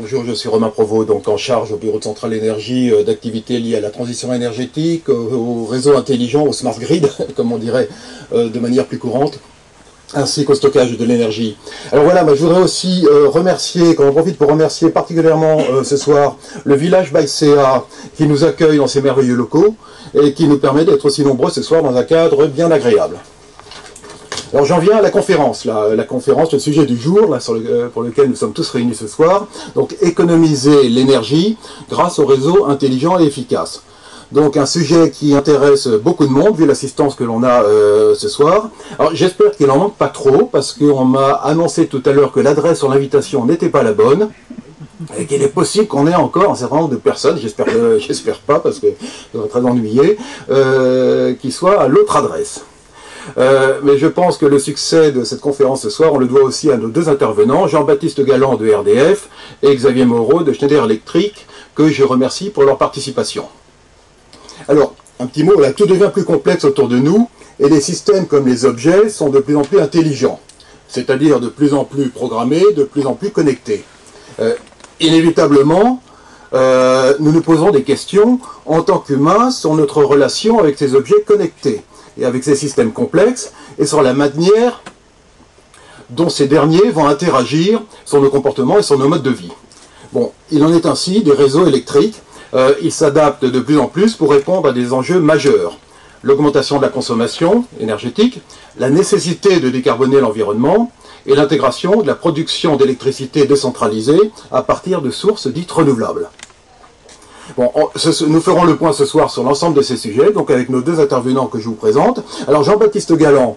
Bonjour, je suis Romain Provost, donc en charge au bureau de Centrale Énergie d'activités liées à la transition énergétique, au réseau intelligent, au smart grid, comme on dirait de manière plus courante, ainsi qu'au stockage de l'énergie. Alors voilà, je voudrais aussi remercier, qu'on en profite pour remercier particulièrement ce soir le village Baïséa qui nous accueille dans ces merveilleux locaux et qui nous permet d'être aussi nombreux ce soir dans un cadre bien agréable. Alors j'en viens à la conférence, la conférence, le sujet du jour, pour lequel nous sommes tous réunis ce soir, donc économiser l'énergie grâce au réseau intelligent et efficace. Donc un sujet qui intéresse beaucoup de monde, vu l'assistance que l'on a ce soir. Alors j'espère qu'il n'en manque pas trop, parce qu'on m'a annoncé tout à l'heure que l'adresse sur l'invitation n'était pas la bonne, et qu'il est possible qu'on ait encore un certain nombre de personnes, j'espère pas, parce que ça serait très ennuyé, qui soient à l'autre adresse. Mais je pense que le succès de cette conférence ce soir, on le doit aussi à nos deux intervenants, Jean-Baptiste Galland de RDF et Xavier Moreau de Schneider Electric, que je remercie pour leur participation. Alors, un petit mot, là, tout devient plus complexe autour de nous, et les systèmes comme les objets sont de plus en plus intelligents, c'est-à-dire de plus en plus programmés, de plus en plus connectés. Inévitablement, nous nous posons des questions en tant qu'humains sur notre relation avec ces objets connectés et avec ces systèmes complexes, et sur la manière dont ces derniers vont interagir sur nos comportements et sur nos modes de vie. Bon, il en est ainsi des réseaux électriques. Ils s'adaptent de plus en plus pour répondre à des enjeux majeurs. L'augmentation de la consommation énergétique, la nécessité de décarboner l'environnement, et l'intégration de la production d'électricité décentralisée à partir de sources dites renouvelables. Bon, nous ferons le point ce soir sur l'ensemble de ces sujets, donc avec nos deux intervenants que je vous présente. Alors Jean-Baptiste Galland,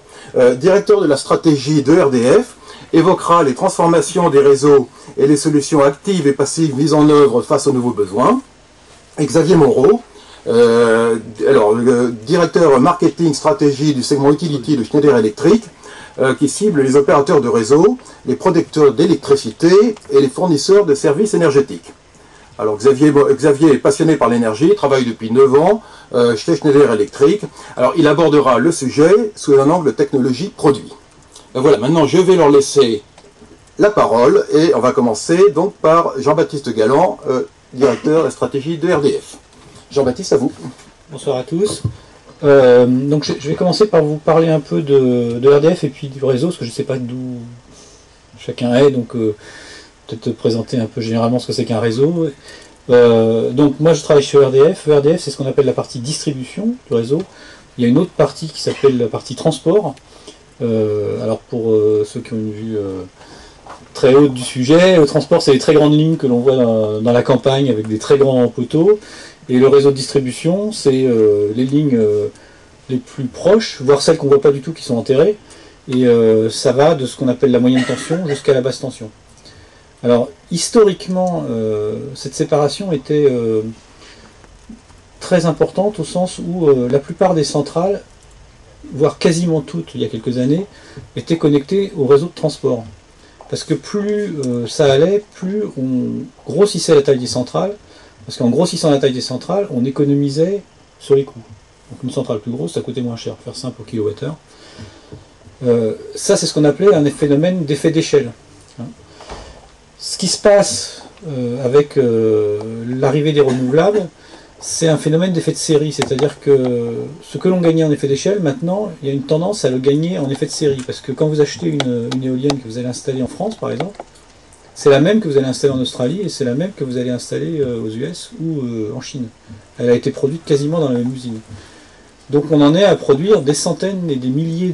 directeur de la stratégie de RDF, évoquera les transformations des réseaux et les solutions actives et passives mises en œuvre face aux nouveaux besoins. Et Xavier Moreau, le directeur marketing stratégie du segment utility de Schneider Electric, qui cible les opérateurs de réseau, les producteurs d'électricité et les fournisseurs de services énergétiques. Alors Xavier est passionné par l'énergie, travaille depuis 9 ans chez Schneider Electric. Alors il abordera le sujet sous un angle technologie produit. Et voilà, maintenant je vais leur laisser la parole et on va commencer donc par Jean-Baptiste Galland, directeur de la stratégie de RDF. Jean-Baptiste, à vous. Bonsoir à tous. Donc je vais commencer par vous parler un peu de RDF et puis du réseau, parce que je ne sais pas d'où chacun est, donc peut-être présenter un peu généralement ce que c'est qu'un réseau. Donc moi je travaille chez EDF. EDF c'est ce qu'on appelle la partie distribution du réseau. Il y a une autre partie qui s'appelle la partie transport. Alors pour ceux qui ont une vue très haute du sujet, le transport c'est les très grandes lignes que l'on voit dans la campagne avec des très grands poteaux. Et le réseau de distribution c'est les lignes les plus proches, voire celles qu'on ne voit pas du tout qui sont enterrées. Et ça va de ce qu'on appelle la moyenne tension jusqu'à la basse tension. Alors, historiquement, cette séparation était très importante au sens où la plupart des centrales, voire quasiment toutes, il y a quelques années, étaient connectées au réseau de transport. Parce que plus ça allait, plus on grossissait la taille des centrales, parce qu'en grossissant la taille des centrales, on économisait sur les coûts. Donc une centrale plus grosse, ça coûtait moins cher, pour faire simple au kilowattheure. Ça, c'est ce qu'on appelait un phénomène d'effet d'échelle. Ce qui se passe avec l'arrivée des renouvelables, c'est un phénomène d'effet de série, c'est-à-dire que ce que l'on gagnait en effet d'échelle, maintenant, il y a une tendance à le gagner en effet de série, parce que quand vous achetez une éolienne que vous allez installer en France, par exemple, c'est la même que vous allez installer en Australie, et c'est la même que vous allez installer aux US ou en Chine. Elle a été produite quasiment dans la même usine. Donc on en est à produire des centaines et des milliers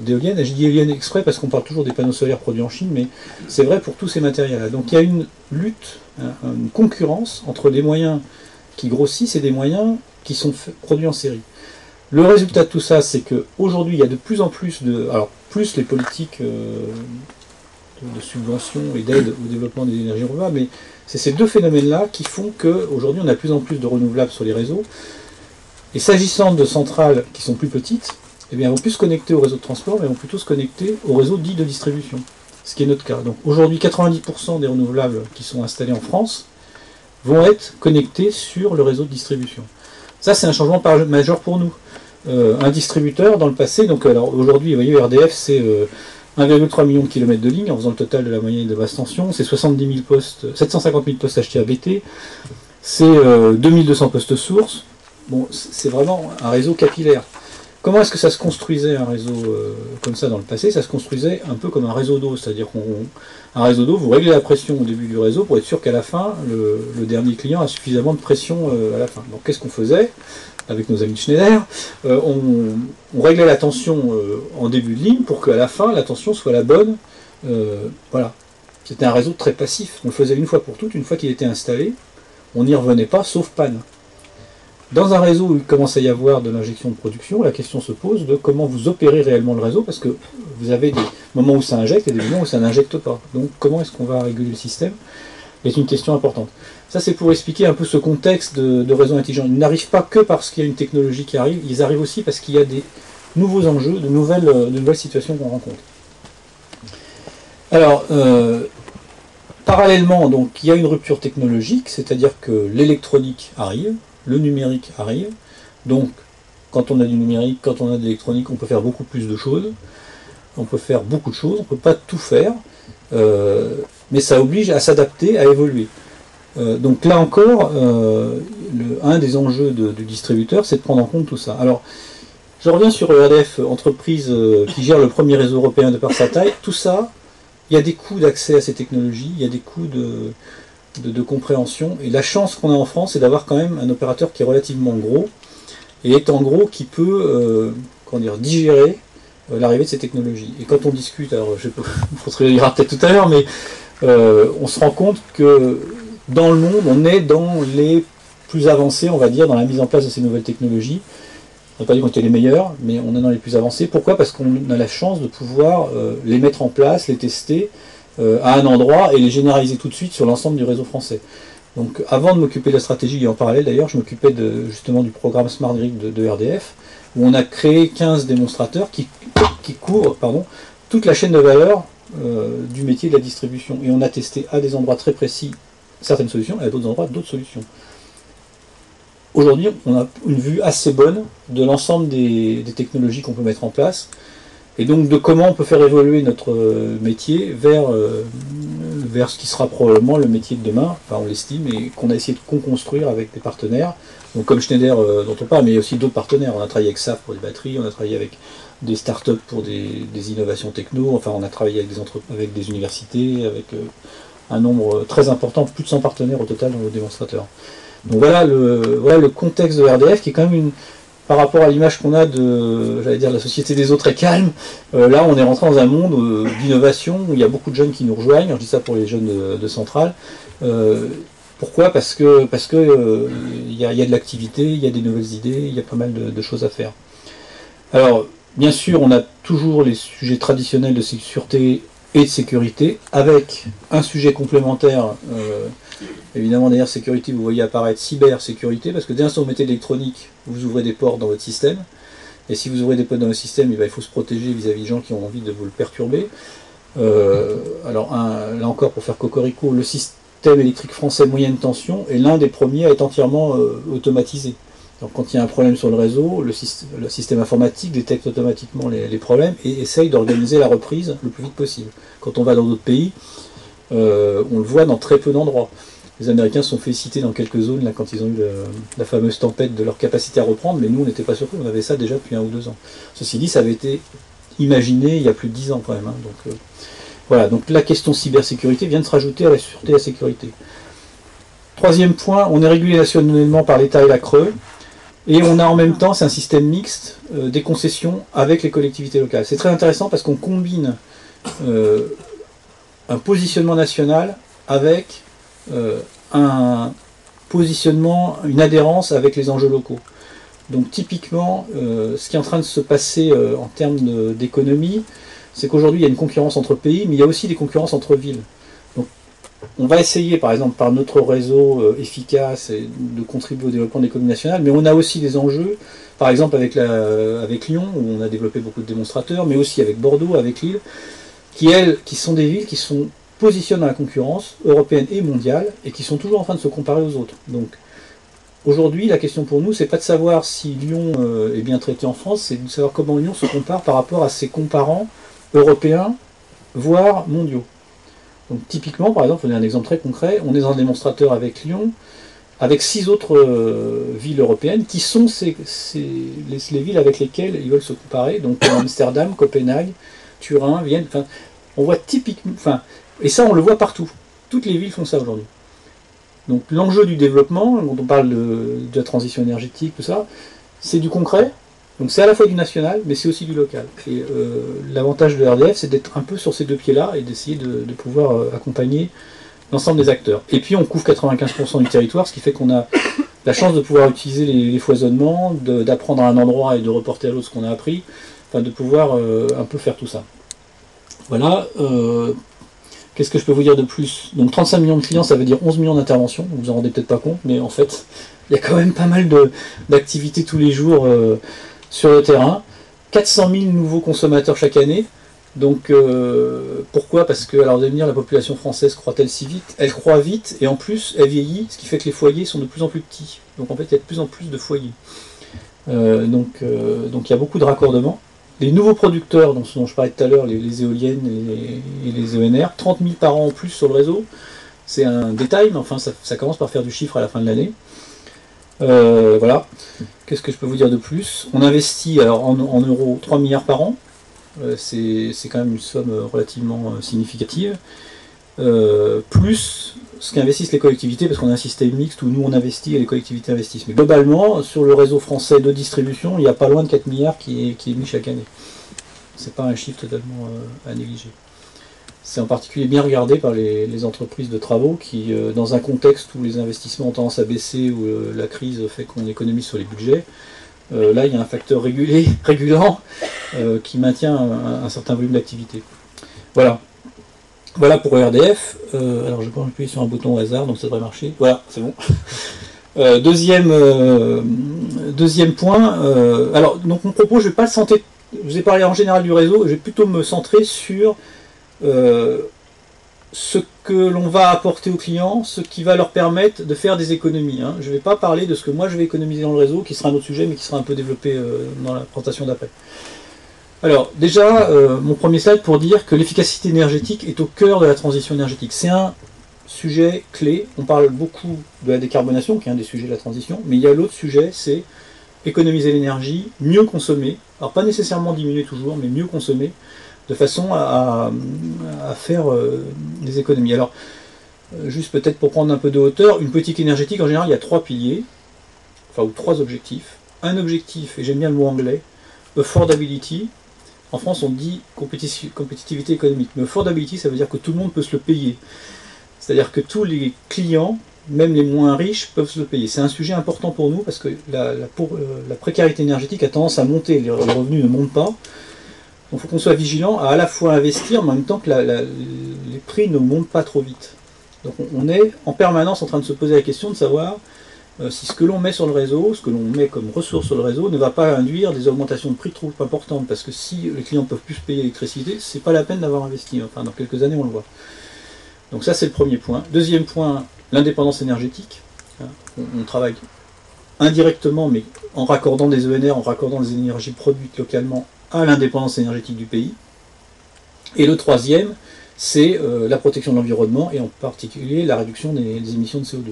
d'éoliennes. Je dis éoliennes exprès parce qu'on parle toujours des panneaux solaires produits en Chine, mais c'est vrai pour tous ces matériels-là. Donc il y a une lutte, une concurrence entre des moyens qui grossissent et des moyens qui sont produits en série. Le résultat de tout ça, c'est qu'aujourd'hui, il y a de plus en plus alors plus les politiques de subvention et d'aide au développement des énergies renouvelables, mais c'est ces deux phénomènes-là qui font qu'aujourd'hui, on a de plus en plus de renouvelables sur les réseaux. Et s'agissant de centrales qui sont plus petites, eh bien, elles vont plus se connecter au réseau de transport, mais elles vont plutôt se connecter au réseau dit de distribution, ce qui est notre cas. Donc aujourd'hui, 90% des renouvelables qui sont installés en France vont être connectés sur le réseau de distribution. Ça, c'est un changement majeur pour nous. Un distributeur, dans le passé, donc alors aujourd'hui, vous voyez, RDF, c'est 1,3 million de kilomètres de ligne en faisant le total de la moyenne de basse tension, c'est 70 000 postes, 750 000 postes achetés à BT, c'est 2200 postes sources. Bon, c'est vraiment un réseau capillaire. Comment est-ce que ça se construisait un réseau comme ça dans le passé? Ça se construisait un peu comme un réseau d'eau, c'est-à-dire qu'un réseau d'eau, vous réglez la pression au début du réseau pour être sûr qu'à la fin, le dernier client a suffisamment de pression à la fin. Donc qu'est-ce qu'on faisait avec nos amis de Schneider? On réglait la tension en début de ligne pour qu'à la fin, la tension soit la bonne. Voilà. C'était un réseau très passif. On le faisait une fois pour toutes, une fois qu'il était installé, on n'y revenait pas, sauf panne. Dans un réseau où il commence à y avoir de l'injection de production, la question se pose de comment vous opérez réellement le réseau, parce que vous avez des moments où ça injecte et des moments où ça n'injecte pas. Donc comment est-ce qu'on va réguler le système? C'est une question importante. Ça, c'est pour expliquer un peu ce contexte de réseau intelligent. Ils n'arrivent pas que parce qu'il y a une technologie qui arrive, ils arrivent aussi parce qu'il y a des nouveaux enjeux, de nouvelles situations qu'on rencontre. Alors, parallèlement, donc, il y a une rupture technologique, c'est-à-dire que l'électronique arrive, le numérique arrive. Donc, quand on a du numérique, quand on a de l'électronique, on peut faire beaucoup plus de choses. On peut faire beaucoup de choses, on ne peut pas tout faire. Mais ça oblige à s'adapter, à évoluer. Donc là encore, un des enjeux du distributeur, c'est de prendre en compte tout ça. Alors, je reviens sur ERDF, entreprise qui gère le premier réseau européen de par sa taille. Tout ça, il y a des coûts d'accès à ces technologies, il y a des coûts de compréhension. Et la chance qu'on a en France, c'est d'avoir quand même un opérateur qui est relativement gros, et étant gros, qui peut digérer l'arrivée de ces technologies. Et quand on discute, alors on se réveillera peut-être tout à l'heure, mais on se rend compte que dans le monde, on est dans les plus avancés, on va dire, dans la mise en place de ces nouvelles technologies. On n'a pas dit qu'on était les meilleurs, mais on est dans les plus avancés. Pourquoi? Parce qu'on a la chance de pouvoir les mettre en place, les tester à un endroit et les généraliser tout de suite sur l'ensemble du réseau français. Donc avant de m'occuper de la stratégie, et en parallèle d'ailleurs, je m'occupais justement du programme Smart Grid de RDF, où on a créé 15 démonstrateurs qui couvrent toute la chaîne de valeur du métier de la distribution. Et on a testé à des endroits très précis certaines solutions et à d'autres endroits d'autres solutions. Aujourd'hui, on a une vue assez bonne de l'ensemble des technologies qu'on peut mettre en place, et donc de comment on peut faire évoluer notre métier vers ce qui sera probablement le métier de demain, enfin on l'estime, et qu'on a essayé de co-construire avec des partenaires, donc comme Schneider dont on parle, mais aussi d'autres partenaires. On a travaillé avec SAF pour des batteries, on a travaillé avec des startups pour des innovations techno, enfin on a travaillé avec des universités, avec un nombre très important, plus de 100 partenaires au total dans nos démonstrateurs. Donc voilà le contexte de RDF, qui est quand même par rapport à l'image qu'on a de la société des eaux très calme. Là on est rentré dans un monde d'innovation où il y a beaucoup de jeunes qui nous rejoignent. Alors, je dis ça pour les jeunes de Centrale. Pourquoi? Parce que il y a de l'activité, il y a des nouvelles idées, il y a pas mal de choses à faire. Alors bien sûr on a toujours les sujets traditionnels de sécurité et de sécurité, avec un sujet complémentaire, évidemment derrière sécurité vous voyez apparaître cybersécurité, parce que dès l'instant où vous mettez de l'électronique, vous ouvrez des portes dans votre système, et si vous ouvrez des portes dans votre système, il faut se protéger vis-à-vis de gens qui ont envie de vous le perturber. Alors là encore, pour faire cocorico, le système électrique français moyenne tension est l'un des premiers à être entièrement automatisé. Donc quand il y a un problème sur le réseau, le système informatique détecte automatiquement les problèmes et essaye d'organiser la reprise le plus vite possible. Quand on va dans d'autres pays, on le voit dans très peu d'endroits. Les Américains se sont félicités dans quelques zones là, quand ils ont eu la fameuse tempête de leur capacité à reprendre, mais nous on n'était pas surpris, on avait ça déjà depuis 1 ou 2 ans. Ceci dit, ça avait été imaginé il y a plus de 10 ans quand même. Donc, voilà, donc la question cybersécurité vient de se rajouter à la sûreté et la sécurité. Troisième point, on est régulé nationalement par l'État et la CRE. Et on a en même temps, c'est un système mixte, des concessions avec les collectivités locales. C'est très intéressant parce qu'on combine un positionnement national avec un positionnement, une adhérence avec les enjeux locaux. Donc typiquement, ce qui est en train de se passer en termes d'économie, c'est qu'aujourd'hui il y a une concurrence entre pays, mais il y a aussi des concurrences entre villes. Donc on va essayer, par exemple, par notre réseau efficace, de contribuer au développement de l'économie nationale, mais on a aussi des enjeux, par exemple avec Lyon, où on a développé beaucoup de démonstrateurs, mais aussi avec Bordeaux, avec Lille, qui sont des villes qui sont positionnées dans la concurrence européenne et mondiale, et qui sont toujours en train de se comparer aux autres. Donc aujourd'hui, la question pour nous, c'est pas de savoir si Lyon est bien traité en France, c'est de savoir comment Lyon se compare par rapport à ses comparants européens voire mondiaux. Donc typiquement, par exemple, on a un exemple très concret, on est dans un démonstrateur avec Lyon, avec 6 autres villes européennes qui sont les villes avec lesquelles ils veulent se comparer, donc Amsterdam, Copenhague, Turin, Vienne, enfin, on voit typiquement, enfin, et ça on le voit partout, toutes les villes font ça aujourd'hui. Donc l'enjeu du développement, quand on parle de la transition énergétique, tout ça, c'est du concret, donc c'est à la fois du national, mais c'est aussi du local. Et l'avantage de RDF, c'est d'être un peu sur ces deux pieds-là et d'essayer de pouvoir accompagner l'ensemble des acteurs. Et puis on couvre 95% du territoire, ce qui fait qu'on a la chance de pouvoir utiliser les foisonnements, d'apprendre à un endroit et de reporter à l'autre ce qu'on a appris, enfin de pouvoir un peu faire tout ça. Voilà. Qu'est-ce que je peux vous dire de plus? Donc 35 millions de clients, ça veut dire 11 millions d'interventions, vous vous en rendez peut-être pas compte, mais en fait, il y a quand même pas mal d'activités tous les jours sur le terrain. 400 000 nouveaux consommateurs chaque année. Donc pourquoi? Parce que, alors vous allez me dire, la population française croît-elle si vite? Elle croît vite, et en plus, elle vieillit, ce qui fait que les foyers sont de plus en plus petits. Donc en fait, il y a de plus en plus de foyers. Donc il y a beaucoup de raccordements. Les nouveaux producteurs dont je parlais tout à l'heure, les éoliennes et les ENR, 30 000 par an en plus sur le réseau. C'est un détail, mais enfin ça commence par faire du chiffre à la fin de l'année. Voilà. Qu'est-ce que je peux vous dire de plus? On investit alors en euros 3 milliards par an. C'est quand même une somme relativement significative. Plus ce qu'investissent les collectivités, parce qu'on a un système mixte où nous on investit et les collectivités investissent. Mais globalement, sur le réseau français de distribution, il n'y a pas loin de 4 milliards qui est mis chaque année. C'est pas un chiffre totalement à négliger. C'est en particulier bien regardé par les entreprises de travaux qui, dans un contexte où les investissements ont tendance à baisser, où la crise fait qu'on économise sur les budgets, là il y a un facteur régulant qui maintient un certain volume d'activité. Voilà. Voilà pour RDF. Alors je peux appuyer sur un bouton au hasard, donc ça devrait marcher. Voilà, c'est bon. Deuxième point. Alors donc mon propos, je vais pas le centrer. Je vous ai parlé en général du réseau. Je vais plutôt me centrer sur ce que l'on va apporter aux clients, ce qui va leur permettre de faire des économies. Hein. Je ne vais pas parler de ce que moi je vais économiser dans le réseau, qui sera un autre sujet, mais qui sera un peu développé dans la présentation d'après. Alors, déjà, mon premier slide pour dire que l'efficacité énergétique est au cœur de la transition énergétique. C'est un sujet clé. On parle beaucoup de la décarbonation, qui est un des sujets de la transition, mais il y a l'autre sujet, c'est économiser l'énergie, mieux consommer. Alors, pas nécessairement diminuer toujours, mais mieux consommer, de façon à faire des économies. Alors, juste peut-être pour prendre un peu de hauteur, une politique énergétique, en général, il y a 3 piliers, enfin, ou 3 objectifs. Un objectif, et j'aime bien le mot anglais, affordability. En France, on dit compétitivité économique. Mais affordability, ça veut dire que tout le monde peut se le payer. C'est-à-dire que tous les clients, même les moins riches, peuvent se le payer. C'est un sujet important pour nous parce que la précarité énergétique a tendance à monter. Les revenus ne montent pas. Donc il faut qu'on soit vigilant à la fois investir, mais en même temps que les prix ne montent pas trop vite. Donc on est en permanence en train de se poser la question de savoir si ce que l'on met sur le réseau, ce que l'on met comme ressources sur le réseau, ne va pas induire des augmentations de prix trop importantes, parce que si les clients ne peuvent plus se payer l'électricité, c'est pas la peine d'avoir investi. Enfin, dans quelques années, on le voit. Donc ça, c'est le premier point. Deuxième point, l'indépendance énergétique. On travaille indirectement, mais en raccordant des ENR, en raccordant des énergies produites localement à l'indépendance énergétique du pays. Et le troisième, c'est la protection de l'environnement, et en particulier la réduction des émissions de CO2.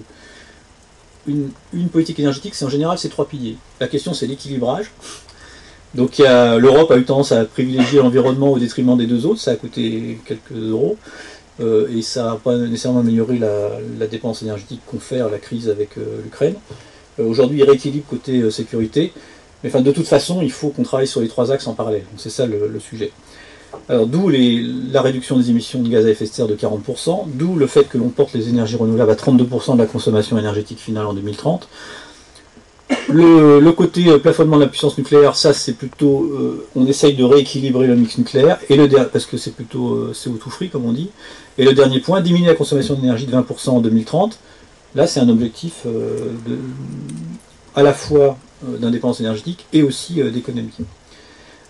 Une politique énergétique, c'est en général ces 3 piliers. La question, c'est l'équilibrage. Donc l'Europe a eu tendance à privilégier l'environnement au détriment des 2 autres, ça a coûté quelques euros, et ça n'a pas nécessairement amélioré la dépense énergétique qu'on fait à la crise avec l'Ukraine. Aujourd'hui, il rééquilibre côté sécurité, mais enfin, de toute façon, il faut qu'on travaille sur les 3 axes en parallèle. Donc c'est ça le sujet. Alors d'où la réduction des émissions de gaz à effet de serre de 40%, d'où le fait que l'on porte les énergies renouvelables à 32% de la consommation énergétique finale en 2030. Le côté plafonnement de la puissance nucléaire, ça c'est plutôt, on essaye de rééquilibrer le mix nucléaire, parce que c'est plutôt CO2 free comme on dit. Et le dernier point, diminuer la consommation d'énergie de 20% en 2030. Là c'est un objectif à la fois d'indépendance énergétique et aussi d'économie.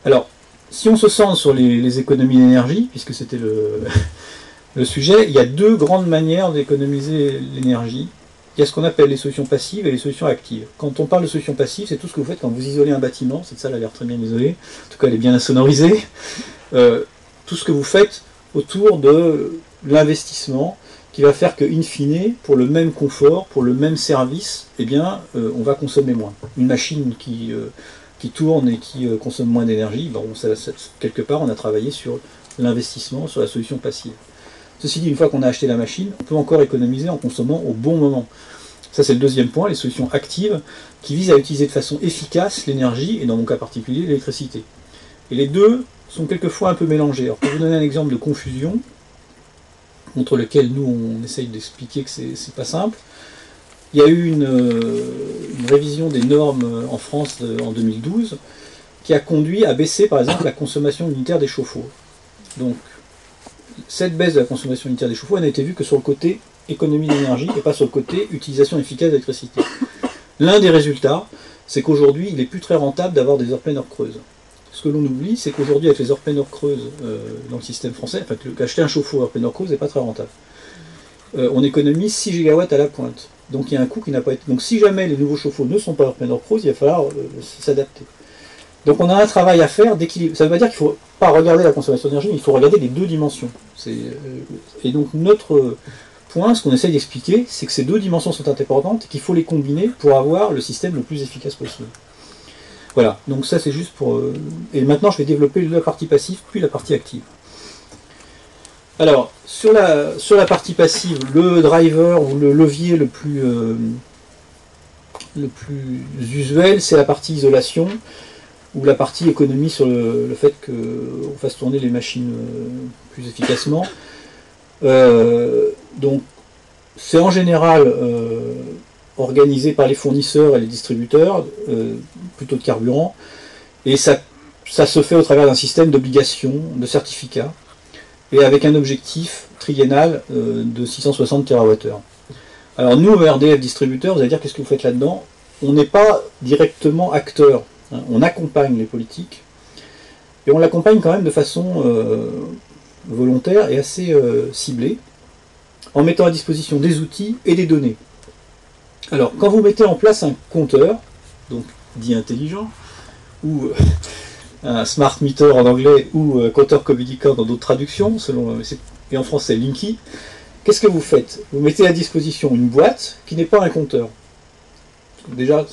Alors, si on se centre sur les économies d'énergie, puisque c'était le sujet, il y a 2 grandes manières d'économiser l'énergie. Il y a ce qu'on appelle les solutions passives et les solutions actives. Quand on parle de solutions passives, c'est tout ce que vous faites quand vous isolez un bâtiment. Cette salle a l'air très bien isolée, en tout cas elle est bien insonorisée. Tout ce que vous faites autour de l'investissement qui va faire que, in fine, pour le même confort, pour le même service, eh bien, on va consommer moins. Une machine qui tourne et qui consomme moins d'énergie, bon, quelque part, on a travaillé sur l'investissement, sur la solution passive. Ceci dit, une fois qu'on a acheté la machine, on peut encore économiser en consommant au bon moment. Ça, c'est le deuxième point, les solutions actives, qui visent à utiliser de façon efficace l'énergie, et dans mon cas particulier, l'électricité. Et les deux sont quelquefois un peu mélangés. Alors, pour vous donner un exemple de confusion, contre lequel nous, on essaye d'expliquer que c'est pas simple, il y a eu une révision des normes en France en 2012, qui a conduit à baisser, par exemple, la consommation unitaire des chauffe-eau. Donc, cette baisse de la consommation unitaire des chauffe-eau n'a été vue que sur le côté économie d'énergie et pas sur le côté utilisation efficace d'électricité. L'un des résultats, c'est qu'aujourd'hui, il n'est plus très rentable d'avoir des heures pleines heures creuses. Ce que l'on oublie, c'est qu'aujourd'hui, avec les heures pleines heures creuses dans le système français, enfin, acheter un chauffe-eau heure pleine heure creuse n'est pas très rentable. On économise 6 gigawatts à la pointe. Donc il y a un coût qui n'a pas été... Donc si jamais les nouveaux chauffe-eau ne sont pas heure pleine heure creuse, il va falloir s'adapter. Donc on a un travail à faire d'équilibre. Ça ne veut pas dire qu'il ne faut pas regarder la consommation d'énergie, mais il faut regarder les deux dimensions. Et donc notre point, ce qu'on essaye d'expliquer, c'est que ces deux dimensions sont importantes et qu'il faut les combiner pour avoir le système le plus efficace possible. Voilà, donc ça c'est juste pour... Et maintenant je vais développer la partie passive, puis la partie active. Alors, sur la partie passive, le driver ou le levier le plus usuel, c'est la partie isolation, ou la partie économie sur le fait qu'on fasse tourner les machines plus efficacement. Donc, c'est en général organisé par les fournisseurs et les distributeurs, plutôt de carburant, et ça se fait au travers d'un système d'obligations, de certificats, et avec un objectif triennal de 660 TWh. Alors nous, RDF distributeur, vous allez dire qu'est-ce que vous faites là-dedans? On n'est pas directement acteur, hein, on accompagne les politiques, et on l'accompagne quand même de façon volontaire et assez ciblée, en mettant à disposition des outils et des données. Alors, quand vous mettez en place un compteur, donc dit intelligent, ou un smart meter en anglais, ou compteur communicant dans d'autres traductions, et en français Linky, qu'est-ce que vous faites? Vous mettez à disposition une boîte qui n'est pas un compteur. Déjà,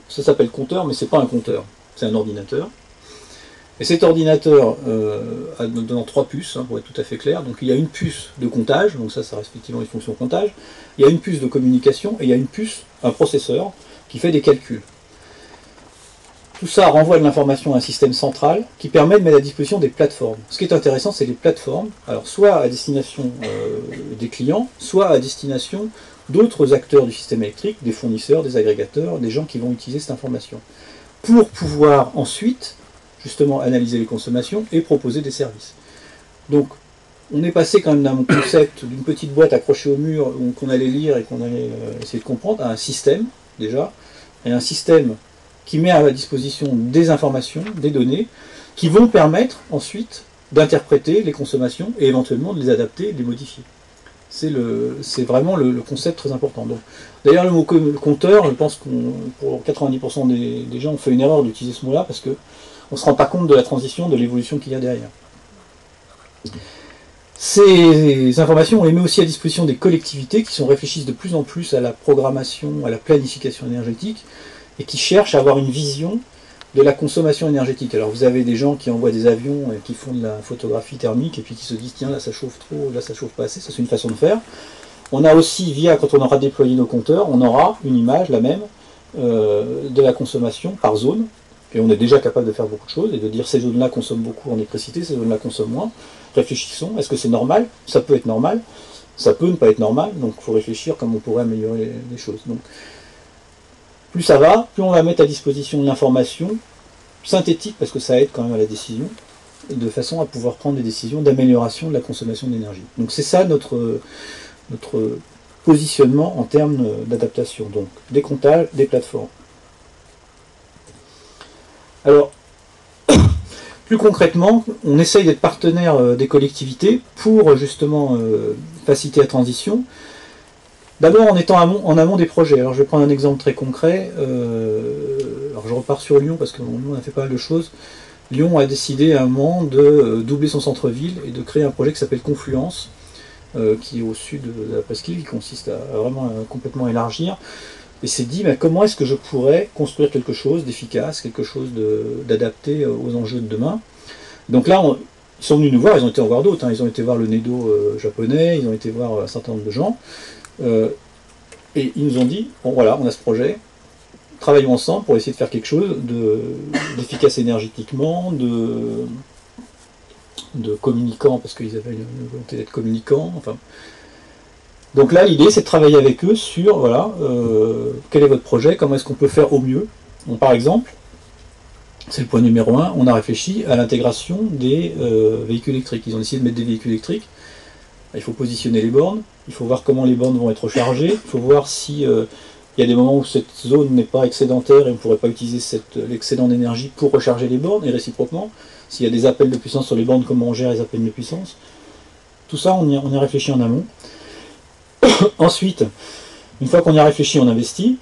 ça s'appelle compteur, mais c'est pas un compteur, c'est un ordinateur. Et cet ordinateur donne 3 puces, hein, pour être tout à fait clair. Donc il y a une puce de comptage, donc ça reste effectivement une fonction comptage. Il y a une puce de communication, et il y a une puce, un processeur, qui fait des calculs. Tout ça renvoie de l'information à un système central qui permet de mettre à disposition des plateformes. Ce qui est intéressant, c'est les plateformes, alors soit à destination des clients, soit à destination d'autres acteurs du système électrique, des fournisseurs, des agrégateurs, des gens qui vont utiliser cette information, pour pouvoir ensuite justement analyser les consommations et proposer des services. Donc on est passé quand même d'un concept d'une petite boîte accrochée au mur qu'on allait lire et qu'on allait essayer de comprendre à un système déjà, et un système qui met à la disposition des informations, des données, qui vont permettre ensuite d'interpréter les consommations et éventuellement de les adapter et de les modifier. C'est vraiment le concept très important. D'ailleurs, le mot compteur, je pense que pour 90% des gens, on fait une erreur d'utiliser ce mot-là parce qu'on ne se rend pas compte de la transition, de l'évolution qu'il y a derrière. Ces informations, on les met aussi à disposition des collectivités qui réfléchissent de plus en plus à la programmation, à la planification énergétique, et qui cherchent à avoir une vision de la consommation énergétique. Alors vous avez des gens qui envoient des avions et qui font de la photographie thermique et puis qui se disent tiens là ça chauffe trop, là ça chauffe pas assez, ça c'est une façon de faire. On a aussi, quand on aura déployé nos compteurs, on aura une image, la même, de la consommation par zone, et on est déjà capable de faire beaucoup de choses, et de dire ces zones-là consomment beaucoup en électricité, ces zones-là consomment moins. Réfléchissons, est-ce que c'est normal? Ça peut être normal, ça peut ne pas être normal, donc il faut réfléchir comment on pourrait améliorer les choses. Donc, plus ça va, plus on va mettre à disposition de l'information synthétique, parce que ça aide quand même à la décision, de façon à pouvoir prendre des décisions d'amélioration de la consommation d'énergie. Donc c'est ça notre positionnement en termes d'adaptation. Donc des comptages, des plateformes. Alors, plus concrètement, on essaye d'être partenaire des collectivités pour justement faciliter la transition. D'abord en étant en amont des projets. Alors je vais prendre un exemple très concret. Alors je repars sur Lyon parce que Lyon on a fait pas mal de choses. Lyon a décidé à un moment de doubler son centre-ville et de créer un projet qui s'appelle Confluence, qui est au sud de la presqu'île, qui consiste à vraiment complètement élargir. Et s'est dit, mais comment est-ce que je pourrais construire quelque chose d'efficace, quelque chose d'adapté aux enjeux de demain. Donc là, ils sont venus nous voir, ils ont été en voir d'autres, hein. Ils ont été voir le Nedo japonais, ils ont été voir un certain nombre de gens, et ils nous ont dit, bon voilà, on a ce projet, travaillons ensemble pour essayer de faire quelque chose d'efficace énergétiquement, de communicants, parce qu'ils avaient une volonté d'être communicants. Enfin. Donc là, l'idée, c'est de travailler avec eux sur, voilà, quel est votre projet, comment est-ce qu'on peut faire au mieux. Donc, par exemple, c'est le point numéro 1, on a réfléchi à l'intégration des véhicules électriques. Ils ont décidé de mettre des véhicules électriques. Il faut positionner les bornes, il faut voir comment les bornes vont être rechargées, il faut voir si il y a des moments où cette zone n'est pas excédentaire et on ne pourrait pas utiliser l'excédent d'énergie pour recharger les bornes, et réciproquement, s'il y a des appels de puissance sur les bornes, comment on gère les appels de puissance. Tout ça, on y a réfléchi en amont. Ensuite, une fois qu'on y a réfléchi, on investit.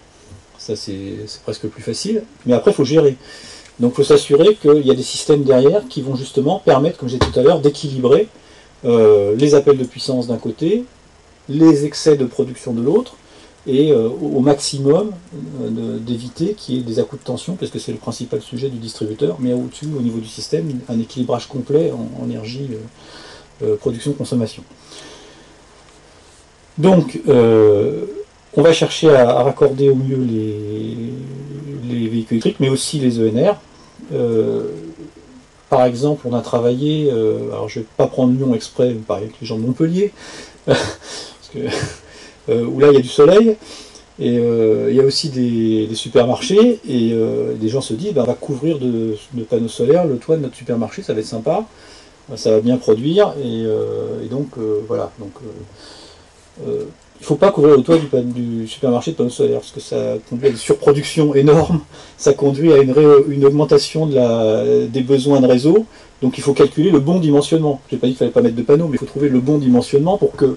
Ça, c'est presque plus facile. Mais après, il faut gérer. Donc, il faut s'assurer qu'il y a des systèmes derrière qui vont justement permettre, comme j'ai dit tout à l'heure, d'équilibrer les appels de puissance d'un côté, les excès de production de l'autre, et au maximum d'éviter qu'il y ait des à-coups de tension, parce que c'est le principal sujet du distributeur, mais au-dessus, au niveau du système, un équilibrage complet en énergie, production-consommation. Donc, on va chercher à raccorder au mieux les véhicules électriques, mais aussi les ENR. Par exemple, on a travaillé, alors je ne vais pas prendre Lyon exprès, par exemple les gens de Montpellier, parce que où là il y a du soleil, et il y a aussi des supermarchés, et des gens se disent, on va couvrir de panneaux solaires le toit de notre supermarché, ça va être sympa, ça va bien produire, et donc voilà. Donc, il ne faut pas couvrir le toit du supermarché de panneaux solaires, parce que ça conduit à une surproduction énorme, ça conduit à une augmentation des besoins de réseau, donc il faut calculer le bon dimensionnement. Je n'ai pas dit qu'il ne fallait pas mettre de panneaux, mais il faut trouver le bon dimensionnement pour que,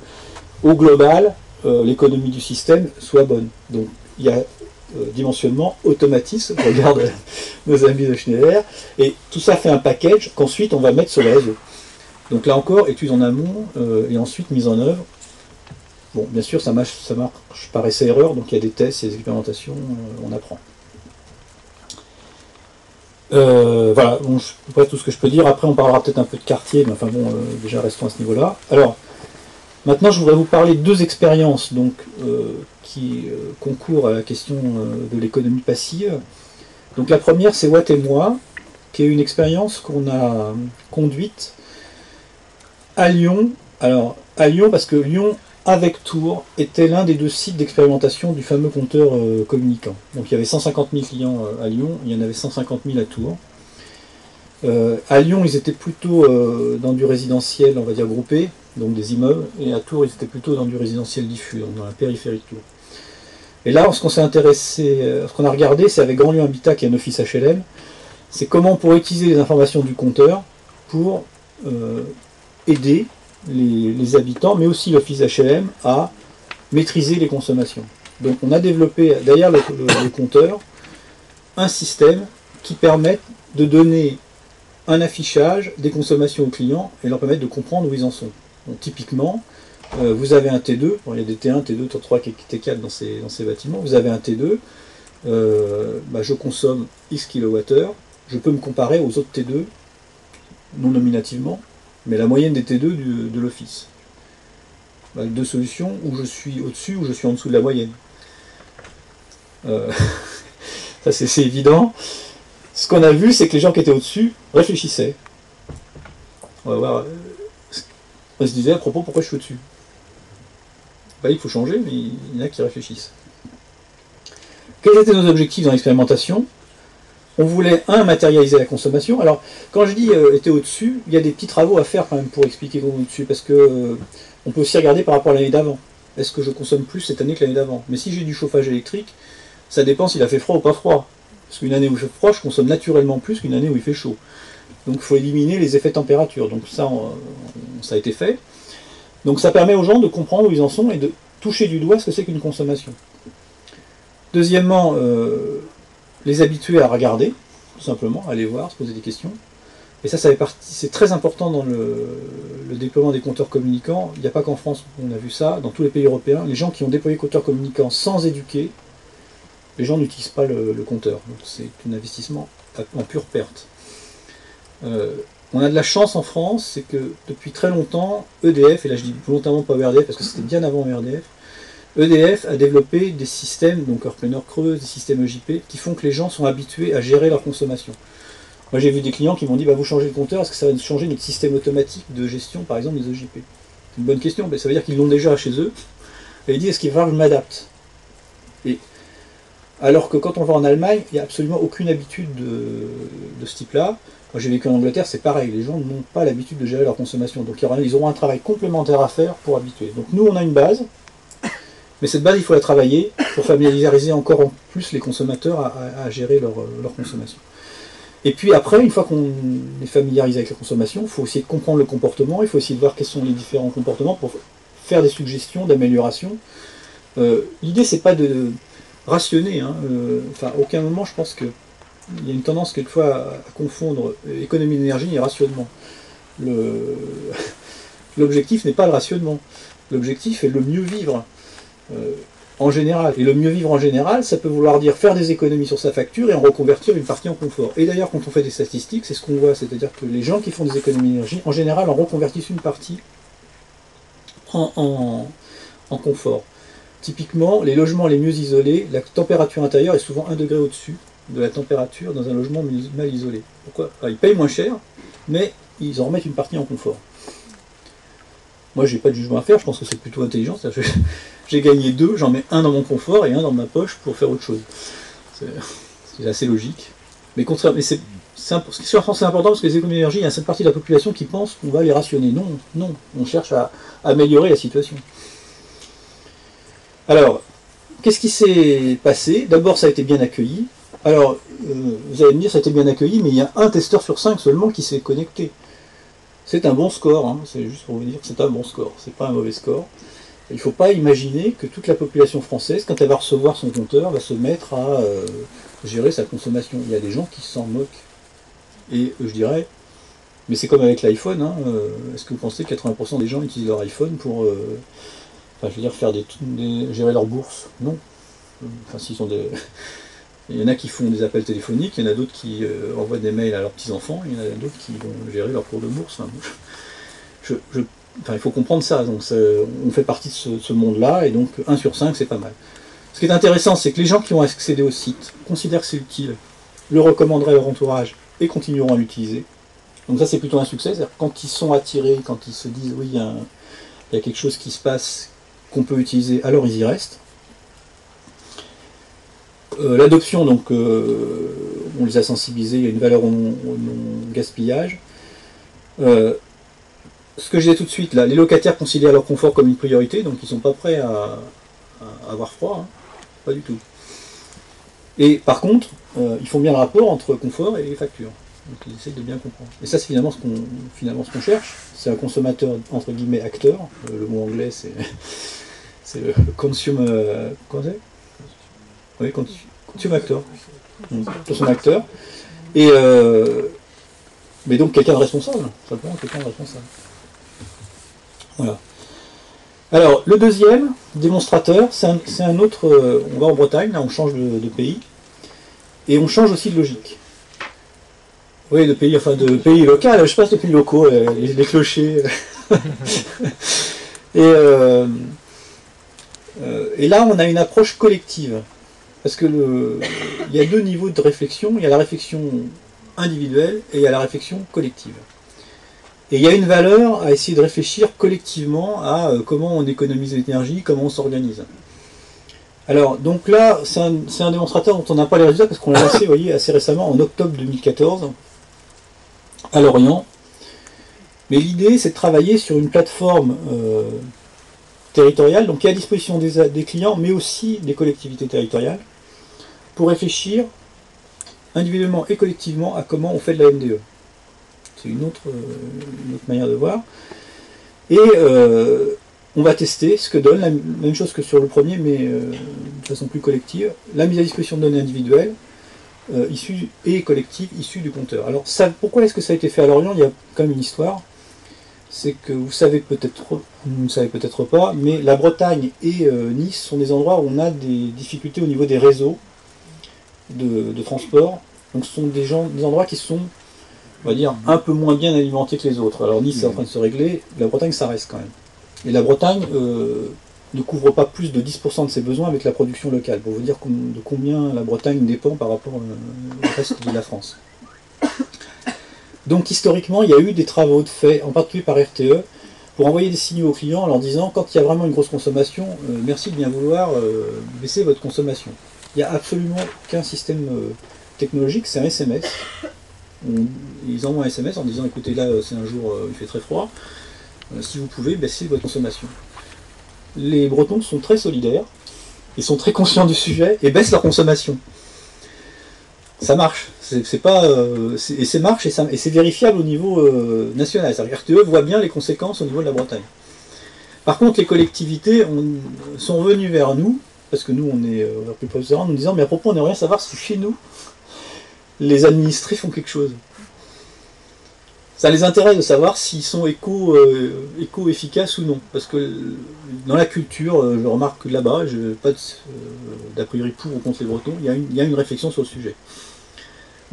au global, l'économie du système soit bonne. Donc il y a dimensionnement, automatisme, regarde nos amis de Schneider, et tout ça fait un package qu'ensuite on va mettre sur le réseau. Donc là encore, études en amont, et ensuite mise en œuvre. Bon, bien sûr, ça marche par essai-erreur, donc il y a des tests, il y a des expérimentations, on apprend. Voilà, bon, c'est à peu près tout ce que je peux dire. Après, on parlera peut-être un peu de quartier, mais enfin bon, déjà restons à ce niveau-là. Alors, maintenant, je voudrais vous parler de deux expériences donc, qui concourent à la question de l'économie passive. Donc la première, c'est Watt et moi, qui est une expérience qu'on a conduite à Lyon. Alors, à Lyon, parce que Lyon, avec Tours, était l'un des deux sites d'expérimentation du fameux compteur communicant. Donc il y avait 150 000 clients à Lyon, il y en avait 150 000 à Tours. À Lyon, ils étaient plutôt dans du résidentiel, on va dire groupé, donc des immeubles, et à Tours, ils étaient plutôt dans du résidentiel diffus, donc dans la périphérie de Tours. Et là, ce qu'on s'est intéressé, ce qu'on a regardé, c'est avec Grand Lyon Habitat, qui est un office HLM, c'est comment on pourrait utiliser les informations du compteur pour aider les habitants, mais aussi l'office HLM, à maîtriser les consommations. Donc on a développé, derrière le compteur, un système qui permet de donner un affichage des consommations aux clients et leur permettre de comprendre où ils en sont. Donc typiquement, vous avez un T2, bon, il y a des T1, T2, T3, T4 dans ces bâtiments, vous avez un T2, je consomme X kWh, je peux me comparer aux autres T2, non nominativement, mais la moyenne des T2 de l'office. Deux solutions, où je suis au-dessus, ou je suis en dessous de la moyenne. Ça c'est évident. Ce qu'on a vu, c'est que les gens qui étaient au-dessus réfléchissaient. On va voir. On se disait à propos, pourquoi je suis au-dessus? Il faut changer, mais il y en a qui réfléchissent. Quels étaient nos objectifs dans l'expérimentation? On voulait, matérialiser la consommation. Alors, quand je dis était au-dessus, il y a des petits travaux à faire quand même pour expliquer qu'on est au-dessus, parce que on peut aussi regarder par rapport à l'année d'avant. Est-ce que je consomme plus cette année que l'année d'avant? Mais si j'ai du chauffage électrique, ça dépend s'il a fait froid ou pas froid. Parce qu'une année où il fait froid, je consomme naturellement plus qu'une année où il fait chaud. Donc il faut éliminer les effets température. Donc ça, ça a été fait. Donc ça permet aux gens de comprendre où ils en sont et de toucher du doigt ce que c'est qu'une consommation. Deuxièmement, les habituer à regarder, tout simplement, à aller voir, se poser des questions. Et ça fait partie, c'est très important dans le déploiement des compteurs communicants. Il n'y a pas qu'en France où on a vu ça, dans tous les pays européens, les gens qui ont déployé compteurs communicants sans éduquer, les gens n'utilisent pas le compteur. Donc c'est un investissement en pure perte. On a de la chance en France, c'est que depuis très longtemps, EDF, et là je dis volontairement pas ERDF parce que c'était bien avant ERDF, EDF a développé des systèmes, donc heure-pleine-heure creuse, des systèmes EJP, qui font que les gens sont habitués à gérer leur consommation. Moi j'ai vu des clients qui m'ont dit, bah, vous changez le compteur, est-ce que ça va changer notre système automatique de gestion, par exemple, des EJP? C'est une bonne question, mais ça veut dire qu'ils l'ont déjà chez eux, et ils disent, est-ce qu'il va falloir que je m'adapte? Et alors que quand on va en Allemagne, il n'y a absolument aucune habitude de ce type-là. Moi j'ai vécu en Angleterre, c'est pareil, les gens n'ont pas l'habitude de gérer leur consommation, donc ils auront un travail complémentaire à faire pour habituer. Donc nous on a une base, mais cette base il faut la travailler pour familiariser encore en plus les consommateurs à gérer leur consommation. Et puis après, une fois qu'on est familiarisé avec la consommation, il faut essayer de comprendre le comportement, il faut essayer de voir quels sont les différents comportements pour faire des suggestions d'amélioration. L'idée c'est pas de rationner, hein, enfin à aucun moment je pense que il y a une tendance quelquefois à confondre économie d'énergie et rationnement. L'objectif n'est pas le rationnement. L'objectif est le mieux vivre en général. Et le mieux vivre en général, ça peut vouloir dire faire des économies sur sa facture et en reconvertir une partie en confort. Et d'ailleurs, quand on fait des statistiques, c'est ce qu'on voit. C'est-à-dire que les gens qui font des économies d'énergie, en général, en reconvertissent une partie en confort. Typiquement, les logements les mieux isolés, la température intérieure est souvent 1 degré au-dessus de la température dans un logement mal isolé. Pourquoi? Ils payent moins cher, mais ils en remettent une partie en confort. Moi, j'ai pas de jugement à faire, je pense que c'est plutôt intelligent. J'ai gagné 2, j'en mets un dans mon confort et un dans ma poche pour faire autre chose. C'est assez logique. Mais c'est important parce que les économies d'énergie, il y a cette partie de la population qui pense qu'on va les rationner. Non, on cherche à améliorer la situation. Alors, qu'est-ce qui s'est passé? D'abord, ça a été bien accueilli. Alors, vous allez me dire, ça a été bien accueilli, mais il y a un testeur sur 5 seulement qui s'est connecté. C'est un bon score, hein. C'est juste pour vous dire que c'est un bon score, c'est pas un mauvais score. Il ne faut pas imaginer que toute la population française, quand elle va recevoir son compteur, va se mettre à gérer sa consommation. Il y a des gens qui s'en moquent. Et je dirais, mais c'est comme avec l'iPhone, hein, est-ce que vous pensez que 80% des gens utilisent leur iPhone pour faire gérer leur bourse? Non. Enfin, s'ils sont des... Il y en a qui font des appels téléphoniques, il y en a d'autres qui envoient des mails à leurs petits-enfants, il y en a d'autres qui vont gérer leur cours de bourse. Il faut comprendre ça. Donc on fait partie de ce monde-là, et donc 1 sur 5, c'est pas mal. Ce qui est intéressant, c'est que les gens qui ont accédé au site considèrent que c'est utile, le recommanderaient à leur entourage et continueront à l'utiliser. Donc ça, c'est plutôt un succès. C'est-à-dire quand ils sont attirés, quand ils se disent oui, il y a quelque chose qui se passe qu'on peut utiliser, alors ils y restent. L'adoption, donc, on les a sensibilisés, il y a une valeur au non-gaspillage. Ce que je disais tout de suite, là, les locataires considèrent leur confort comme une priorité, donc ils ne sont pas prêts à avoir froid, hein, pas du tout. Et par contre, ils font bien le rapport entre confort et les factures. Donc ils essayent de bien comprendre. Et ça, c'est finalement ce qu'on cherche. C'est un consommateur, entre guillemets, acteur. Le mot anglais, c'est le consumer... Comment c'est? Oui, consume acteur. Consume acteur. Et mais donc quelqu'un de responsable, simplement quelqu'un de responsable. Voilà. Alors, le deuxième démonstrateur, c'est un autre. On va en Bretagne, là on change de pays, et on change aussi de logique. Oui, de pays local, je passe de pays locaux, les clochers. Et là, on a une approche collective. Parce que il y a 2 niveaux de réflexion. Il y a la réflexion individuelle et il y a la réflexion collective. Et il y a une valeur à essayer de réfléchir collectivement à comment on économise l'énergie, comment on s'organise. Alors, donc là, c'est un démonstrateur dont on n'a pas les résultats parce qu'on l'a lancé, vous voyez, assez récemment, en octobre 2014, à Lorient. Mais l'idée, c'est de travailler sur une plateforme territoriale, donc qui est à disposition des clients, mais aussi des collectivités territoriales, pour réfléchir individuellement et collectivement à comment on fait de la MDE. C'est une autre manière de voir. Et on va tester ce que donne, la même chose que sur le premier, mais de façon plus collective, la mise à disposition de données individuelles, collective issue du compteur. Alors ça, pourquoi est-ce que ça a été fait à Lorient? Il y a quand même une histoire. C'est que vous ne savez peut-être pas, mais la Bretagne et Nice sont des endroits où on a des difficultés au niveau des réseaux de transport. Donc ce sont des endroits qui sont, on va dire, un peu moins bien alimentés que les autres. Alors Nice est en train de se régler, la Bretagne ça reste quand même. Et la Bretagne ne couvre pas plus de 10% de ses besoins avec la production locale, pour vous dire de combien la Bretagne dépend par rapport au reste de la France. Donc historiquement, il y a eu des travaux de fait, en particulier par RTE, pour envoyer des signaux aux clients en leur disant, quand il y a vraiment une grosse consommation, merci de bien vouloir baisser votre consommation. Il n'y a absolument aucun système technologique, c'est un SMS. Ils envoient un SMS en disant, écoutez, là c'est un jour, il fait très froid, si vous pouvez, baisser votre consommation. Les Bretons sont très solidaires, ils sont très conscients du sujet et baissent leur consommation. Ça marche, et c'est marche et c'est vérifiable au niveau national. C'est-à-dire que RTE voit bien les conséquences au niveau de la Bretagne. Par contre, les collectivités sont venues vers nous, parce que nous on est plus proche de terrain, en nous disant mais à propos on aimerait rien savoir si chez nous les administrés font quelque chose. Ça les intéresse de savoir s'ils sont éco-efficaces ou non. Parce que dans la culture, je remarque que là-bas, je n'ai pas d'a priori pour ou contre les Bretons, il y a une réflexion sur le sujet.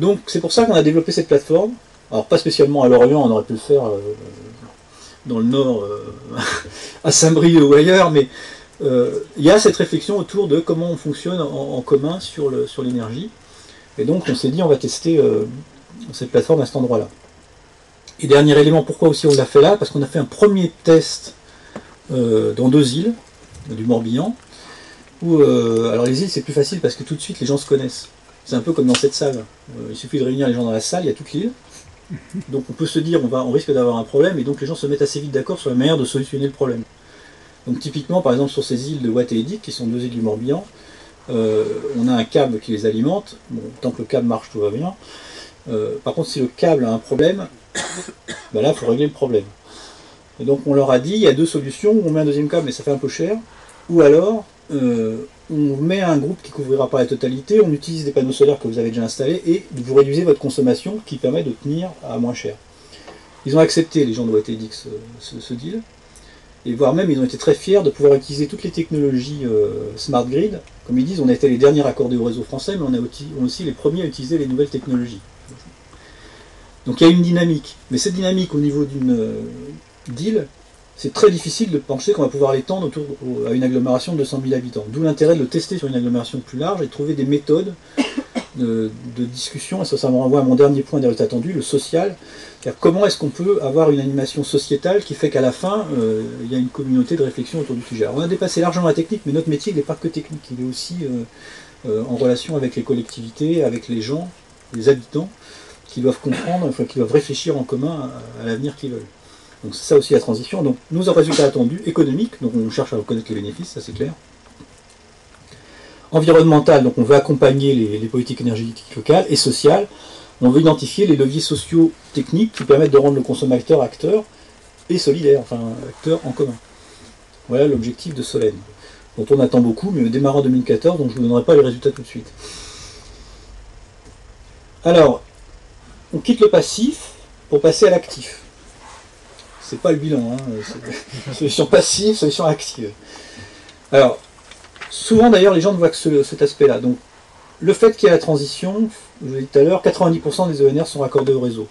Donc c'est pour ça qu'on a développé cette plateforme. Alors pas spécialement à Lorient, on aurait pu le faire dans le Nord, à Saint-Brieuc ou ailleurs, mais il y a cette réflexion autour de comment on fonctionne en commun sur l'énergie. Et donc on s'est dit on va tester cette plateforme à cet endroit-là. Et dernier élément, pourquoi aussi on l'a fait là? Parce qu'on a fait un premier test dans 2 îles du Morbihan, où, alors les îles c'est plus facile parce que tout de suite les gens se connaissent. C'est un peu comme dans cette salle. Il suffit de réunir les gens dans la salle, il y a toute l'île. Donc on peut se dire on risque d'avoir un problème, et donc les gens se mettent assez vite d'accord sur la manière de solutionner le problème. Donc typiquement, par exemple sur ces îles de Watt et Edic, qui sont 2 îles du Morbihan, on a un câble qui les alimente. Bon, tant que le câble marche, tout va bien. Par contre, si le câble a un problème, ben là, il faut régler le problème. Et donc, on leur a dit, il y a 2 solutions, on met un deuxième câble, mais ça fait un peu cher, ou alors, on met un groupe qui couvrira pas la totalité, on utilise des panneaux solaires que vous avez déjà installés, et vous réduisez votre consommation, qui permet de tenir à moins cher. Ils ont accepté, les gens de Watt et Edic, ce deal, et voire même, ils ont été très fiers de pouvoir utiliser toutes les technologies Smart Grid. Comme ils disent, on a été les derniers raccordés au réseau français, mais on est aussi les premiers à utiliser les nouvelles technologies. Donc il y a une dynamique, mais cette dynamique au niveau d'une d'île, c'est très difficile de penser qu'on va pouvoir l'étendre à une agglomération de 200 000 habitants. D'où l'intérêt de le tester sur une agglomération plus large et de trouver des méthodes de discussion, et ça me renvoie à mon dernier point des résultats attendus, le social. C'est-à-dire comment est-ce qu'on peut avoir une animation sociétale qui fait qu'à la fin, il y a une communauté de réflexion autour du sujet. Alors, on a dépassé largement la technique, mais notre métier n'est pas que technique, il est aussi en relation avec les collectivités, avec les gens, les habitants, qui doivent comprendre, enfin, qui doivent réfléchir en commun à l'avenir qu'ils veulent. Donc c'est ça aussi la transition. Donc nos résultats attendus, économiques, donc on cherche à reconnaître les bénéfices, ça c'est clair. Environnemental, donc on veut accompagner les politiques énergétiques locales, et sociales, on veut identifier les leviers sociaux techniques qui permettent de rendre le consommateur acteur et solidaire, enfin acteur en commun. Voilà l'objectif de Solène, dont on attend beaucoup, mais démarre en 2014, donc je ne vous donnerai pas les résultats tout de suite. Alors, on quitte le passif pour passer à l'actif. C'est pas le bilan, hein, solution passive, solution active. Alors, souvent d'ailleurs les gens ne voient que cet aspect-là. Donc, le fait qu'il y ait la transition, je vous l'ai dit tout à l'heure, 90% des ENR sont raccordés au réseau.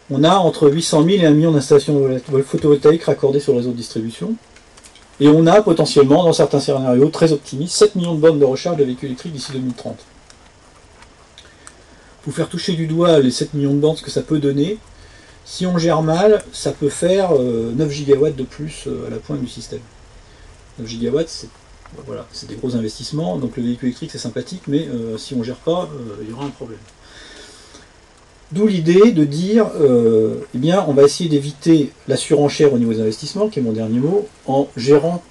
On a entre 800 000 et 1 million d'installations photovoltaïques raccordées sur le réseau de distribution. Et on a potentiellement, dans certains scénarios très optimistes, 7 millions de bornes de recharge de véhicules électriques d'ici 2030. Pour faire toucher du doigt les 7 millions de bornes, ce que ça peut donner, si on gère mal, ça peut faire 9 gigawatts de plus à la pointe du système. 9 gigawatts, c'est des gros investissements, donc le véhicule électrique c'est sympathique, mais si on ne gère pas, il y aura un problème. D'où l'idée de dire, eh bien, on va essayer d'éviter la surenchère au niveau des investissements, qui est mon dernier mot, en gérant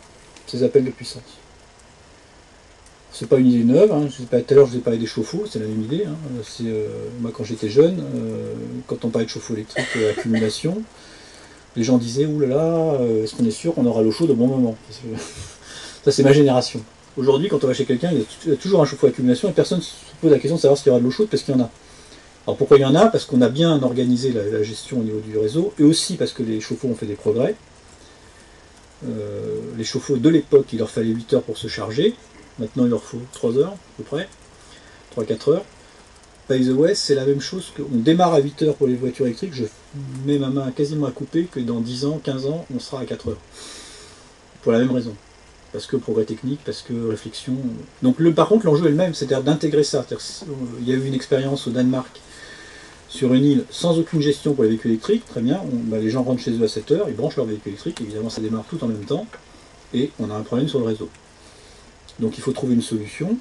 ces appels de puissance. C'est pas une idée neuve, hein. Tout à l'heure je vous ai parlé des chauffe-eau, c'est la même idée. Hein. Moi quand j'étais jeune, quand on parlait de chauffe-eau électrique accumulation, les gens disaient, oulala, est-ce qu'on est sûr qu'on aura l'eau chaude au bon moment? Ça c'est ma génération. Aujourd'hui, quand on va chez quelqu'un, il y a toujours un chauffe-eau à accumulation et personne ne se pose la question de savoir s'il y aura de l'eau chaude parce qu'il y en a. Alors pourquoi il y en a? Parce qu'on a bien organisé la gestion au niveau du réseau, et aussi parce que les chauffe-eau ont fait des progrès. Les chauffe-eau de l'époque, il leur fallait 8 heures pour se charger. Maintenant, il leur faut 3 heures, à peu près. 3-4 heures. By the way, c'est la même chose qu'on démarre à 8 heures pour les voitures électriques. Je mets ma main quasiment à couper que dans 10 ans, 15 ans, on sera à 4 heures. Pour la même raison. Parce que progrès technique, parce que réflexion. Donc par contre, l'enjeu est le même, c'est-à-dire d'intégrer ça. Il y a eu une expérience au Danemark sur une île sans aucune gestion pour les véhicules électriques, très bien, les gens rentrent chez eux à 7 heures, ils branchent leur véhicule électrique, évidemment ça démarre tout en même temps, et on a un problème sur le réseau. Donc il faut trouver une solution.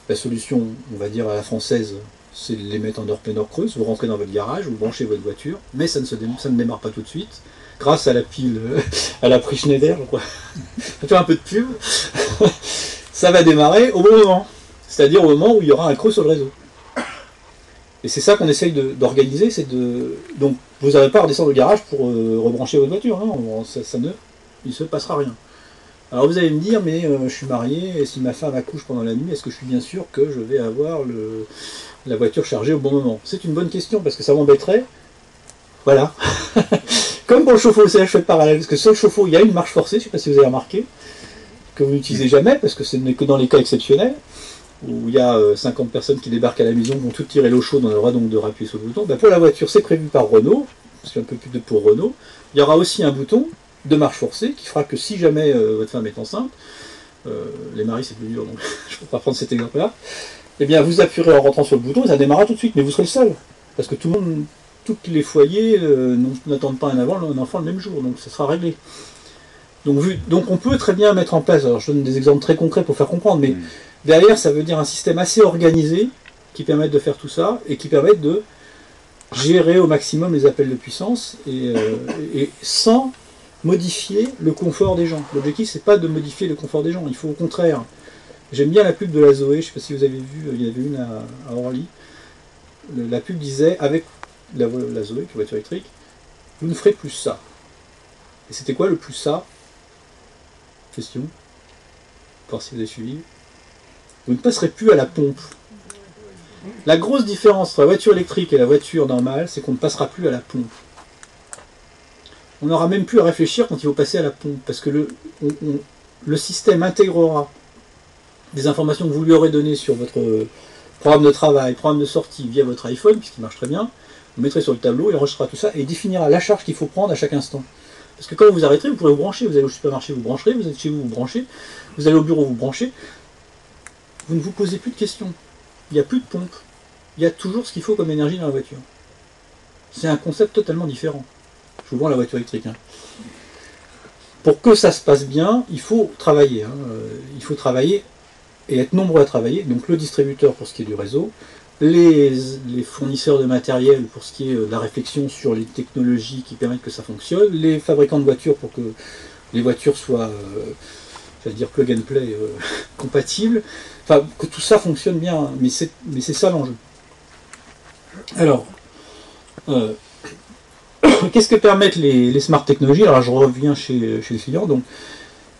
La solution, on va dire à la française, c'est de les mettre en heure pleine, heure creuse, vous rentrez dans votre garage, vous branchez votre voiture, mais ça ne démarre pas tout de suite, grâce à la pile, à la prise Schneider, quoi. Ça fait un peu de pub, ça va démarrer au bon moment, c'est-à-dire au moment où il y aura un creux sur le réseau. Et c'est ça qu'on essaye d'organiser, c'est de... Donc, vous n'avez pas à redescendre au garage pour rebrancher votre voiture, non, il ne se passera rien. Alors vous allez me dire, mais je suis marié, et si ma femme accouche pendant la nuit, est-ce que je suis bien sûr que je vais avoir la voiture chargée au bon moment? C'est une bonne question, parce que ça m'embêterait. Voilà. Comme pour le chauffe-eau, c'est la chose parallèle, parce que sur le chauffe-eau, il y a une marche forcée, je ne sais pas si vous avez remarqué, que vous n'utilisez jamais, parce que ce n'est que dans les cas exceptionnels, où il y a 50 personnes qui débarquent à la maison, vont toutes tirer l'eau chaude, on a le droit donc de rappuyer sur le bouton. Ben pour la voiture, c'est prévu par Renault, c'est un peu plus de pour Renault. Il y aura aussi un bouton de marche forcée qui fera que si jamais votre femme est enceinte, les maris c'est plus dur, donc je ne peux pas prendre cet exemple-là, eh bien vous appuierez en rentrant sur le bouton et ça démarrera tout de suite, mais vous serez le seul. Parce que tous les foyers n'attendent pas un enfant le même jour, donc ça sera réglé. Donc on peut très bien mettre en place, alors je donne des exemples très concrets pour faire comprendre, mais derrière ça veut dire un système assez organisé qui permette de faire tout ça et qui permette de gérer au maximum les appels de puissance et sans modifier le confort des gens. L'objectif c'est pas de modifier le confort des gens, il faut au contraire. J'aime bien la pub de la Zoé, je ne sais pas si vous avez vu, il y avait une à Orly. La pub disait, avec la Zoé, qui est une voiture électrique, vous ne ferez plus ça. Et c'était quoi le plus ça? Question. Voir si vous avez suivi. Vous ne passerez plus à la pompe. La grosse différence entre la voiture électrique et la voiture normale, c'est qu'on ne passera plus à la pompe. On n'aura même plus à réfléchir quand il faut passer à la pompe, parce que le système intégrera des informations que vous lui aurez données sur votre programme de travail, programme de sortie via votre iPhone, puisqu'il marche très bien. Vous mettrez sur le tableau, il enregistrera tout ça et il définira la charge qu'il faut prendre à chaque instant. Parce que quand vous arrêterez, vous pourrez vous brancher. Vous allez au supermarché, vous brancherez. Vous êtes chez vous, vous branchez. Vous allez au bureau, vous branchez. Vous ne vous posez plus de questions. Il n'y a plus de pompe. Il y a toujours ce qu'il faut comme énergie dans la voiture. C'est un concept totalement différent. Je vous vends la voiture électrique. Hein. Pour que ça se passe bien, il faut travailler. Hein. Il faut travailler et être nombreux à travailler. Donc le distributeur pour ce qui est du réseau, les fournisseurs de matériel pour ce qui est de la réflexion sur les technologies qui permettent que ça fonctionne, les fabricants de voitures pour que les voitures soient, j'allais dire plug and play, compatibles, enfin que tout ça fonctionne bien, hein. Mais c'est ça l'enjeu. Alors, qu'est-ce que permettent les smart technologies? Alors je reviens chez le client. Donc,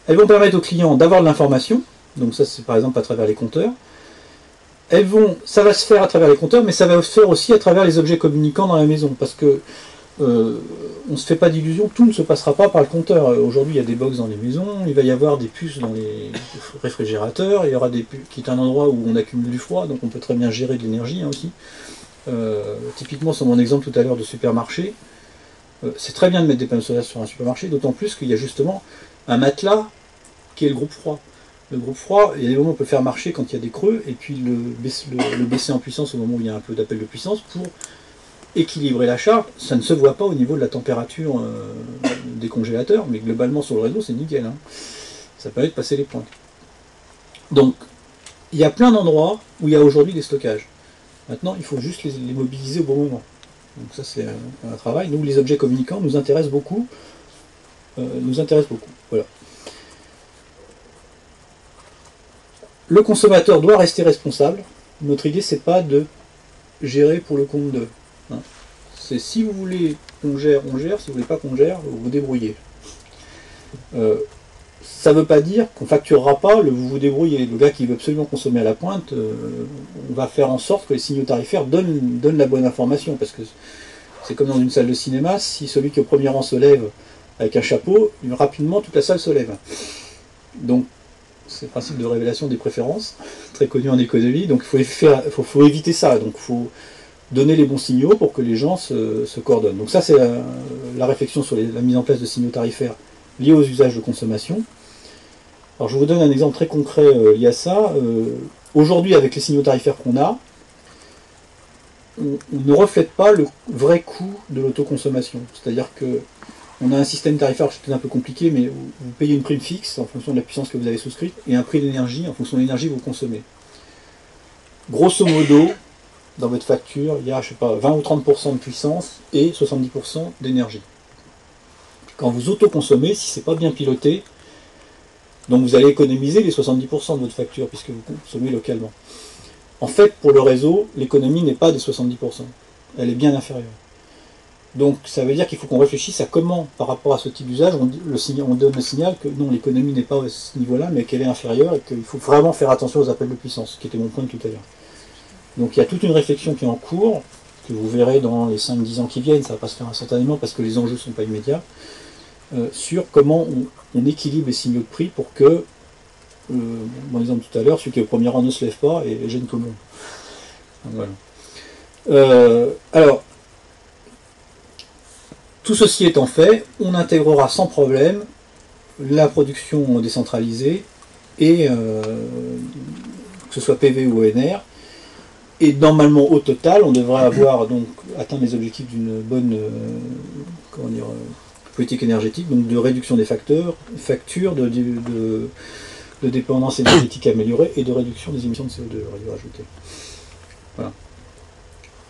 elles vont permettre aux clients d'avoir de l'information, donc ça c'est par exemple à travers les compteurs. Ça va se faire à travers les compteurs, mais ça va se faire aussi à travers les objets communicants dans la maison, parce que on ne se fait pas d'illusions, tout ne se passera pas par le compteur. Aujourd'hui, il y a des box dans les maisons, il va y avoir des puces dans les réfrigérateurs, il y aura des puces qui est un endroit où on accumule du froid, donc on peut très bien gérer de l'énergie hein, aussi. Typiquement, sur mon exemple tout à l'heure de supermarché, c'est très bien de mettre des panneaux solaires sur un supermarché, d'autant plus qu'il y a justement un matelas qui est le groupe froid. Le groupe froid, il y a des moments où on peut le faire marcher quand il y a des creux, et puis le baisser en puissance au moment où il y a un peu d'appel de puissance pour équilibrer la charge. Ça ne se voit pas au niveau de la température des congélateurs, mais globalement sur le réseau, c'est nickel. Hein. Ça permet de passer les pointes. Donc, il y a plein d'endroits où il y a aujourd'hui des stockages. Maintenant, il faut juste les mobiliser au bon moment. Donc ça, c'est un travail. Nous, les objets communicants nous intéressent beaucoup. Voilà. Le consommateur doit rester responsable. Notre idée, c'est pas de gérer pour le compte d'eux. Hein. C'est si vous voulez qu'on gère, on gère. Si vous voulez pas qu'on gère, vous vous débrouillez. ça ne veut pas dire qu'on ne facturera pas le vous vous débrouillez. Le gars qui veut absolument consommer à la pointe, on va faire en sorte que les signaux tarifaires donnent la bonne information. Parce que c'est comme dans une salle de cinéma, si celui qui est au premier rang se lève avec un chapeau, rapidement toute la salle se lève. Donc c'est le principe de révélation des préférences, très connu en économie. Donc il faut éviter ça. Donc il faut donner les bons signaux pour que les gens se coordonnent. Donc ça c'est la réflexion sur la mise en place de signaux tarifaires liés aux usages de consommation. Alors je vous donne un exemple très concret lié à ça. Aujourd'hui, avec les signaux tarifaires qu'on a, on ne reflète pas le vrai coût de l'autoconsommation. C'est-à-dire que on a un système tarifaire, c'est peut-être un peu compliqué, mais vous payez une prime fixe en fonction de la puissance que vous avez souscrite, et un prix d'énergie en fonction de l'énergie que vous consommez. Grosso modo, dans votre facture, il y a, je sais pas, 20 ou 30% de puissance et 70% d'énergie. Quand vous autoconsommez, si c'est pas bien piloté, donc vous allez économiser les 70% de votre facture, puisque vous consommez localement. En fait, pour le réseau, l'économie n'est pas des 70%. Elle est bien inférieure. Donc ça veut dire qu'il faut qu'on réfléchisse à comment, par rapport à ce type d'usage, on donne le signal que non, l'économie n'est pas à ce niveau-là, mais qu'elle est inférieure et qu'il faut vraiment faire attention aux appels de puissance, qui était mon point de tout à l'heure. Donc il y a toute une réflexion qui est en cours, que vous verrez dans les 5-10 ans qui viennent, ça ne va pas se faire instantanément parce que les enjeux ne sont pas immédiats, sur comment on équilibre les signaux de prix pour que, mon exemple tout à l'heure, celui qui est au premier rang ne se lève pas et gêne tout le monde. Voilà. Alors, tout ceci étant fait, on intégrera sans problème la production décentralisée, et que ce soit PV ou ENR, et normalement au total, on devrait avoir donc atteint les objectifs d'une bonne politique énergétique, donc de réduction des factures, de dépendance énergétique améliorée et de réduction des émissions de CO2, j'aurais dû rajouter. Voilà.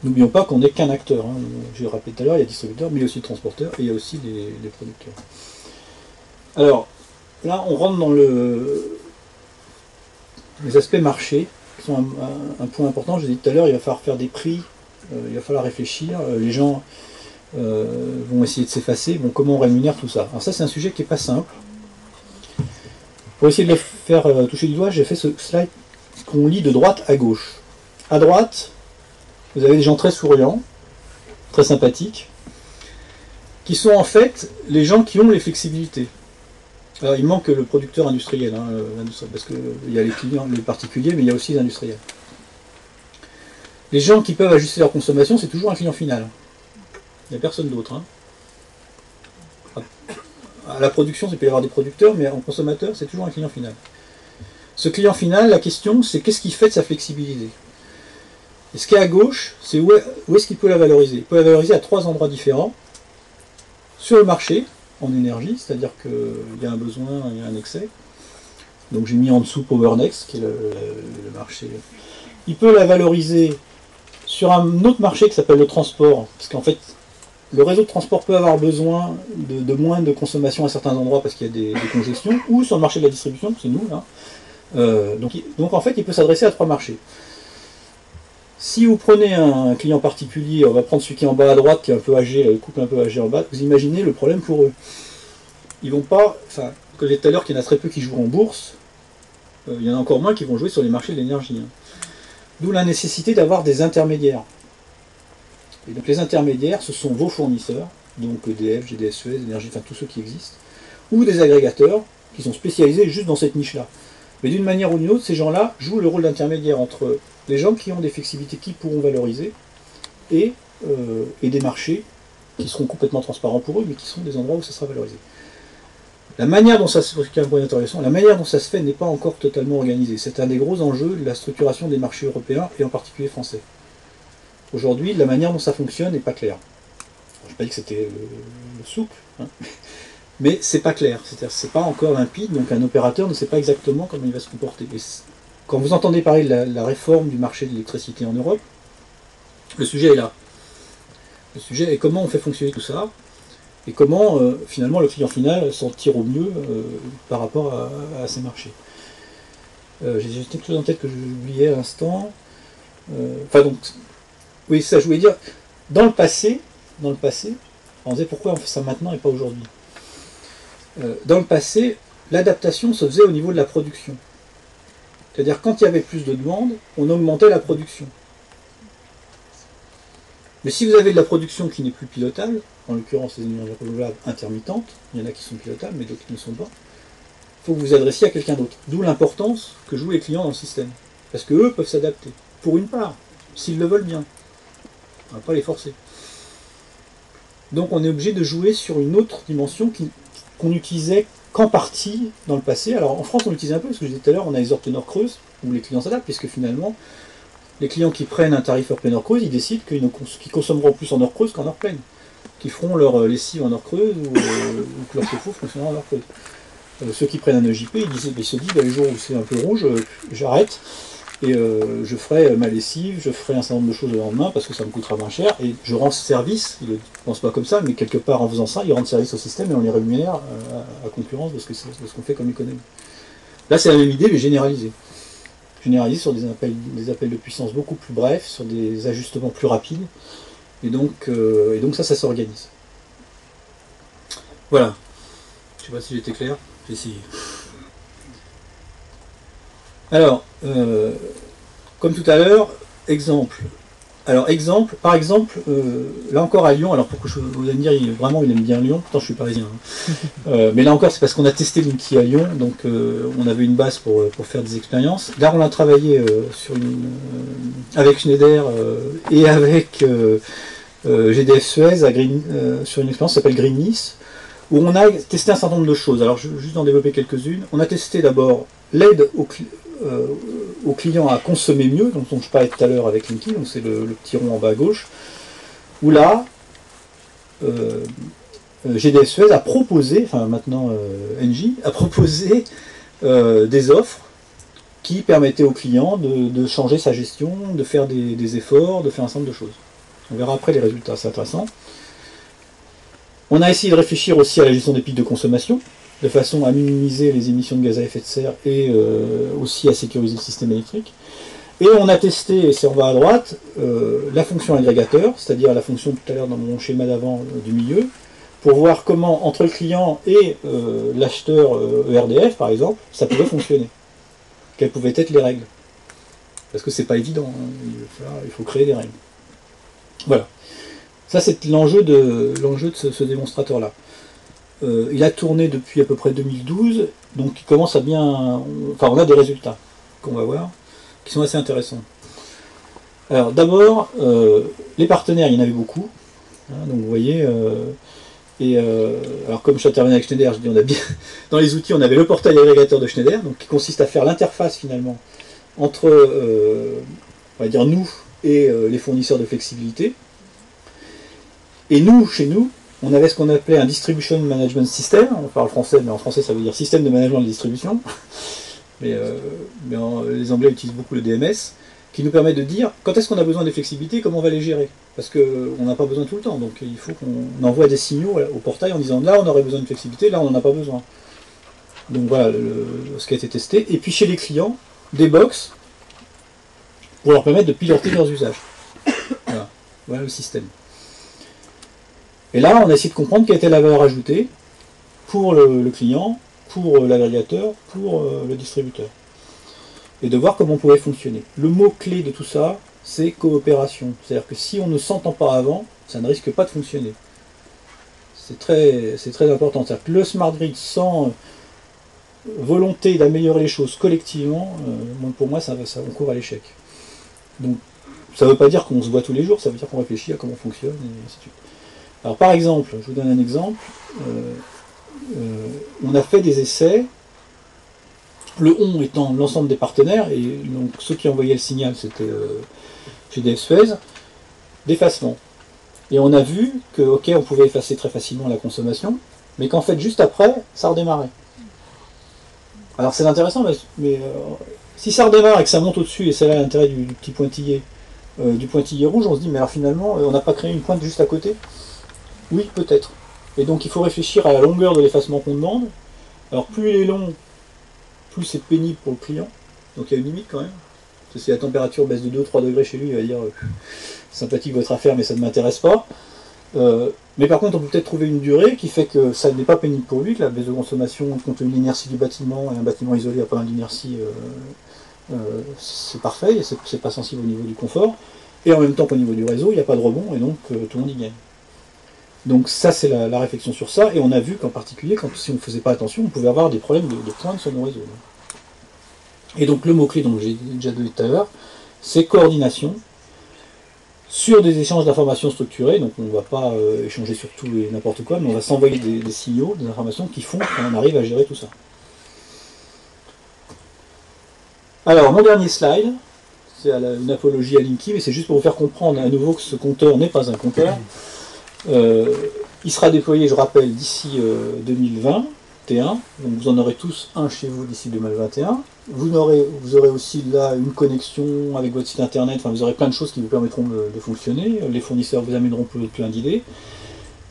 N'oublions pas qu'on n'est qu'un acteur. Hein. J'ai rappelé tout à l'heure, il y a distributeurs, mais il y a aussi transporteurs et il y a aussi les producteurs. Alors, là, on rentre dans les aspects marché, qui sont un point important. Je vous ai dit tout à l'heure, il va falloir faire des prix, il va falloir réfléchir. Les gens vont essayer de s'effacer. Bon, comment on rémunère tout ça? Alors ça, c'est un sujet qui n'est pas simple. Pour essayer de le faire toucher du doigt, j'ai fait ce slide qu'on lit de droite à gauche. À droite, vous avez des gens très souriants, très sympathiques, qui sont en fait les gens qui ont les flexibilités. Alors il manque le producteur industriel, hein, parce qu'il y a les clients, les particuliers, mais il y a aussi les industriels. Les gens qui peuvent ajuster leur consommation, c'est toujours un client final. Il n'y a personne d'autre. Hein. À la production, il peut y avoir des producteurs, mais en consommateur, c'est toujours un client final. Ce client final, la question, c'est qu'est-ce qu'il fait de sa flexibilité? Et ce qui est à gauche, c'est où est-ce qu'il peut la valoriser? Il peut la valoriser à 3 endroits différents. Sur le marché, en énergie, c'est-à-dire qu'il y a un besoin, il y a un excès. Donc j'ai mis en dessous PowerNext, qui est le marché. Il peut la valoriser sur un autre marché qui s'appelle le transport, parce qu'en fait, le réseau de transport peut avoir besoin de moins de consommation à certains endroits parce qu'il y a des congestions, ou sur le marché de la distribution, c'est nous, là. Donc en fait, il peut s'adresser à 3 marchés. Si vous prenez un client particulier, on va prendre celui qui est en bas à droite, qui est un peu âgé, le couple un peu âgé en bas, vous imaginez le problème pour eux. Ils vont pas, enfin, comme je disais tout à l'heure qu'il y en a très peu qui jouent en bourse, il y en a encore moins qui vont jouer sur les marchés de l'énergie. Hein. D'où la nécessité d'avoir des intermédiaires. Et donc les intermédiaires, ce sont vos fournisseurs, donc EDF, GDF, Énergie, enfin tous ceux qui existent, ou des agrégateurs qui sont spécialisés juste dans cette niche-là. Mais d'une manière ou d'une autre, ces gens-là jouent le rôle d'intermédiaire entre les gens qui ont des flexibilités qui pourront valoriser et des marchés qui seront complètement transparents pour eux, mais qui sont des endroits où ça sera valorisé. La manière dont ça se fait, la manière dont ça se fait n'est pas encore totalement organisée. C'est un des gros enjeux de la structuration des marchés européens et en particulier français. Aujourd'hui, la manière dont ça fonctionne n'est pas claire. Je n'ai pas dit que c'était le souple, hein, mais c'est pas clair. C'est-à-dire c'est pas encore limpide, donc un opérateur ne sait pas exactement comment il va se comporter. Et quand vous entendez parler de la réforme du marché de l'électricité en Europe, le sujet est là. Le sujet est comment on fait fonctionner tout ça, et comment finalement le client final s'en tire au mieux par rapport à ces marchés. J'ai quelque chose en tête que j'oubliais à l'instant. Oui, ça je voulais dire, dans le passé, on disait pourquoi on fait ça maintenant et pas aujourd'hui. Dans le passé, l'adaptation se faisait au niveau de la production. C'est-à-dire quand il y avait plus de demandes, on augmentait la production. Mais si vous avez de la production qui n'est plus pilotable, en l'occurrence les énergies renouvelables intermittentes, il y en a qui sont pilotables mais d'autres qui ne sont pas, il faut que vous vous adressiez à quelqu'un d'autre. D'où l'importance que jouent les clients dans le système. Parce qu'eux peuvent s'adapter, pour une part, s'ils le veulent bien. On ne va pas les forcer. Donc on est obligé de jouer sur une autre dimension qu'on utilisait qu'en partie dans le passé. Alors en France on l'utilise un peu, parce que je disais tout à l'heure, on a les heures teneurs creuses, où les clients s'adaptent, puisque finalement, les clients qui prennent un tarif heure pleine heure creuse, ils décident qu'ils consommeront plus en heure creuse qu'en heure pleine. Qu'ils feront leur lessive en heure creuse, ou que leur chauffe-eau fonctionnera en heure creuse. Ceux qui prennent un EJP, ils se disent, les jours où c'est un peu rouge, j'arrête, et je ferai ma lessive, je ferai un certain nombre de choses le lendemain, parce que ça me coûtera moins cher, et je rends service, ils ne pensent pas comme ça, mais quelque part en faisant ça, ils rendent service au système, et on les rémunère à concurrence de ce qu'on fait comme économie. Là c'est la même idée, mais généralisée. Généralisée sur des appels de puissance beaucoup plus brefs, sur des ajustements plus rapides, et donc ça s'organise. Voilà. Je ne sais pas si j'étais clair, j'ai essayé. Alors, comme tout à l'heure, exemple. Alors, par exemple, là encore à Lyon, alors pourquoi vous allez me dire, vraiment il aime bien Lyon, pourtant je suis parisien. Hein. Mais là encore, c'est parce qu'on a testé Linky à Lyon, donc on avait une base pour faire des expériences. Là, on a travaillé avec Schneider et avec GDF Suez sur une expérience qui s'appelle Green Nice, où on a testé un certain nombre de choses. Alors, juste en développer quelques-unes. On a testé d'abord l'aide au client à consommer mieux, dont je parlais tout à l'heure avec Linky, donc c'est le petit rond en bas à gauche, où là, GDF Suez a proposé, enfin maintenant Engie, a proposé des offres qui permettaient au client de changer sa gestion, de faire des efforts, de faire un certain nombre de choses. On verra après les résultats, c'est intéressant. On a essayé de réfléchir aussi à la gestion des pics de consommation, de façon à minimiser les émissions de gaz à effet de serre et aussi à sécuriser le système électrique. Et on a testé, et c'est en bas à droite, la fonction agrégateur, c'est-à-dire la fonction tout à l'heure dans mon schéma d'avant du milieu, pour voir comment, entre le client et l'acheteur ERDF, par exemple, ça pouvait fonctionner. Quelles pouvaient être les règles. Parce que c'est pas évident, hein. Il faut créer des règles. Voilà. Ça, c'est l'enjeu de ce démonstrateur-là. Il a tourné depuis à peu près 2012, donc il commence à bien... Enfin, on a des résultats qu'on va voir, qui sont assez intéressants. Alors, d'abord, les partenaires, il y en avait beaucoup. Hein, donc, vous voyez... alors, comme je suis intervenu avec Schneider, je dis, on a bien... Dans les outils, on avait le portail agrégateur de Schneider, donc qui consiste à faire l'interface, finalement, entre, on va dire, nous et les fournisseurs de flexibilité. Et nous, chez nous, on avait ce qu'on appelait un Distribution Management System, on parle français, mais en français ça veut dire système de management de distribution, mais les Anglais utilisent beaucoup le DMS, qui nous permet de dire quand est-ce qu'on a besoin des flexibilités, comment on va les gérer, parce qu'on n'a pas besoin tout le temps, donc il faut qu'on envoie des signaux au portail en disant là on aurait besoin de flexibilité, là on n'en a pas besoin. Donc voilà ce qui a été testé, et puis chez les clients, des box, pour leur permettre de piloter leurs usages. Voilà le système. Et là, on a essayé de comprendre quelle était la valeur ajoutée pour le client, pour l'agrégateur, pour le distributeur. Et de voir comment on pouvait fonctionner. Le mot-clé de tout ça, c'est coopération. C'est-à-dire que si on ne s'entend pas avant, ça ne risque pas de fonctionner. C'est très important. C'est-à-dire que le smart grid, sans volonté d'améliorer les choses collectivement, pour moi, on court à l'échec. Donc, ça ne veut pas dire qu'on se voit tous les jours, ça veut dire qu'on réfléchit à comment on fonctionne, et ainsi de suite. Alors par exemple, je vous donne un exemple, on a fait des essais, le on étant l'ensemble des partenaires, et donc ceux qui envoyaient le signal c'était GDF Suez, d'effacement. Et on a vu que, ok, on pouvait effacer très facilement la consommation, mais qu'en fait juste après, ça redémarrait. Alors c'est intéressant, mais si ça redémarre et que ça monte au-dessus, et c'est là l'intérêt du petit pointillé, du pointillé rouge, on se dit, mais alors finalement, on n'a pas créé une pointe juste à côté ? Oui, peut-être. Et donc il faut réfléchir à la longueur de l'effacement qu'on demande. Alors plus il est long, plus c'est pénible pour le client. Donc il y a une limite quand même. Parce que si la température baisse de 2-3 degrés chez lui, il va dire sympathique votre affaire, mais ça ne m'intéresse pas. Mais par contre, on peut peut-être trouver une durée qui fait que ça n'est pas pénible pour lui, que la baisse de consommation, compte tenu de l'inertie du bâtiment, et un bâtiment isolé à pas mal d'inertie, c'est parfait, c'est pas sensible au niveau du confort. Et en même temps qu'au niveau du réseau, il n'y a pas de rebond, et donc tout le monde y gagne. Donc ça, c'est la réflexion sur ça, et on a vu qu'en particulier, si on ne faisait pas attention, on pouvait avoir des problèmes de pointe sur nos réseaux. Et donc le mot-clé dont j'ai déjà donné tout à l'heure, c'est coordination sur des échanges d'informations structurés. Donc on ne va pas échanger sur tout et n'importe quoi, mais on va s'envoyer des signaux, des informations qui font qu'on arrive à gérer tout ça. Alors mon dernier slide, c'est une apologie à Linky, mais c'est juste pour vous faire comprendre à nouveau que ce compteur n'est pas un compteur. Il sera déployé, je rappelle, d'ici 2021. Donc vous en aurez tous un chez vous d'ici 2021. Vous aurez aussi là une connexion avec votre site internet. Enfin, vous aurez plein de choses qui vous permettront de fonctionner. Les fournisseurs vous amèneront plein d'idées.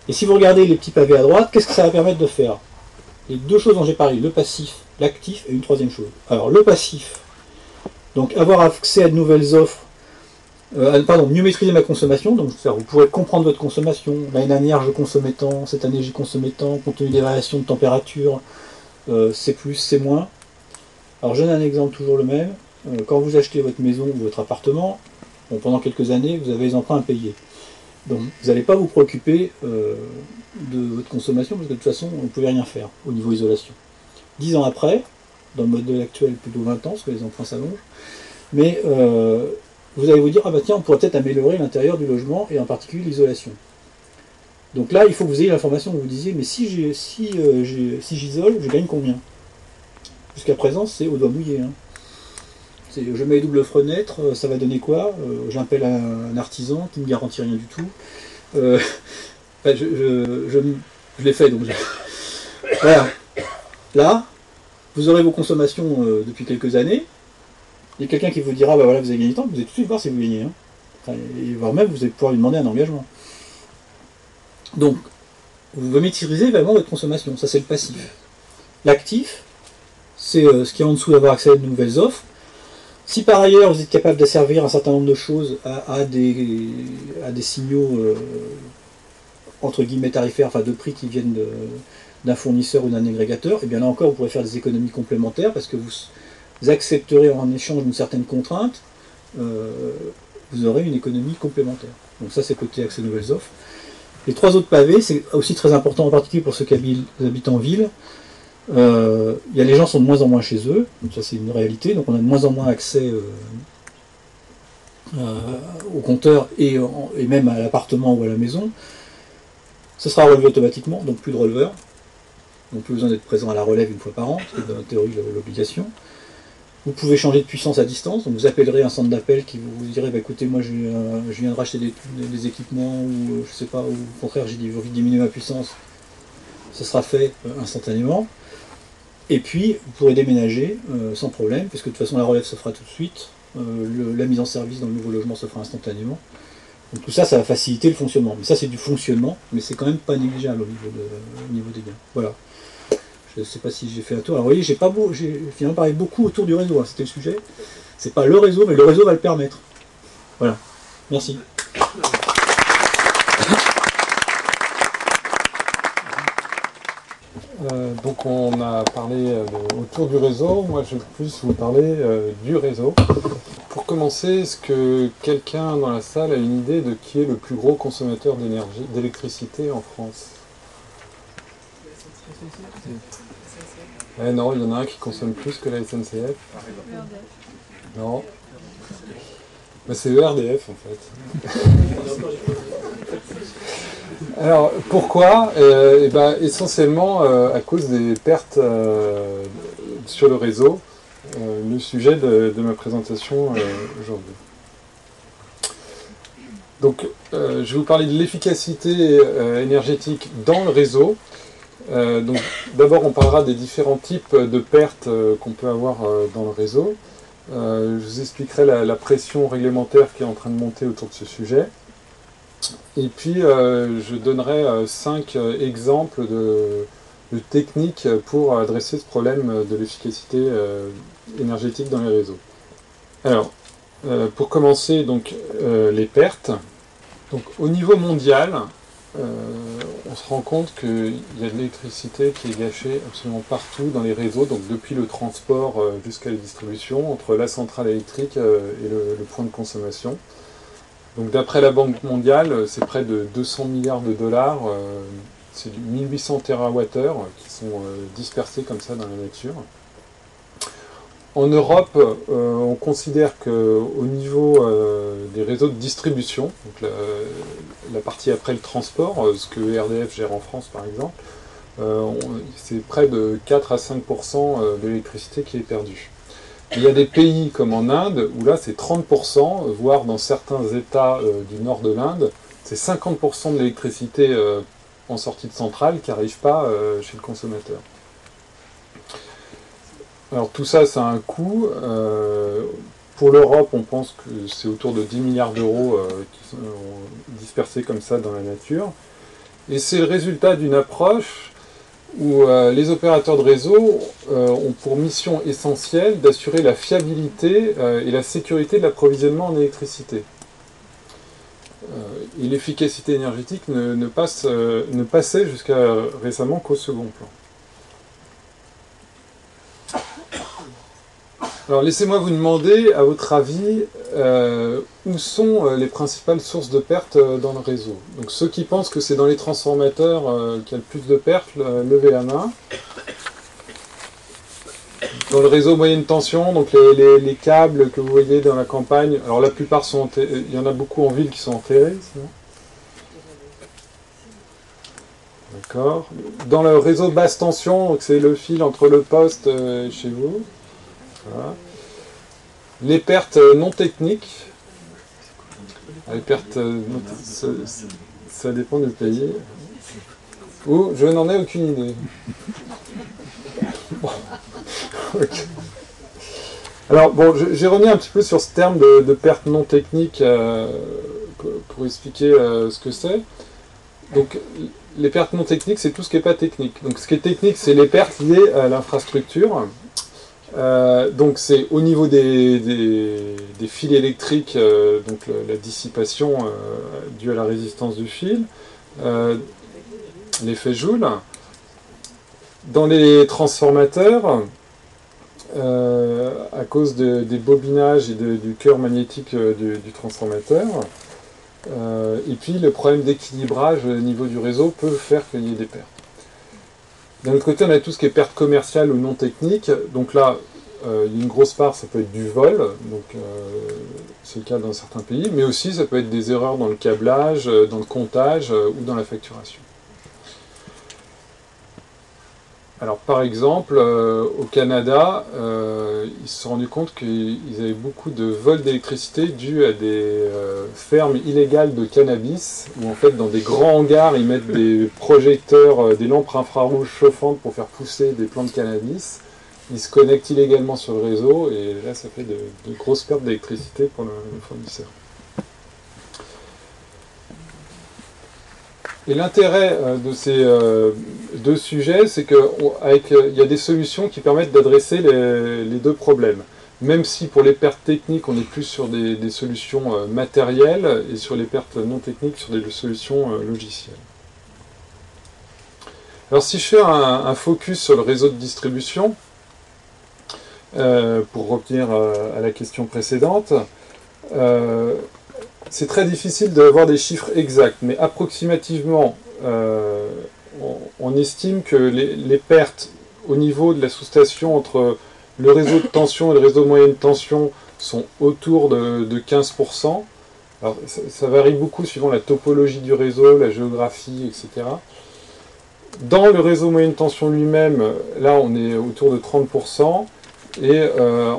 Et si vous regardez les petits pavés à droite, qu'est-ce que ça va permettre de faire? Les deux choses dont j'ai parlé, le passif, l'actif, et une troisième chose. Alors le passif, donc avoir accès à de nouvelles offres. Mieux maîtriser ma consommation, donc vous pourrez comprendre votre consommation. L'année dernière je consommais tant, cette année j'ai consommé tant, compte tenu des variations de température, c'est plus, c'est moins. Alors je donne un exemple toujours le même. Quand vous achetez votre maison ou votre appartement, pendant quelques années vous avez les emprunts à payer. Donc vous n'allez pas vous préoccuper de votre consommation parce que de toute façon vous ne pouvez rien faire au niveau isolation. 10 ans après, dans le modèle actuel plutôt 20 ans parce que les emprunts s'allongent, mais vous allez vous dire, ah bah tiens, on pourrait peut-être améliorer l'intérieur du logement, et en particulier l'isolation. Donc là, il faut que vous ayez l'information où vous disiez, mais si j'isole, je gagne combien? Jusqu'à présent, c'est au doigt mouillé. Hein. Je mets double fenêtre, ça va donner quoi? J'appelle un artisan qui ne me garantit rien du tout. Je l'ai fait, donc voilà. Là, vous aurez vos consommations depuis quelques années. Il y a quelqu'un qui vous dira, bah voilà, vous avez gagné tant, vous allez tout de suite voir si vous gagnez. Hein. Et voire même, vous allez pouvoir lui demander un engagement. Donc, vous maîtrisez vraiment votre consommation, ça c'est le passif. L'actif, c'est ce qui est en dessous d'avoir accès à de nouvelles offres. Si par ailleurs vous êtes capable d'asservir un certain nombre de choses à des signaux entre guillemets tarifaires, enfin de prix qui viennent d'un fournisseur ou d'un agrégateur, et bien là encore vous pourrez faire des économies complémentaires parce que vous accepterez en échange d'une certaine contrainte, vous aurez une économie complémentaire. Donc ça c'est côté accès aux nouvelles offres. Les trois autres pavés, c'est aussi très important en particulier pour ceux qui habitent en ville. Les gens sont de moins en moins chez eux, donc ça c'est une réalité, donc on a de moins en moins accès au compteur et même à l'appartement ou à la maison. Ce sera relevé automatiquement, donc plus de releveur, donc plus besoin d'être présent à la relève une fois par an, c'est dans la théorie l'obligation. Vous pouvez changer de puissance à distance, donc vous appellerez un centre d'appel qui vous dirait bah, écoutez, moi je viens de racheter des équipements, ou je sais pas, ou au contraire j'ai envie de diminuer ma puissance, ça sera fait instantanément. Et puis vous pourrez déménager sans problème, puisque de toute façon la relève se fera tout de suite, la mise en service dans le nouveau logement se fera instantanément. Donc tout ça, ça va faciliter le fonctionnement. Mais ça c'est du fonctionnement, mais c'est quand même pas négligeable au niveau des gains. Voilà. Je ne sais pas si j'ai fait un tour. Alors vous voyez, j'ai finalement parlé beaucoup autour du réseau, hein, c'était le sujet. C'est pas le réseau, mais le réseau va le permettre. Voilà. Merci. Donc on a parlé autour du réseau. Moi je vais plus vous parler du réseau. Pour commencer, est-ce que quelqu'un dans la salle a une idée de qui est le plus gros consommateur d'électricité en France? Non, il y en a un qui consomme plus que la SNCF. Non. Mais c'est ERDF en fait. Alors pourquoi? Essentiellement à cause des pertes sur le réseau, le sujet de ma présentation aujourd'hui. Donc je vais vous parler de l'efficacité énergétique dans le réseau. Donc d'abord on parlera des différents types de pertes qu'on peut avoir dans le réseau. Je vous expliquerai la pression réglementaire qui est en train de monter autour de ce sujet. Et puis je donnerai 5 exemples de techniques pour adresser ce problème de l'efficacité énergétique dans les réseaux. Alors, pour commencer, donc les pertes. Donc au niveau mondial, se rend compte qu'il y a de l'électricité qui est gâchée absolument partout dans les réseaux, donc depuis le transport jusqu'à la distribution, entre la centrale électrique et le point de consommation. Donc d'après la Banque mondiale, c'est près de 200 milliards de dollars, c'est 1800 TWh qui sont dispersés comme ça dans la nature. En Europe, on considère qu'au niveau des réseaux de distribution, donc la partie après le transport, ce que RDF gère en France par exemple, c'est près de 4 à 5% de l'électricité qui est perdue. Il y a des pays comme en Inde, où là c'est 30%, voire dans certains États du nord de l'Inde, c'est 50% de l'électricité en sortie de centrale qui n'arrive pas chez le consommateur. Alors tout ça, ça a un coût. Pour l'Europe, on pense que c'est autour de 10 milliards d'euros qui sont dispersés comme ça dans la nature. Et c'est le résultat d'une approche où les opérateurs de réseau ont pour mission essentielle d'assurer la fiabilité et la sécurité de l'approvisionnement en électricité. Et l'efficacité énergétique ne passait jusqu'à récemment qu'au second plan. Alors laissez-moi vous demander, à votre avis, où sont les principales sources de pertes dans le réseau. Donc ceux qui pensent que c'est dans les transformateurs qu'il y a le plus de pertes, levez la main. Dans le réseau moyenne tension, donc les câbles que vous voyez dans la campagne, alors la plupart sont enterrés, il y en a beaucoup en ville qui sont enterrés, sinon. D'accord. Dans le réseau basse tension, c'est le fil entre le poste et chez vous. Voilà. Les pertes non techniques. Les pertes, ça dépend du pays. Ou je n'en ai aucune idée. Bon. Okay. Alors bon, j'ai remis un petit peu sur ce terme de pertes non techniques pour expliquer ce que c'est. Donc les pertes non techniques, c'est tout ce qui n'est pas technique. Donc ce qui est technique, c'est les pertes liées à l'infrastructure. Donc c'est au niveau des fils électriques, donc la dissipation due à la résistance du fil, l'effet Joule. Dans les transformateurs, à cause des bobinages et du cœur magnétique du transformateur, et puis le problème d'équilibrage au niveau du réseau peut faire qu'il y ait des pertes. D'un autre côté, on a tout ce qui est pertes commerciales ou non techniques. Donc là, il y a une grosse part, ça peut être du vol, donc c'est le cas dans certains pays, mais aussi ça peut être des erreurs dans le câblage, dans le comptage ou dans la facturation. Alors par exemple, au Canada, ils se sont rendus compte qu'ils avaient beaucoup de vols d'électricité dus à des fermes illégales de cannabis, où en fait dans des grands hangars, ils mettent des projecteurs, des lampes infrarouges chauffantes pour faire pousser des plants de cannabis. Ils se connectent illégalement sur le réseau, et là ça fait de grosses pertes d'électricité pour le fournisseur. Et l'intérêt de ces deux sujets, c'est qu'il y a des solutions qui permettent d'adresser les deux problèmes. Même si pour les pertes techniques, on est plus sur des solutions matérielles, et sur les pertes non techniques, sur des solutions logicielles. Alors si je fais un focus sur le réseau de distribution, pour revenir à la question précédente, c'est très difficile d'avoir des chiffres exacts, mais approximativement, on estime que les pertes au niveau de la sous-station entre le réseau de tension et le réseau de moyenne tension sont autour de 15%. Alors, ça varie beaucoup suivant la topologie du réseau, la géographie, etc. Dans le réseau moyenne tension lui-même, là on est autour de 30%. Et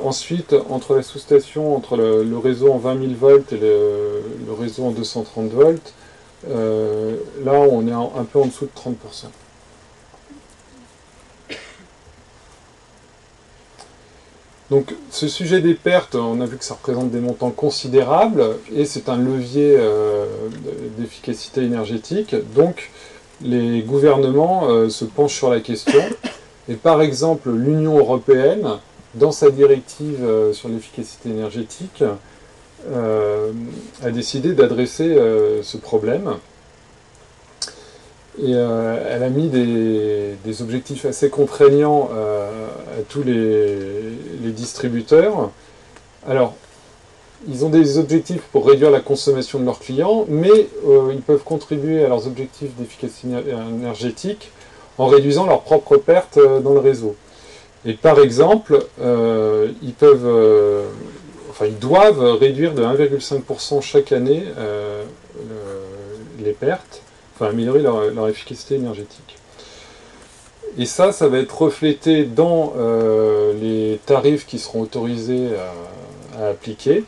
ensuite, entre la sous-station, entre le réseau en 20 000 volts et le réseau en 230 volts, là on est un peu en dessous de 30%. Donc ce sujet des pertes, on a vu que ça représente des montants considérables, et c'est un levier d'efficacité énergétique. Donc les gouvernements se penchent sur la question, et par exemple l'Union européenne, dans sa directive sur l'efficacité énergétique, a décidé d'adresser ce problème. Et elle a mis des objectifs assez contraignants à tous les distributeurs. Alors, ils ont des objectifs pour réduire la consommation de leurs clients, mais ils peuvent contribuer à leurs objectifs d'efficacité énergétique en réduisant leurs propres pertes dans le réseau. Et par exemple, ils doivent réduire de 1,5% chaque année les pertes, enfin améliorer leur efficacité énergétique. Et ça va être reflété dans les tarifs qui seront autorisés à appliquer.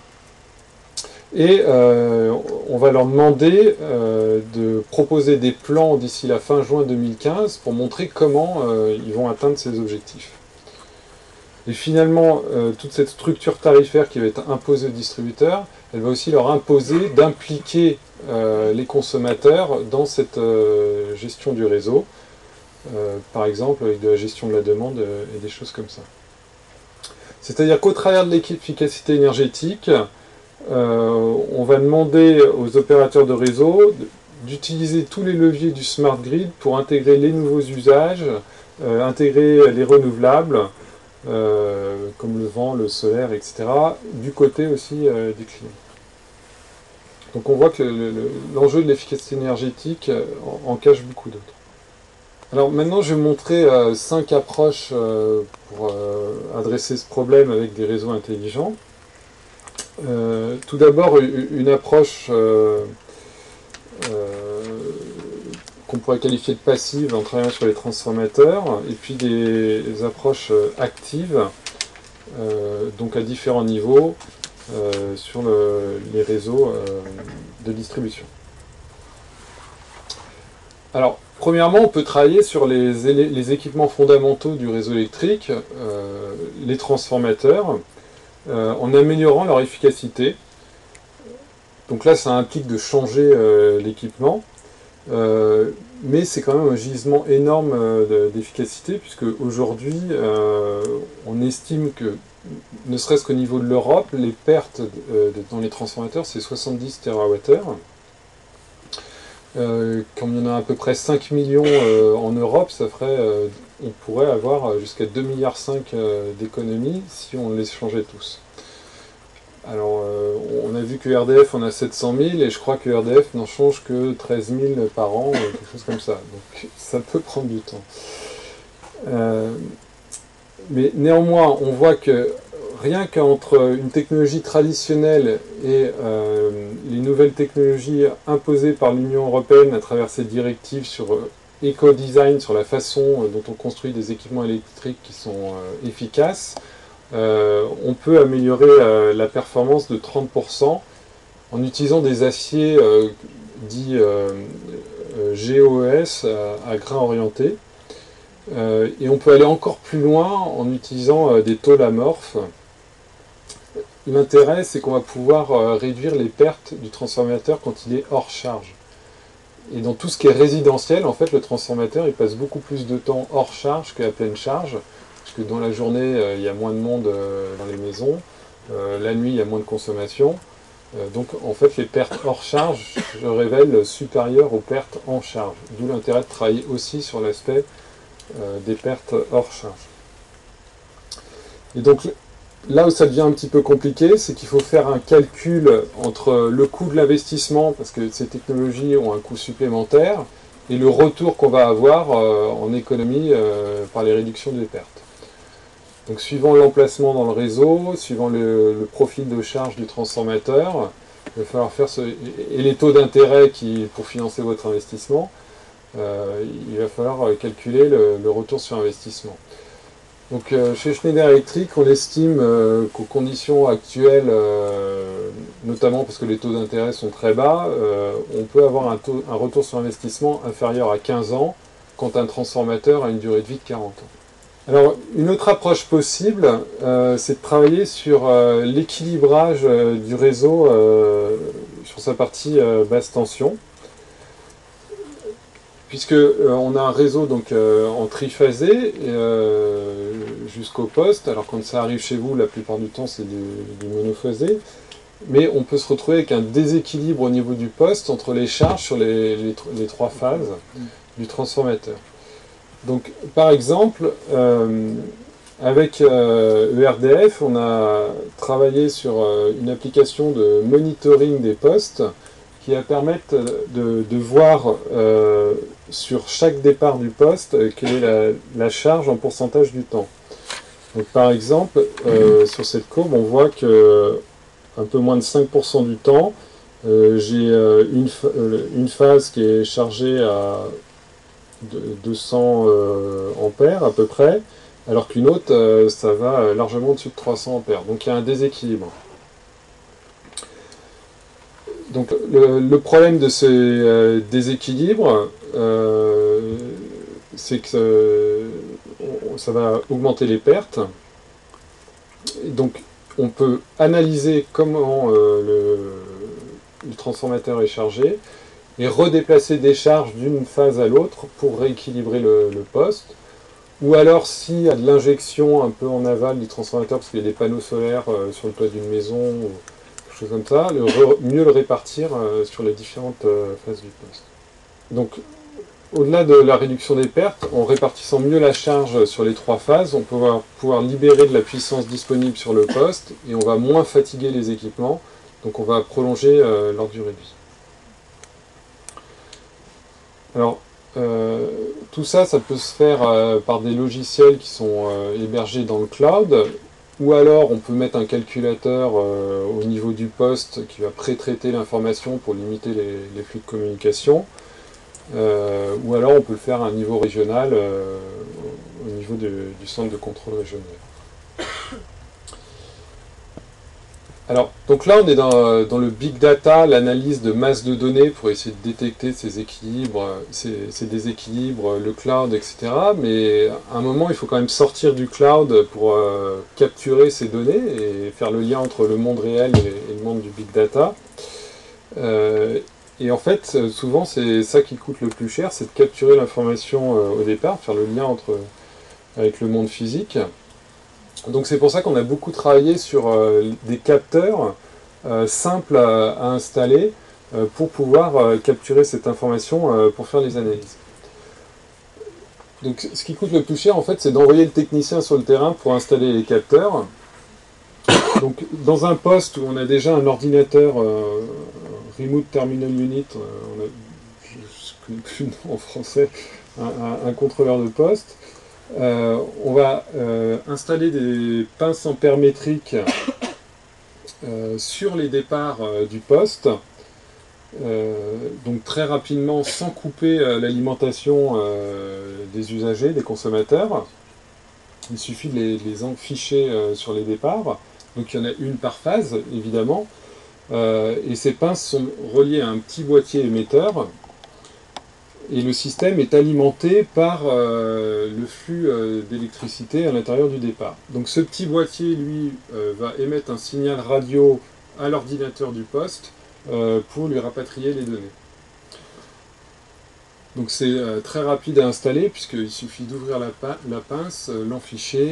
Et on va leur demander de proposer des plans d'ici la fin juin 2015 pour montrer comment ils vont atteindre ces objectifs. Et finalement, toute cette structure tarifaire qui va être imposée aux distributeurs, elle va aussi leur imposer d'impliquer les consommateurs dans cette gestion du réseau, par exemple avec de la gestion de la demande et des choses comme ça. C'est-à-dire qu'au travers de l'efficacité énergétique, on va demander aux opérateurs de réseau d'utiliser tous les leviers du smart grid pour intégrer les nouveaux usages, intégrer les renouvelables, comme le vent, le solaire, etc., du côté aussi des clients. Donc on voit que l'enjeu de l'efficacité énergétique en cache beaucoup d'autres. Alors maintenant je vais vous montrer 5 approches pour adresser ce problème avec des réseaux intelligents. Tout d'abord une approche qu'on pourrait qualifier de passive en travaillant sur les transformateurs, et puis des approches actives, donc à différents niveaux, sur les réseaux de distribution. Alors, premièrement, on peut travailler sur les équipements fondamentaux du réseau électrique, les transformateurs, en améliorant leur efficacité. Donc là, ça implique de changer l'équipement, mais c'est quand même un gisement énorme d'efficacité, puisque aujourd'hui, on estime que, ne serait-ce qu'au niveau de l'Europe, les pertes dans les transformateurs, c'est 70 TWh. Comme il y en a à peu près 5 millions en Europe, ça ferait, on pourrait avoir jusqu'à 2,5 milliards d'économies si on les changeait tous. Alors, on a vu que RDF en a 700 000, et je crois que RDF n'en change que 13 000 par an, quelque chose comme ça. Donc, ça peut prendre du temps. Mais néanmoins, on voit que rien qu'entre une technologie traditionnelle et les nouvelles technologies imposées par l'Union européenne à travers ces directives sur éco-design, sur la façon dont on construit des équipements électriques qui sont efficaces, on peut améliorer la performance de 30% en utilisant des aciers dits GOES à grains orientés. Et on peut aller encore plus loin en utilisant des tôles amorphes. L'intérêt, c'est qu'on va pouvoir réduire les pertes du transformateur quand il est hors charge. Et dans tout ce qui est résidentiel, en fait, le transformateur, il passe beaucoup plus de temps hors charge qu'à pleine charge, parce que dans la journée, il y a moins de monde dans les maisons, la nuit, il y a moins de consommation. Donc, en fait, les pertes hors charge se révèlent supérieures aux pertes en charge. D'où l'intérêt de travailler aussi sur l'aspect des pertes hors charge. Et donc, là où ça devient un petit peu compliqué, c'est qu'il faut faire un calcul entre le coût de l'investissement, parce que ces technologies ont un coût supplémentaire, et le retour qu'on va avoir en économie par les réductions des pertes. Donc suivant l'emplacement dans le réseau, suivant le profil de charge du transformateur, il va falloir faire et les taux d'intérêt pour financer votre investissement, il va falloir calculer le retour sur investissement. Donc chez Schneider Electric, on estime qu'aux conditions actuelles, notamment parce que les taux d'intérêt sont très bas, on peut avoir un retour sur investissement inférieur à 15 ans quand un transformateur a une durée de vie de 40 ans. Alors une autre approche possible, c'est de travailler sur l'équilibrage du réseau sur sa partie basse tension. Puisque on a un réseau donc en triphasé jusqu'au poste, alors quand ça arrive chez vous, la plupart du temps c'est du monophasé, mais on peut se retrouver avec un déséquilibre au niveau du poste entre les charges sur les 3 phases. du transformateur. Donc, par exemple, avec ERDF, on a travaillé sur une application de monitoring des postes qui va permettre de voir sur chaque départ du poste quelle est la charge en pourcentage du temps. Donc, par exemple, sur cette courbe, on voit que un peu moins de 5% du temps, j'ai une phase qui est chargée à 200 ampères à peu près, alors qu'une autre, ça va largement au-dessus de 300 ampères. Donc il y a un déséquilibre. Donc le problème de ces déséquilibres, c'est que ça va augmenter les pertes. Et donc on peut analyser comment le transformateur est chargé et redéplacer des charges d'une phase à l'autre pour rééquilibrer le poste. Ou alors s'il y a de l'injection un peu en aval du transformateur parce qu'il y a des panneaux solaires sur le toit d'une maison ou quelque chose comme ça, mieux le répartir sur les différentes phases du poste. Donc au-delà de la réduction des pertes, en répartissant mieux la charge sur les trois phases, on va pouvoir libérer de la puissance disponible sur le poste et on va moins fatiguer les équipements, donc on va prolonger leur durée de vie. Alors, tout ça, ça peut se faire par des logiciels qui sont hébergés dans le cloud, ou alors on peut mettre un calculateur au niveau du poste qui va pré-traiter l'information pour limiter les flux de communication, ou alors on peut le faire à un niveau régional, au niveau du centre de contrôle régional. Alors, donc là, on est dans le big data, l'analyse de masse de données pour essayer de détecter ces équilibres, ces déséquilibres, le cloud, etc. Mais à un moment, il faut quand même sortir du cloud pour capturer ces données et faire le lien entre le monde réel et le monde du big data. Et en fait, souvent, c'est ça qui coûte le plus cher, c'est de capturer l'information au départ, faire le lien avec le monde physique. Donc c'est pour ça qu'on a beaucoup travaillé sur des capteurs simples à installer pour pouvoir capturer cette information pour faire les analyses. Donc ce qui coûte le plus cher en fait c'est d'envoyer le technicien sur le terrain pour installer les capteurs. Donc dans un poste où on a déjà un ordinateur Remote Terminal Unit, je ne connais plus le nom en français, un contrôleur de poste. On va installer des pinces ampères métriques sur les départs du poste, donc très rapidement sans couper l'alimentation des usagers, des consommateurs. Il suffit de les enficher sur les départs, donc il y en a une par phase évidemment, et ces pinces sont reliées à un petit boîtier émetteur. Et le système est alimenté par le flux d'électricité à l'intérieur du départ. Donc ce petit boîtier, lui, va émettre un signal radio à l'ordinateur du poste pour lui rapatrier les données. Donc c'est très rapide à installer puisqu'il suffit d'ouvrir la pince, l'enficher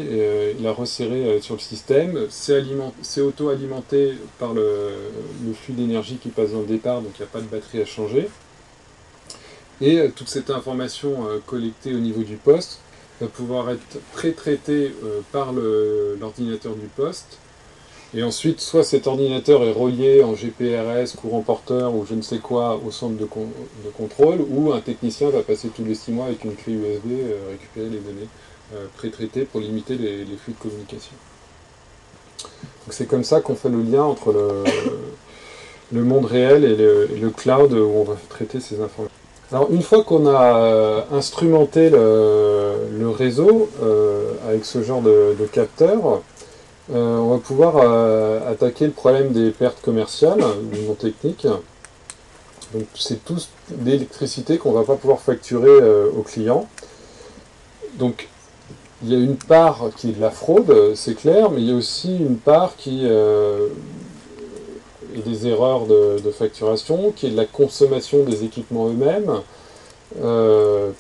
et la resserrer sur le système. C'est auto-alimenté par le flux d'énergie qui passe dans le départ, donc il n'y a pas de batterie à changer. Et toute cette information collectée au niveau du poste va pouvoir être pré-traitée par l'ordinateur du poste. Et ensuite, soit cet ordinateur est relié en GPRS, courant porteur ou je ne sais quoi au centre de contrôle, ou un technicien va passer tous les 6 mois avec une clé USB récupérer les données pré-traitées pour limiter les flux de communication. Donc c'est comme ça qu'on fait le lien entre le monde réel et le cloud où on va traiter ces informations. Alors une fois qu'on a instrumenté le réseau avec ce genre de capteurs, on va pouvoir attaquer le problème des pertes commerciales, du non technique. Donc c'est tout d'électricité qu'on ne va pas pouvoir facturer aux clients. Donc il y a une part qui est de la fraude, c'est clair, mais il y a aussi une part qui et des erreurs de facturation, qui est de la consommation des équipements eux-mêmes.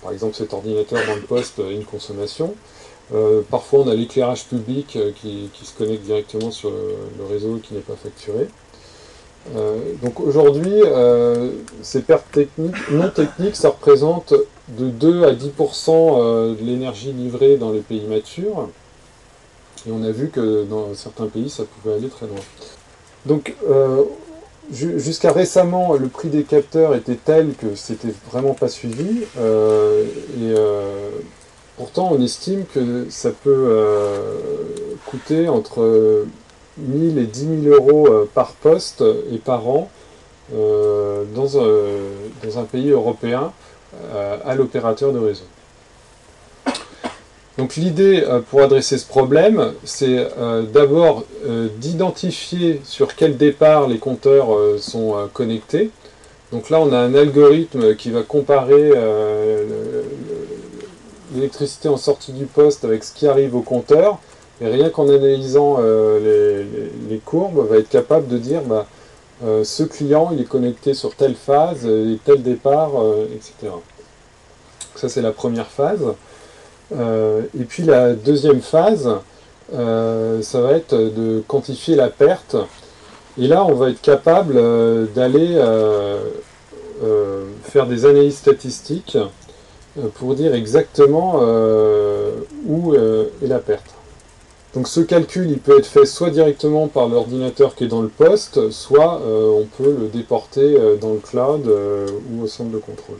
Par exemple, cet ordinateur dans le poste a une consommation. Parfois, on a l'éclairage public qui se connecte directement sur le réseau qui n'est pas facturé. Donc aujourd'hui, ces pertes non techniques, ça représente de 2 à 10% de l'énergie livrée dans les pays matures. Et on a vu que dans certains pays, ça pouvait aller très loin. Donc jusqu'à récemment, le prix des capteurs était tel que c'était vraiment pas suivi. Pourtant, on estime que ça peut coûter entre 1000 et 10 000 euros par poste et par an dans un pays européen à l'opérateur de réseau. Donc l'idée pour adresser ce problème, c'est d'abord d'identifier sur quel départ les compteurs sont connectés. Donc là, on a un algorithme qui va comparer l'électricité en sortie du poste avec ce qui arrive au compteur. Et rien qu'en analysant les courbes, va être capable de dire ce client il est connecté sur telle phase, et tel départ, etc. Donc ça c'est la première phase. Et puis la deuxième phase, ça va être de quantifier la perte. Et là on va être capable d'aller faire des analyses statistiques pour dire exactement où est la perte. Donc ce calcul il peut être fait soit directement par l'ordinateur qui est dans le poste, soit on peut le déporter dans le cloud ou au centre de contrôle.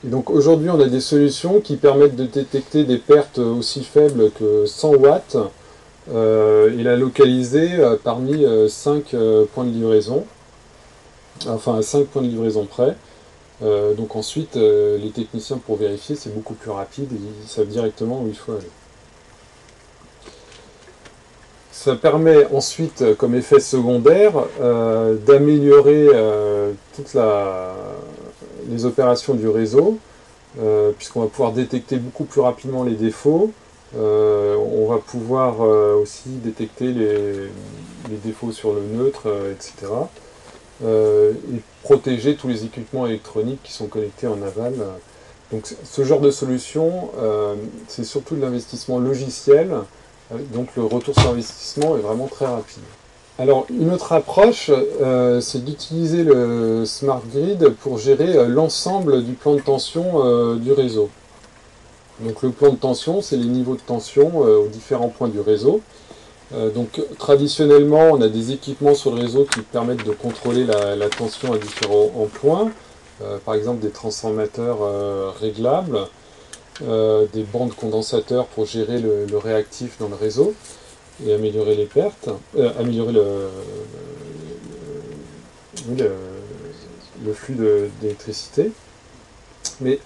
Et donc aujourd'hui on a des solutions qui permettent de détecter des pertes aussi faibles que 100 watts et la localiser parmi 5 points de livraison, enfin à 5 points de livraison près. Donc ensuite les techniciens pour vérifier c'est beaucoup plus rapide et ils savent directement où il faut aller. Ça permet ensuite comme effet secondaire d'améliorer toutes les opérations du réseau puisqu'on va pouvoir détecter beaucoup plus rapidement les défauts. On va pouvoir aussi détecter les défauts sur le neutre, etc. Et protéger tous les équipements électroniques qui sont connectés en aval. Donc ce genre de solution, c'est surtout de l'investissement logiciel, donc le retour sur investissement est vraiment très rapide. Alors une autre approche, c'est d'utiliser le smart grid pour gérer l'ensemble du plan de tension du réseau. Donc le plan de tension, c'est les niveaux de tension aux différents points du réseau. Donc traditionnellement, on a des équipements sur le réseau qui permettent de contrôler la tension à différents points, par exemple des transformateurs réglables, des bancs de condensateurs pour gérer le réactif dans le réseau et améliorer les pertes, améliorer le flux d'électricité. Mais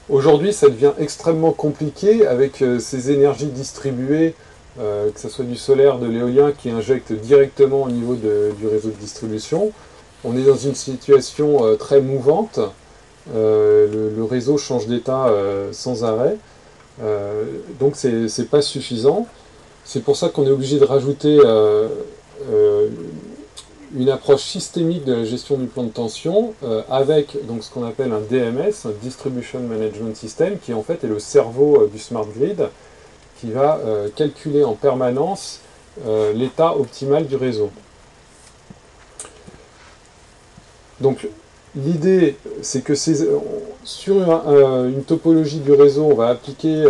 aujourd'hui, ça devient extrêmement compliqué avec ces énergies distribuées, que ce soit du solaire, de l'éolien, qui injectent directement au niveau du réseau de distribution. On est dans une situation très mouvante. Le réseau change d'état sans arrêt. Donc c'est pas suffisant. C'est pour ça qu'on est obligé de rajouter une approche systémique de la gestion du plan de tension avec donc, ce qu'on appelle un DMS, un Distribution Management System, qui en fait est le cerveau du Smart Grid, qui va calculer en permanence l'état optimal du réseau. Donc l'idée, c'est que sur une topologie du réseau, on va appliquer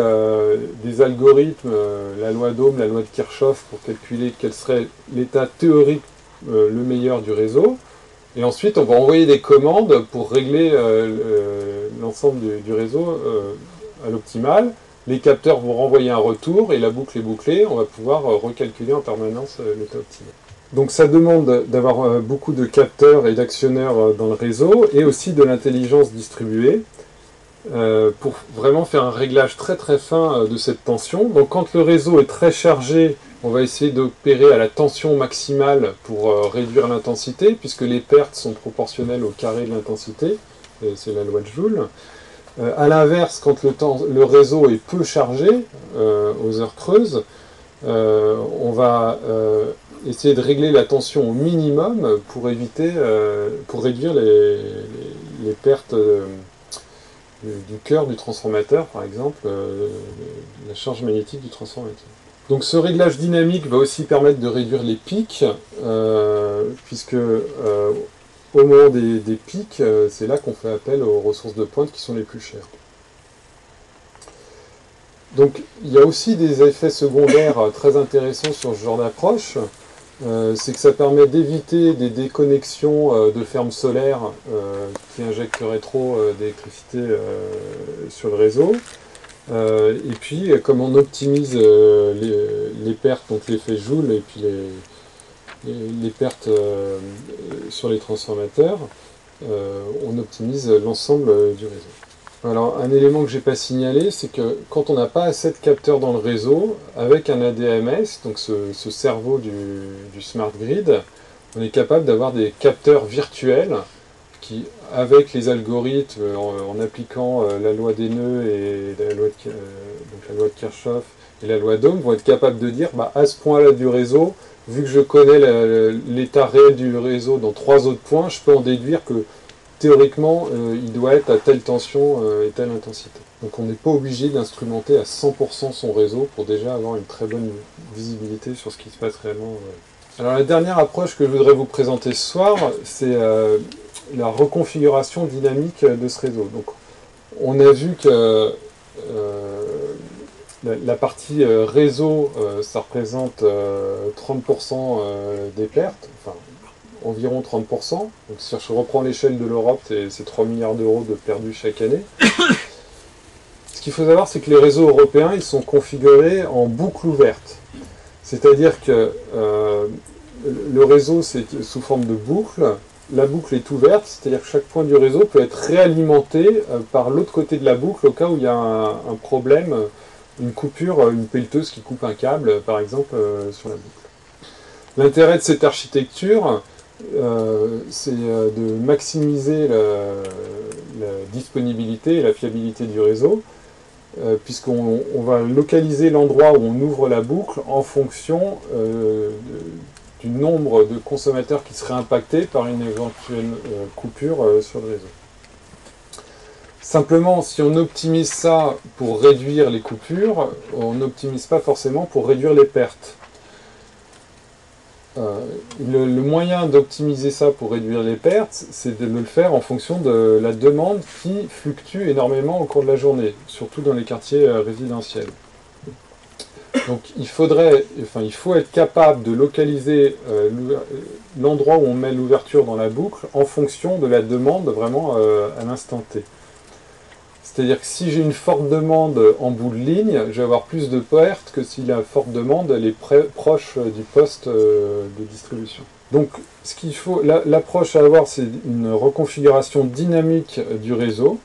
des algorithmes, la loi d'Ohm, la loi de Kirchhoff, pour calculer quel serait l'état théorique le meilleur du réseau. Et ensuite, on va envoyer des commandes pour régler l'ensemble du réseau à l'optimal. Les capteurs vont renvoyer un retour et la boucle est bouclée. On va pouvoir recalculer en permanence l'état optimal. Donc ça demande d'avoir beaucoup de capteurs et d'actionneurs dans le réseau et aussi de l'intelligence distribuée pour vraiment faire un réglage très très fin de cette tension. Donc quand le réseau est très chargé, on va essayer d'opérer à la tension maximale pour réduire l'intensité puisque les pertes sont proportionnelles au carré de l'intensité, c'est la loi de Joule. A l'inverse, quand le réseau est peu chargé, aux heures creuses, on va essayer de régler la tension au minimum pour éviter, pour réduire les pertes du cœur du transformateur, par exemple, la charge magnétique du transformateur. Donc ce réglage dynamique va aussi permettre de réduire les pics, puisque au moment des pics, c'est là qu'on fait appel aux ressources de pointe qui sont les plus chères. Donc il y a aussi des effets secondaires très intéressants sur ce genre d'approche. C'est que ça permet d'éviter des déconnexions de fermes solaires qui injecteraient trop d'électricité sur le réseau. Et puis, comme on optimise les pertes, donc l'effet Joule et puis les pertes sur les transformateurs, on optimise l'ensemble du réseau. Alors, un élément que je n'ai pas signalé, c'est que quand on n'a pas assez de capteurs dans le réseau, avec un ADMS, donc ce cerveau du smart grid, on est capable d'avoir des capteurs virtuels qui, avec les algorithmes, en appliquant la loi des nœuds et la loi de Kirchhoff et la loi d'Ohm, vont être capables de dire, bah, à ce point-là du réseau, vu que je connais l'état réel du réseau dans 3 autres points, je peux en déduire que théoriquement, il doit être à telle tension et telle intensité. Donc on n'est pas obligé d'instrumenter à 100% son réseau pour déjà avoir une très bonne visibilité sur ce qui se passe réellement. Alors la dernière approche que je voudrais vous présenter ce soir, c'est la reconfiguration dynamique de ce réseau. Donc on a vu que la partie réseau, ça représente 30% des pertes, enfin environ 30%. Donc si je reprends l'échelle de l'Europe, c'est 3 milliards d'euros de perdus chaque année. Ce qu'il faut savoir, c'est que les réseaux européens, ils sont configurés en boucle ouverte. C'est-à-dire que le réseau, c'est sous forme de boucle. La boucle est ouverte, c'est-à-dire que chaque point du réseau peut être réalimenté par l'autre côté de la boucle au cas où il y a un problème, une coupure, une pelleteuse qui coupe un câble, par exemple, sur la boucle. L'intérêt de cette architecture, c'est de maximiser la disponibilité et la fiabilité du réseau, puisqu'on va localiser l'endroit où on ouvre la boucle en fonction du nombre de consommateurs qui seraient impactés par une éventuelle coupure sur le réseau. Simplement, si on optimise ça pour réduire les coupures, on n'optimise pas forcément pour réduire les pertes. Le moyen d'optimiser ça pour réduire les pertes, c'est de le faire en fonction de la demande qui fluctue énormément au cours de la journée, surtout dans les quartiers résidentiels. Donc il faut être capable de localiser l'endroit où on met l'ouverture dans la boucle en fonction de la demande vraiment à l'instant T. C'est-à-dire que si j'ai une forte demande en bout de ligne, je vais avoir plus de pertes que si la forte demande elle est proche du poste de distribution. Donc l'approche à avoir, c'est une reconfiguration dynamique du réseau.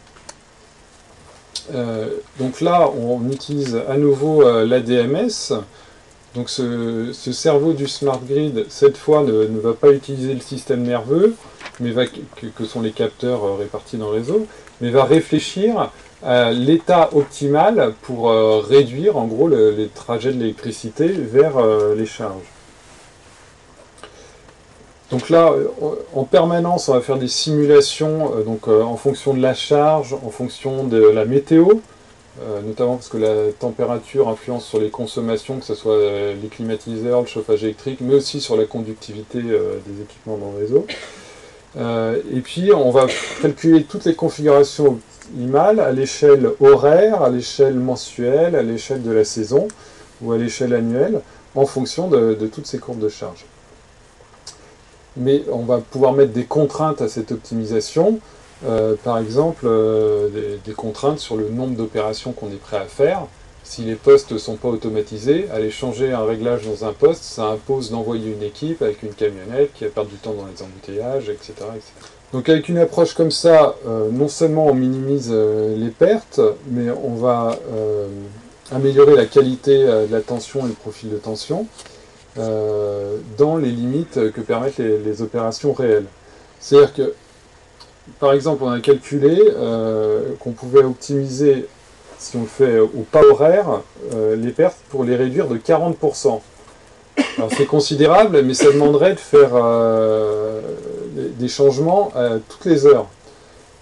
Donc là, on utilise à nouveau l'ADMS. Donc ce cerveau du smart grid, cette fois, ne va pas utiliser le système nerveux, mais que sont les capteurs répartis dans le réseau, mais va réfléchir à l'état optimal pour réduire en gros les trajets de l'électricité vers les charges. Donc là, en permanence, on va faire des simulations en fonction de la charge, en fonction de la météo, notamment parce que la température influence sur les consommations, que ce soit les climatiseurs, le chauffage électrique, mais aussi sur la conductivité des équipements dans le réseau. Et puis, on va calculer toutes les configurations optimales à l'échelle horaire, à l'échelle mensuelle, à l'échelle de la saison ou à l'échelle annuelle, en fonction de toutes ces courbes de charge. Mais on va pouvoir mettre des contraintes à cette optimisation, par exemple des contraintes sur le nombre d'opérations qu'on est prêt à faire. Si les postes ne sont pas automatisés, aller changer un réglage dans un poste, ça impose d'envoyer une équipe avec une camionnette qui va perdre du temps dans les embouteillages, etc. etc. Donc avec une approche comme ça, non seulement on minimise les pertes, mais on va améliorer la qualité de la tension et le profil de tension, dans les limites que permettent les opérations réelles. C'est-à-dire que, par exemple, on a calculé qu'on pouvait optimiser, si on le fait au pas horaire, les pertes pour les réduire de 40%. Alors c'est considérable, mais ça demanderait de faire des changements toutes les heures.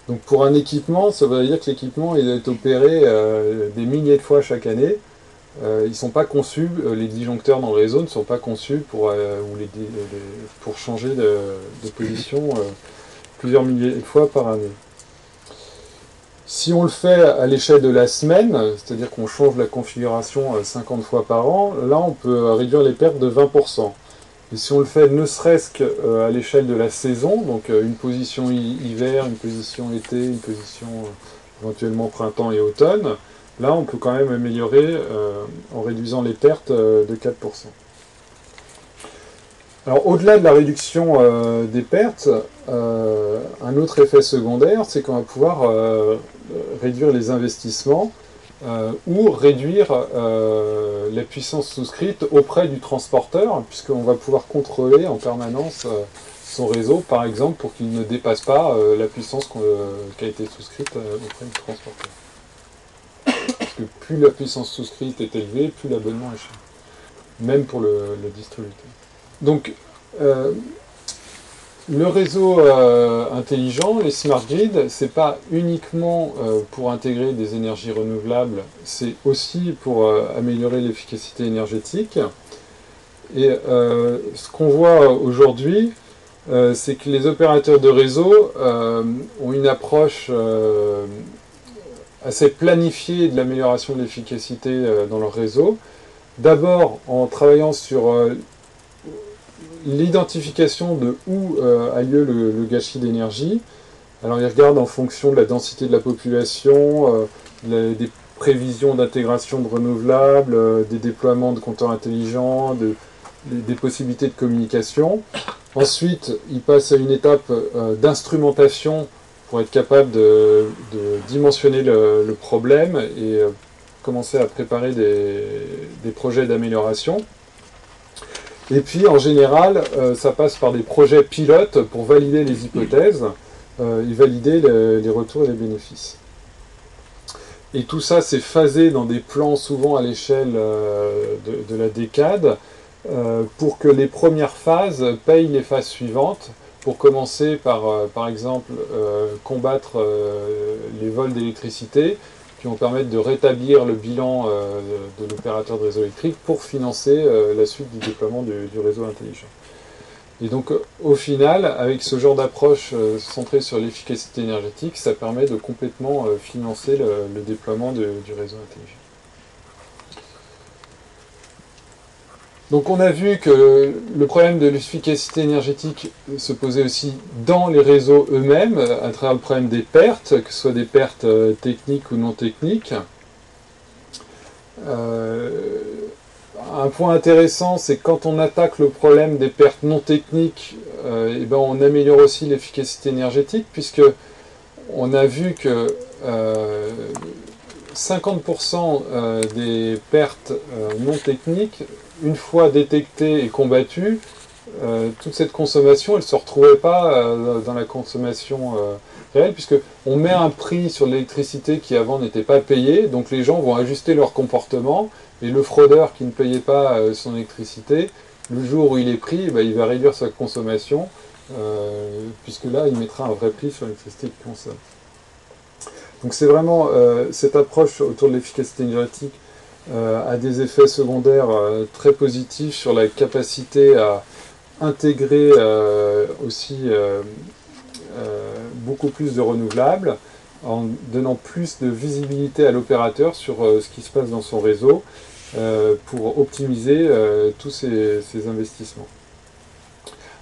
Donc pour un équipement, ça veut dire que l'équipement doit être opéré des milliers de fois chaque année. ils ne sont pas conçus, les disjoncteurs dans le réseau ne sont pas conçus pour changer de position plusieurs milliers de fois par année. Si on le fait à l'échelle de la semaine, c'est-à-dire qu'on change la configuration 50 fois par an, là on peut réduire les pertes de 20%. Et si on le fait ne serait-ce qu'à l'échelle de la saison, donc une position hiver, une position été, une position éventuellement printemps et automne, là on peut quand même améliorer en réduisant les pertes de 4%. Alors au-delà de la réduction des pertes, un autre effet secondaire, c'est qu'on va pouvoir réduire les investissements ou réduire la puissance souscrite auprès du transporteur, puisqu'on va pouvoir contrôler en permanence son réseau, par exemple, pour qu'il ne dépasse pas la puissance qui a été souscrite auprès du transporteur. Parce que plus la puissance souscrite est élevée, plus l'abonnement est cher, même pour le distributeur. Donc, le réseau intelligent, les smart grids, c'est pas uniquement pour intégrer des énergies renouvelables, c'est aussi pour améliorer l'efficacité énergétique. Et ce qu'on voit aujourd'hui, c'est que les opérateurs de réseau ont une approche assez planifiée de l'amélioration de l'efficacité dans leur réseau. D'abord en travaillant sur l'identification de où a lieu le gâchis d'énergie. Alors ils regardent en fonction de la densité de la population, des prévisions d'intégration de renouvelables, des déploiements de compteurs intelligents, des possibilités de communication. Ensuite, ils passent à une étape d'instrumentation pour être capable de dimensionner le problème et commencer à préparer des projets d'amélioration. Et puis, en général, ça passe par des projets pilotes pour valider les hypothèses et valider les retours et les bénéfices. Et tout ça, c'est phasé dans des plans souvent à l'échelle de la décade pour que les premières phases payent les phases suivantes, pour commencer par exemple, combattre les vols d'électricité, qui vont permettre de rétablir le bilan de l'opérateur de réseau électrique pour financer la suite du déploiement du réseau intelligent. Et donc au final, avec ce genre d'approche centrée sur l'efficacité énergétique, ça permet de complètement financer le déploiement du réseau intelligent. Donc on a vu que le problème de l'efficacité énergétique se posait aussi dans les réseaux eux-mêmes, à travers le problème des pertes, que ce soit des pertes techniques ou non techniques. Un point intéressant, c'est que quand on attaque le problème des pertes non techniques, et ben on améliore aussi l'efficacité énergétique, puisque on a vu que 50% des pertes non techniques, une fois détectée et combattue, toute cette consommation, elle ne se retrouvait pas dans la consommation réelle, puisqu'on met un prix sur l'électricité qui avant n'était pas payé, donc les gens vont ajuster leur comportement, et le fraudeur qui ne payait pas son électricité, le jour où il est pris, ben, il va réduire sa consommation, puisque là, il mettra un vrai prix sur l'électricité qu'il consomme. Donc c'est vraiment cette approche autour de l'efficacité énergétique a des effets secondaires très positifs sur la capacité à intégrer aussi beaucoup plus de renouvelables, en donnant plus de visibilité à l'opérateur sur ce qui se passe dans son réseau pour optimiser tous ces investissements.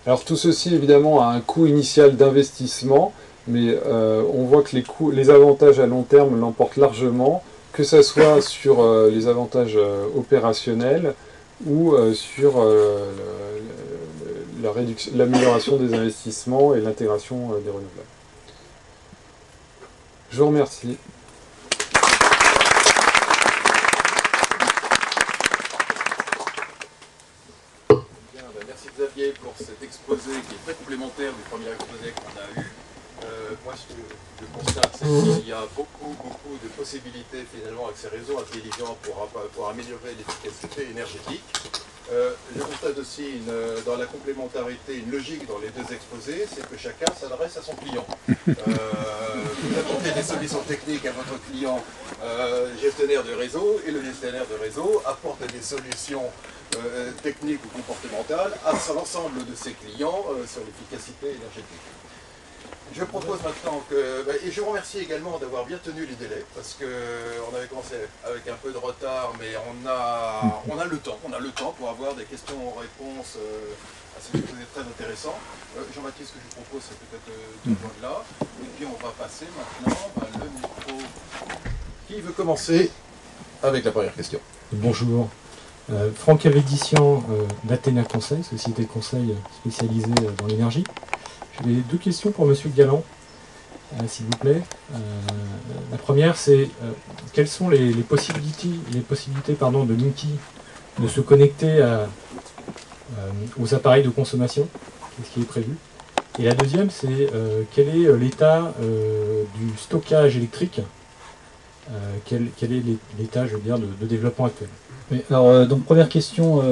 Alors tout ceci évidemment a un coût initial d'investissement, mais on voit que les avantages à long terme l'emportent largement, que ce soit sur les avantages opérationnels ou sur l'amélioration des investissements et l'intégration des renouvelables. Je vous remercie. Bien, merci Xavier pour cet exposé qui est très complémentaire du premier exposé qu'on a eu. Moi, ce que je constate, c'est qu'il y a beaucoup de possibilités finalement avec ces réseaux intelligents pour améliorer l'efficacité énergétique. Je constate aussi dans la complémentarité une logique dans les deux exposés, c'est que chacun s'adresse à son client. Vous apportez des solutions techniques à votre client gestionnaire de réseau, et le gestionnaire de réseau apporte des solutions techniques ou comportementales à l'ensemble de ses clients sur l'efficacité énergétique. Je propose maintenant que... Et je vous remercie également d'avoir bien tenu les délais, parce qu'on avait commencé avec un peu de retard, mais on a le temps pour avoir des questions-réponses à ce exposé très intéressant. Jean-Baptiste, ce que je vous propose, c'est peut-être de joindre là, et puis on va passer maintenant le micro. Qui veut commencer avec la première question? Bonjour. Franck Avédician d'Athéna Conseil, société de conseil spécialisée dans l'énergie. J'ai deux questions pour Monsieur Galland, s'il vous plaît. La première, c'est quelles sont les possibilités de Linky de se connecter aux appareils de consommation? Qu'est-ce qui est prévu? Et la deuxième, c'est quel est l'état du stockage électrique? Quel est l'état, je veux dire, de développement actuel? Oui, alors, donc première question,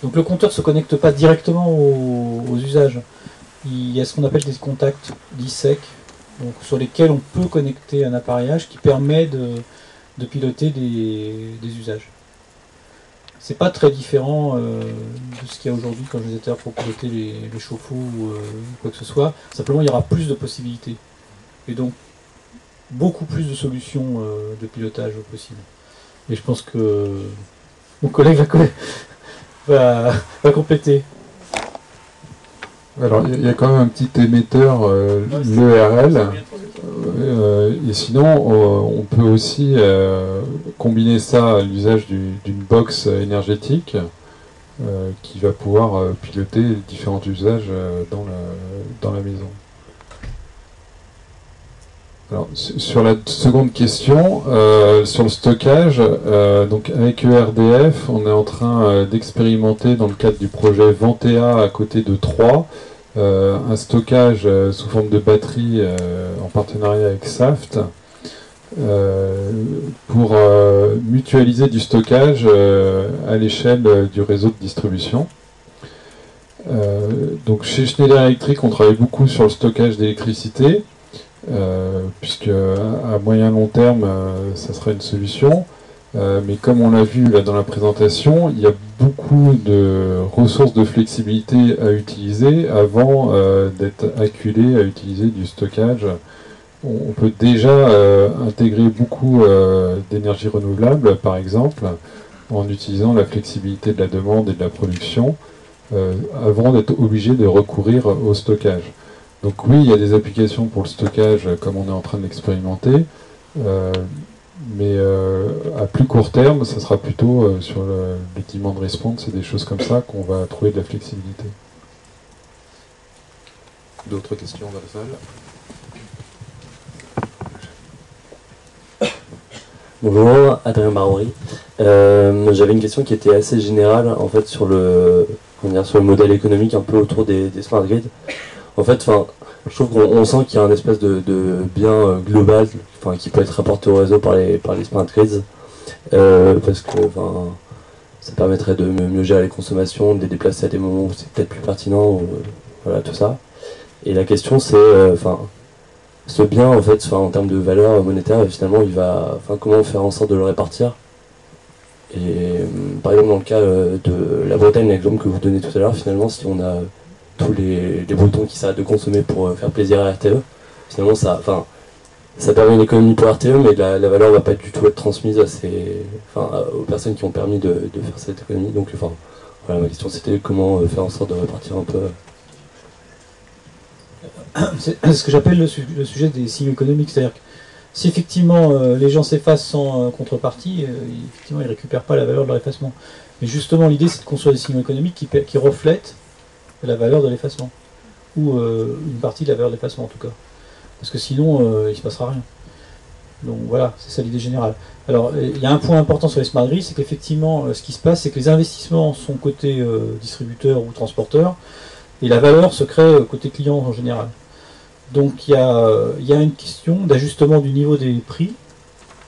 donc le compteur ne se connecte pas directement aux usages. Il y a ce qu'on appelle des contacts d'ISEC, donc sur lesquels on peut connecter un appareillage qui permet de piloter des usages. C'est pas très différent de ce qu'il y a aujourd'hui quand je vous étais pour piloter les chauffe-eau ou quoi que ce soit. Simplement, il y aura plus de possibilités. Et donc, beaucoup plus de solutions de pilotage possibles. Et je pense que mon collègue va compléter. Alors, il y a quand même un petit émetteur, l'ERL, et sinon, on peut aussi combiner ça à l'usage d'une box énergétique qui va pouvoir piloter différents usages dans la maison. Alors, sur la seconde question, sur le stockage, donc avec ERDF, on est en train d'expérimenter dans le cadre du projet Ventea à côté de Troyes, un stockage sous forme de batterie en partenariat avec Saft pour mutualiser du stockage à l'échelle du réseau de distribution. Donc chez Schneider Electric, on travaille beaucoup sur le stockage d'électricité. Puisque à moyen long terme ça sera une solution, mais comme on l'a vu là dans la présentation, il y a beaucoup de ressources de flexibilité à utiliser avant d'être acculé à utiliser du stockage. On peut déjà intégrer beaucoup d'énergie renouvelable, par exemple, en utilisant la flexibilité de la demande et de la production, avant d'être obligé de recourir au stockage. Donc oui, il y a des applications pour le stockage, comme on est en train de l'expérimenter, mais à plus court terme, ça sera plutôt sur les demand response et des choses comme ça qu'on va trouver de la flexibilité. D'autres questions dans la salle? Bonjour, Adrien Barori. J'avais une question qui était assez générale en fait sur le modèle économique un peu autour des smart grids. En fait, je trouve qu'on sent qu'il y a un espèce de bien global, qui peut être rapporté au réseau par les smart grids, parce que ça permettrait de mieux gérer les consommations, de les déplacer à des moments où c'est peut-être plus pertinent, ou, voilà, tout ça. Et la question c'est, ce bien en fait, en termes de valeur monétaire, finalement, comment faire en sorte de le répartir. Et par exemple dans le cas de la Bretagne, l'exemple que vous donnez tout à l'heure, finalement, si on a tous les Bretons qui s'arrêtent de consommer pour faire plaisir à RTE, finalement ça permet une économie pour RTE, mais la valeur ne va pas du tout être transmise aux personnes qui ont permis de faire cette économie. Donc voilà, ma question c'était comment faire en sorte de répartir un peu. C'est ce que j'appelle le sujet des signaux économiques, c'est-à-dire que si effectivement les gens s'effacent sans contrepartie, effectivement ils ne récupèrent pas la valeur de leur effacement. Mais justement l'idée c'est de construire des signaux économiques qui reflètent la valeur de l'effacement, ou une partie de la valeur de l'effacement en tout cas, parce que sinon il ne se passera rien. Donc voilà, c'est ça l'idée générale. Alors il y a un point important sur les smart grids, c'est qu'effectivement ce qui se passe, c'est que les investissements sont côté distributeur ou transporteur, et la valeur se crée côté client en général. Donc il y a une question d'ajustement du niveau des prix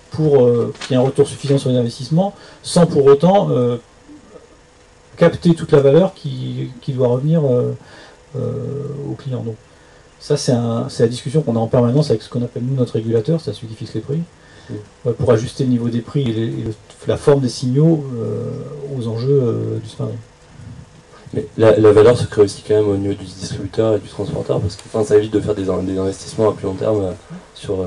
pour qu'il y ait un retour suffisant sur les investissements, sans pour autant capter toute la valeur qui doit revenir au client. Donc, ça, c'est la discussion qu'on a en permanence avec ce qu'on appelle nous notre régulateur, c'est celui qui fixe les prix, pour ajuster le niveau des prix et la forme des signaux aux enjeux du smart grid. Mais la valeur se crée aussi quand même au niveau du distributeur et du transporteur, parce que ça évite de faire des investissements à plus long terme sur...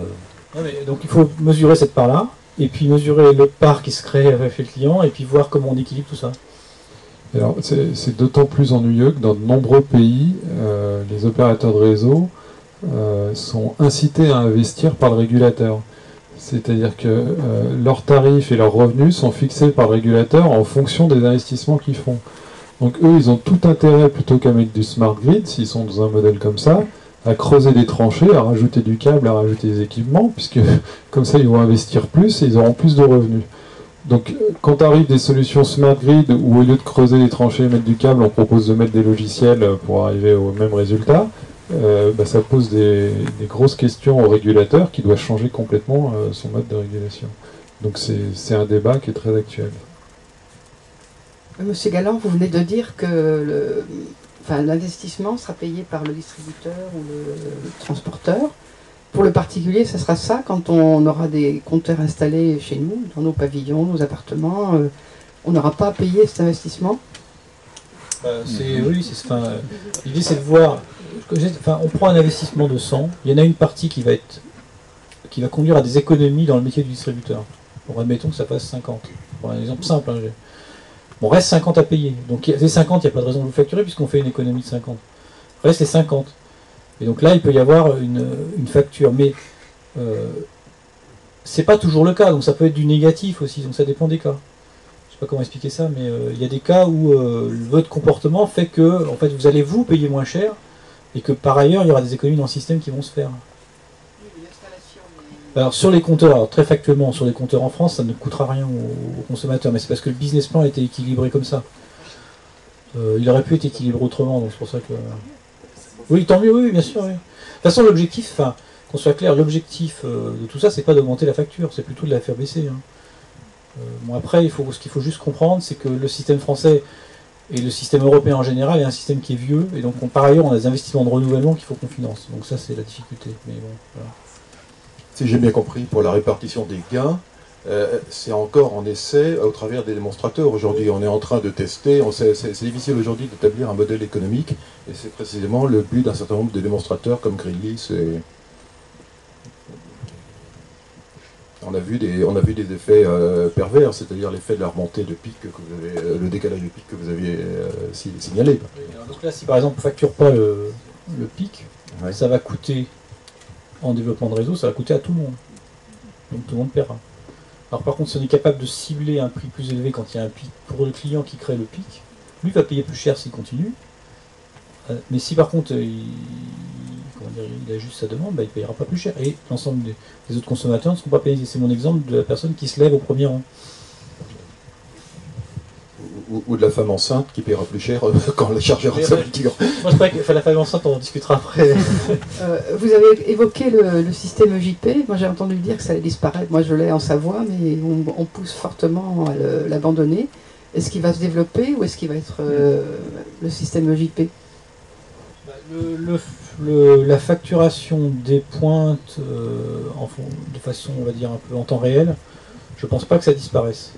Donc il faut mesurer cette part-là, et puis mesurer le part qui se crée avec le client, et puis voir comment on équilibre tout ça. Alors, c'est d'autant plus ennuyeux que dans de nombreux pays, les opérateurs de réseau sont incités à investir par le régulateur. C'est-à-dire que leurs tarifs et leurs revenus sont fixés par le régulateur en fonction des investissements qu'ils font. Donc eux, ils ont tout intérêt, plutôt qu'à mettre du smart grid, s'ils sont dans un modèle comme ça, à creuser des tranchées, à rajouter du câble, à rajouter des équipements, puisque comme ça, ils vont investir plus et ils auront plus de revenus. Donc quand arrivent des solutions smart grid, où au lieu de creuser les tranchées et mettre du câble, on propose de mettre des logiciels pour arriver au même résultat, ça pose des grosses questions au régulateur qui doit changer complètement son mode de régulation. Donc c'est un débat qui est très actuel. Monsieur Galland, vous venez de dire que l'investissement sera payé par le distributeur ou le transporteur. Pour le particulier, ça sera ça quand on aura des compteurs installés chez nous, dans nos pavillons, nos appartements. On n'aura pas à payer cet investissement. L'idée c'est de voir. On prend un investissement de 100, il y en a une partie qui va conduire à des économies dans le métier du distributeur. Bon, admettons que ça fasse 50. Pour un exemple simple, bon, reste 50 à payer. Donc les 50, il n'y a pas de raison de vous facturer puisqu'on fait une économie de 50. Reste les 50. Et donc là, il peut y avoir une facture. Mais c'est pas toujours le cas. Donc ça peut être du négatif aussi. Donc ça dépend des cas. Je sais pas comment expliquer ça, mais il y a des cas où votre comportement fait que en fait, vous allez vous payer moins cher et que par ailleurs, il y aura des économies dans le système qui vont se faire. Alors sur les compteurs, alors, très factuellement, sur les compteurs en France, ça ne coûtera rien aux consommateurs, mais c'est parce que le business plan a été équilibré comme ça. Il aurait pu être équilibré autrement, donc c'est pour ça que... Oui, tant mieux, oui, bien sûr. Oui. De toute façon, l'objectif, qu'on soit clair, l'objectif de tout ça, c'est pas d'augmenter la facture, c'est plutôt de la faire baisser. Après, ce qu'il faut juste comprendre, c'est que le système français et le système européen en général est un système qui est vieux, et donc par ailleurs, on a des investissements de renouvellement qu'il faut qu'on finance. Donc ça, c'est la difficulté. Mais bon, voilà. Si j'ai bien compris, pour la répartition des gains, c'est encore en essai au travers des démonstrateurs. Aujourd'hui, on est en train de tester, c'est difficile aujourd'hui d'établir un modèle économique, et c'est précisément le but d'un certain nombre de démonstrateurs comme Greenlease. On a vu des effets pervers, c'est-à-dire l'effet de la remontée de pic que vous avez, le décalage de pic que vous aviez signalé. Donc là, si par exemple on ne facture pas le pic, Ouais. ça va coûter, en développement de réseau, ça va coûter à tout le monde. Donc tout le monde paiera. Alors par contre, si on est capable de cibler un prix plus élevé quand il y a un pic pour le client qui crée le pic, lui va payer plus cher s'il continue. Mais si par contre il ajuste sa demande, il ne payera pas plus cher. Et l'ensemble des autres consommateurs ne seront pas payés. C'est mon exemple de la personne qui se lève au premier rang. Ou de la femme enceinte qui paiera plus cher quand le chargeur sera plus dur. Moi je crois que la femme enceinte, on en discutera après. Vous avez évoqué le système EJP. Moi j'ai entendu dire que ça allait disparaître. Moi je l'ai en Savoie, mais on pousse fortement à l'abandonner. Est-ce qu'il va se développer ou est-ce qu'il va être le système EJP? La facturation des pointes de façon, on va dire, un peu en temps réel, je pense pas que ça disparaisse.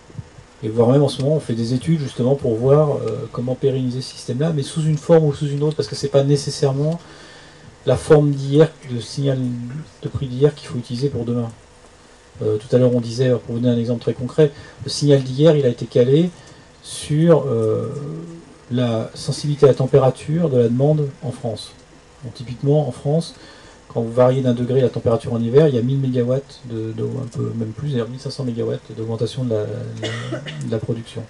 Et voire même en ce moment, on fait des études justement pour voir comment pérenniser ce système-là, mais sous une forme ou sous une autre, parce que c'est pas nécessairement la forme d'hier, le signal de prix d'hier qu'il faut utiliser pour demain. Tout à l'heure, on disait, pour vous donner un exemple très concret, le signal d'hier, il a été calé sur la sensibilité à la température de la demande en France. Donc, typiquement, en France, quand vous variez d'un degré la température en hiver, il y a 1000 MW, un peu même plus, d'ailleurs 1500 MW d'augmentation de la production.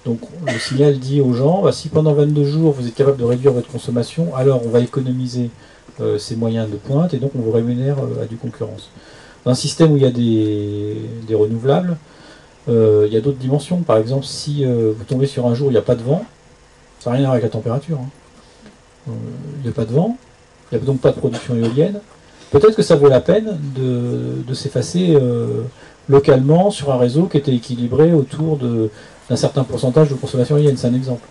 Donc le signal dit aux gens, si pendant 22 jours vous êtes capable de réduire votre consommation, alors on va économiser ces moyens de pointe et donc on vous rémunère à due concurrence. Dans un système où il y a des renouvelables, il y a d'autres dimensions. Par exemple, si vous tombez sur un jour où il n'y a pas de vent, ça n'a rien à voir avec la température. Il n'y a pas de vent, il n'y a donc pas de production éolienne. Peut-être que ça vaut la peine de s'effacer localement sur un réseau qui était équilibré autour d'un certain pourcentage de consommation moyenne. C'est un exemple.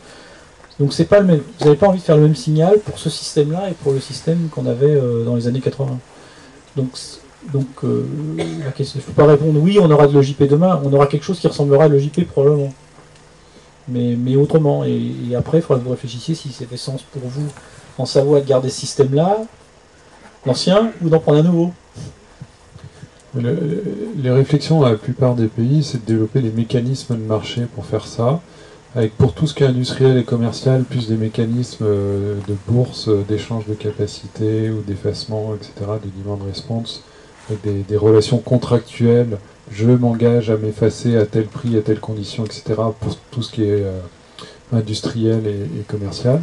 Donc c'est pas le même. Vous n'avez pas envie de faire le même signal pour ce système-là et pour le système qu'on avait dans les années 80. Donc la question, je ne peux pas répondre oui, on aura de l'OJP demain, on aura quelque chose qui ressemblera à l'OJP probablement. Mais autrement. Et après, il faudra que vous réfléchissiez si ça fait sens pour vous en Savoie de garder ce système-là, l'ancien, ou d'en prendre un nouveau. Les réflexions dans la plupart des pays, c'est de développer des mécanismes de marché pour faire ça, avec pour tout ce qui est industriel et commercial, plus des mécanismes de bourse, d'échange de capacités ou d'effacement, etc., de demand response, avec des relations contractuelles. Je m'engage à m'effacer à tel prix, à telle condition, etc., pour tout ce qui est industriel et commercial.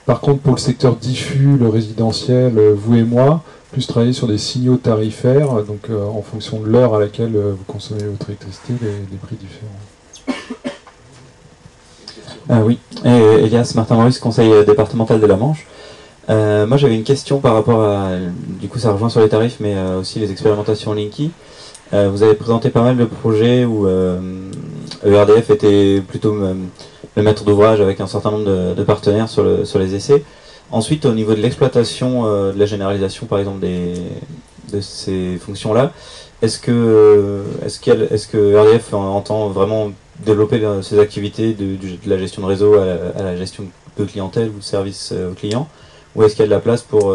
Par contre, pour le secteur diffus, le résidentiel, vous et moi, plus travailler sur des signaux tarifaires, donc en fonction de l'heure à laquelle vous consommez votre électricité, des prix différents. Oui, Elias Martin-Maurice, conseil départemental de la Manche. Moi j'avais une question par rapport à, du coup ça rejoint sur les tarifs, mais aussi les expérimentations Linky. Vous avez présenté pas mal de projets où ERDF était plutôt le maître d'ouvrage avec un certain nombre de partenaires sur les essais. Ensuite, au niveau de l'exploitation, de la généralisation par exemple de ces fonctions-là, est-ce que ERDF entend vraiment développer ses activités de la gestion de réseau à la gestion de clientèle ou de service aux clients, ou est-ce qu'il y a de la place pour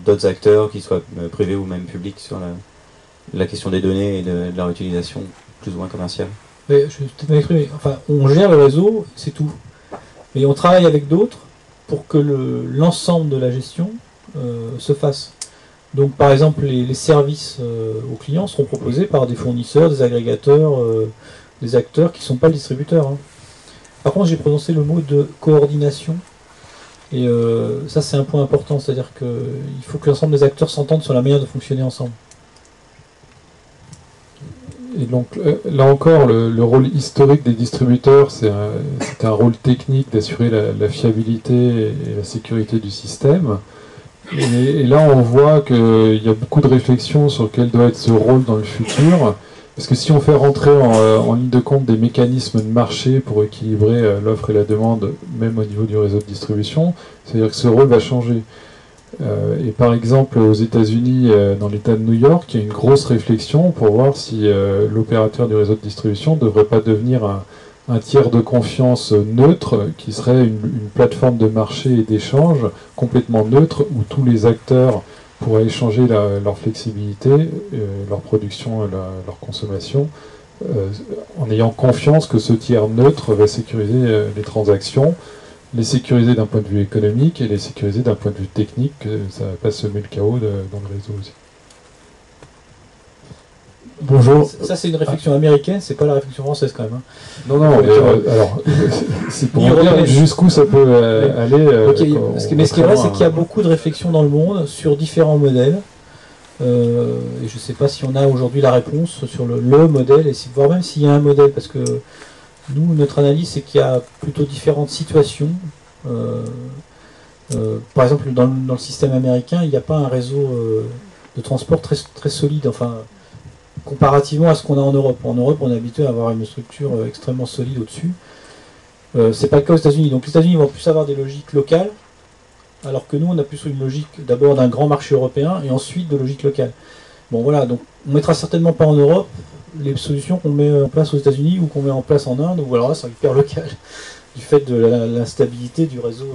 d'autres acteurs, qu'ils soient privés ou même publics, sur la question des données et de la réutilisation plus ou moins commerciale? Je vais peut-être m'exprimer. Enfin, on gère le réseau, c'est tout. Mais on travaille avec d'autres pour que l'ensemble de la gestion se fasse. Donc par exemple, les services aux clients seront proposés par des fournisseurs, des agrégateurs, des acteurs qui ne sont pas le distributeur. Hein. Par contre, j'ai prononcé le mot de coordination. Et ça, c'est un point important. C'est-à-dire qu'il faut que l'ensemble des acteurs s'entendent sur la manière de fonctionner ensemble. Et donc là encore, le rôle historique des distributeurs, c'est un rôle technique d'assurer la fiabilité et la sécurité du système. Et là, on voit qu'il y a beaucoup de réflexions sur quel doit être ce rôle dans le futur. Parce que si on fait rentrer en ligne de compte des mécanismes de marché pour équilibrer l'offre et la demande, même au niveau du réseau de distribution, c'est-à-dire que ce rôle va changer. Et par exemple, aux États-Unis, dans l'État de New York, il y a une grosse réflexion pour voir si l'opérateur du réseau de distribution ne devrait pas devenir un tiers de confiance neutre, qui serait une plateforme de marché et d'échange complètement neutre, où tous les acteurs pourraient échanger leur flexibilité, leur production et leur consommation, en ayant confiance que ce tiers neutre va sécuriser les transactions, les sécuriser d'un point de vue économique et les sécuriser d'un point de vue technique, que ça ne va pas semer le chaos dans le réseau aussi. Bonjour. Ça, c'est une réflexion américaine, c'est pas la réflexion française quand même. Hein. Non, alors, c'est pour dire jusqu'ù ça peut aller. Mais ce qui est vrai, c'est qu'il y a beaucoup de réflexions dans le monde sur différents modèles. Et je ne sais pas si on a aujourd'hui la réponse sur le modèle, et voire même s'il y a un modèle, parce que nous, notre analyse, c'est qu'il y a plutôt différentes situations. Par exemple, dans le système américain, il n'y a pas un réseau de transport très, très solide, enfin, comparativement à ce qu'on a en Europe. En Europe, on est habitué à avoir une structure extrêmement solide au-dessus. C'est pas le cas aux États-Unis. Donc les États-Unis vont plus avoir des logiques locales, alors que nous, on a plus une logique d'abord d'un grand marché européen et ensuite de logique locale. Bon voilà, donc on mettra certainement pas en Europe les solutions qu'on met en place aux États-Unis ou qu'on met en place en Inde, ou alors là c'est hyper local, du fait de l'instabilité du réseau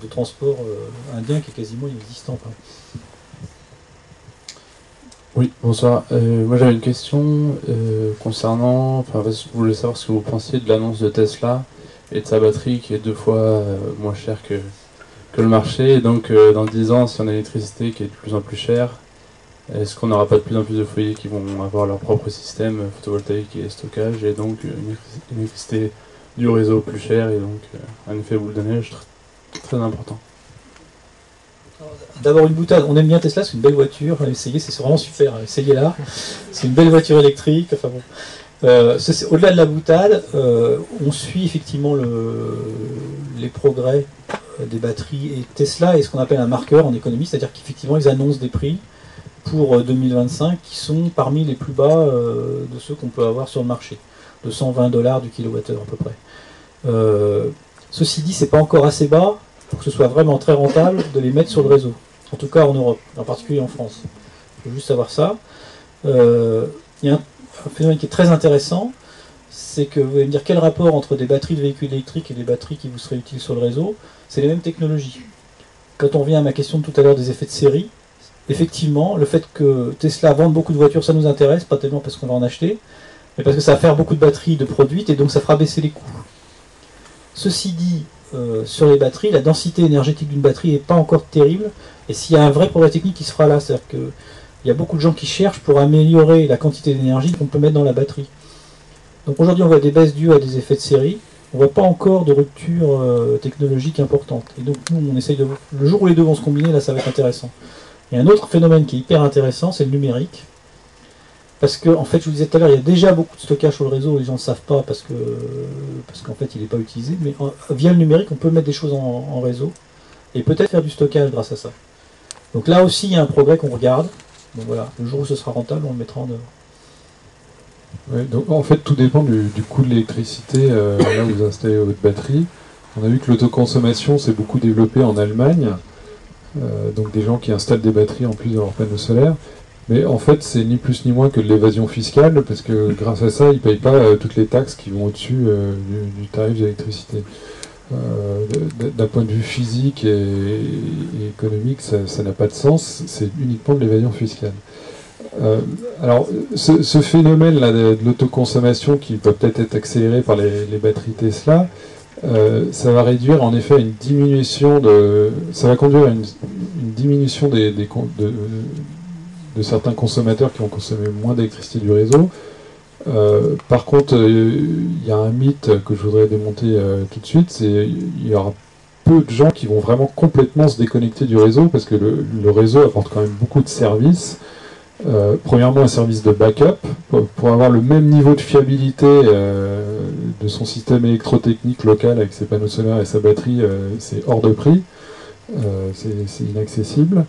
de transport indien qui est quasiment inexistant. Quoi. Oui, bonsoir. Moi j'avais une question concernant, je voulais savoir ce que vous pensiez de l'annonce de Tesla et de sa batterie qui est 2 fois moins chère que le marché. Et donc dans 10 ans, si on a l'électricité qui est de plus en plus chère, est-ce qu'on n'aura pas de plus en plus de foyers qui vont avoir leur propre système photovoltaïque et stockage, et donc une électricité du réseau plus chère, et donc un effet boule de neige très important? D'abord une boutade, on aime bien Tesla, c'est une belle voiture, essayez, c'est vraiment super, essayez-la, c'est une belle voiture électrique, enfin bon. Au-delà de la boutade, on suit effectivement les progrès des batteries, et Tesla est ce qu'on appelle un marqueur en économie, c'est-à-dire qu'effectivement ils annoncent des prix pour 2025 qui sont parmi les plus bas de ceux qu'on peut avoir sur le marché, de 120 $ du kilowattheure à peu près. Ceci dit, c'est pas encore assez bas pour que ce soit vraiment très rentable de les mettre sur le réseau, en tout cas en Europe, en particulier en France. Il faut juste savoir ça. Il y a un phénomène qui est très intéressant, c'est que vous allez me dire quel rapport entre des batteries de véhicules électriques et des batteries qui vous seraient utiles sur le réseau. C'est les mêmes technologies. Quand on revient à ma question de tout à l'heure des effets de série, effectivement, le fait que Tesla vende beaucoup de voitures, ça nous intéresse, pas tellement parce qu'on va en acheter, mais parce que ça va faire beaucoup de batteries de produites et donc ça fera baisser les coûts. Ceci dit, sur les batteries, la densité énergétique d'une batterie n'est pas encore terrible, et s'il y a un vrai progrès technique qui se fera là, c'est-à-dire qu'il y a beaucoup de gens qui cherchent pour améliorer la quantité d'énergie qu'on peut mettre dans la batterie. Donc aujourd'hui on voit des baisses dues à des effets de série, on ne voit pas encore de rupture technologique importante. Et donc nous on essaye de... Le jour où les deux vont se combiner, là ça va être intéressant. Il y a un autre phénomène qui est hyper intéressant, c'est le numérique. Parce que, en fait, je vous disais tout à l'heure, il y a déjà beaucoup de stockage sur le réseau, les gens ne savent pas parce qu'en fait il n'est pas utilisé, mais via le numérique on peut mettre des choses en réseau et peut-être faire du stockage grâce à ça. Donc là aussi il y a un progrès qu'on regarde. Donc voilà, le jour où ce sera rentable, on le mettra en œuvre. Ouais, donc en fait tout dépend du coût de l'électricité là où vous installez votre batterie. On a vu que l'autoconsommation s'est beaucoup développée en Allemagne, donc des gens qui installent des batteries en plus de leurs panneaux solaires. Mais en fait c'est ni plus ni moins que de l'évasion fiscale, parce que grâce à ça ils ne payent pas toutes les taxes qui vont au-dessus du tarif d'électricité. D'un point de vue physique et économique, ça n'a pas de sens, c'est uniquement de l'évasion fiscale. Alors, ce phénomène-là de l'autoconsommation qui peut peut-être être accéléré par les batteries Tesla, ça va réduire en effet une diminution ça va conduire à une diminution de certains consommateurs qui vont consommer moins d'électricité du réseau. Par contre, il y a un mythe que je voudrais démonter tout de suite, c'est qu'il y aura peu de gens qui vont vraiment complètement se déconnecter du réseau, parce que le réseau apporte quand même beaucoup de services. Premièrement, un service de backup, pour avoir le même niveau de fiabilité de son système électrotechnique local avec ses panneaux solaires et sa batterie, c'est hors de prix, c'est inaccessible.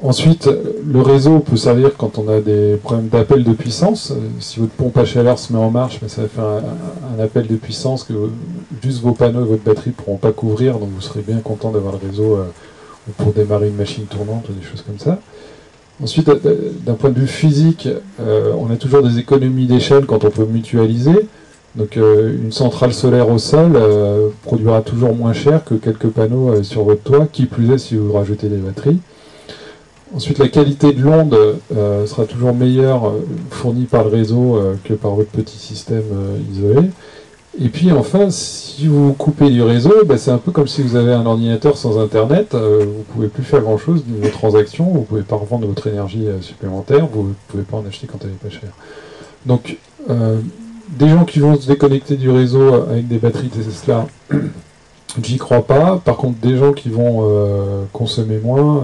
Ensuite, le réseau peut servir quand on a des problèmes d'appel de puissance. Si votre pompe à chaleur se met en marche, mais ça va faire un appel de puissance que juste vos panneaux et votre batterie ne pourront pas couvrir, donc vous serez bien content d'avoir le réseau pour démarrer une machine tournante ou des choses comme ça. Ensuite, d'un point de vue physique, on a toujours des économies d'échelle quand on peut mutualiser. Donc une centrale solaire au sol produira toujours moins cher que quelques panneaux sur votre toit, qui plus est si vous rajoutez des batteries. Ensuite, la qualité de l'onde sera toujours meilleure fournie par le réseau que par votre petit système isolé. Et puis enfin, si vous coupez du réseau, c'est un peu comme si vous avez un ordinateur sans internet, vous ne pouvez plus faire grand chose de vos transactions, vous ne pouvez pas revendre votre énergie supplémentaire, vous ne pouvez pas en acheter quand elle n'est pas chère. Donc des gens qui vont se déconnecter du réseau avec des batteries Tesla, j'y crois pas. Par contre, des gens qui vont consommer moins,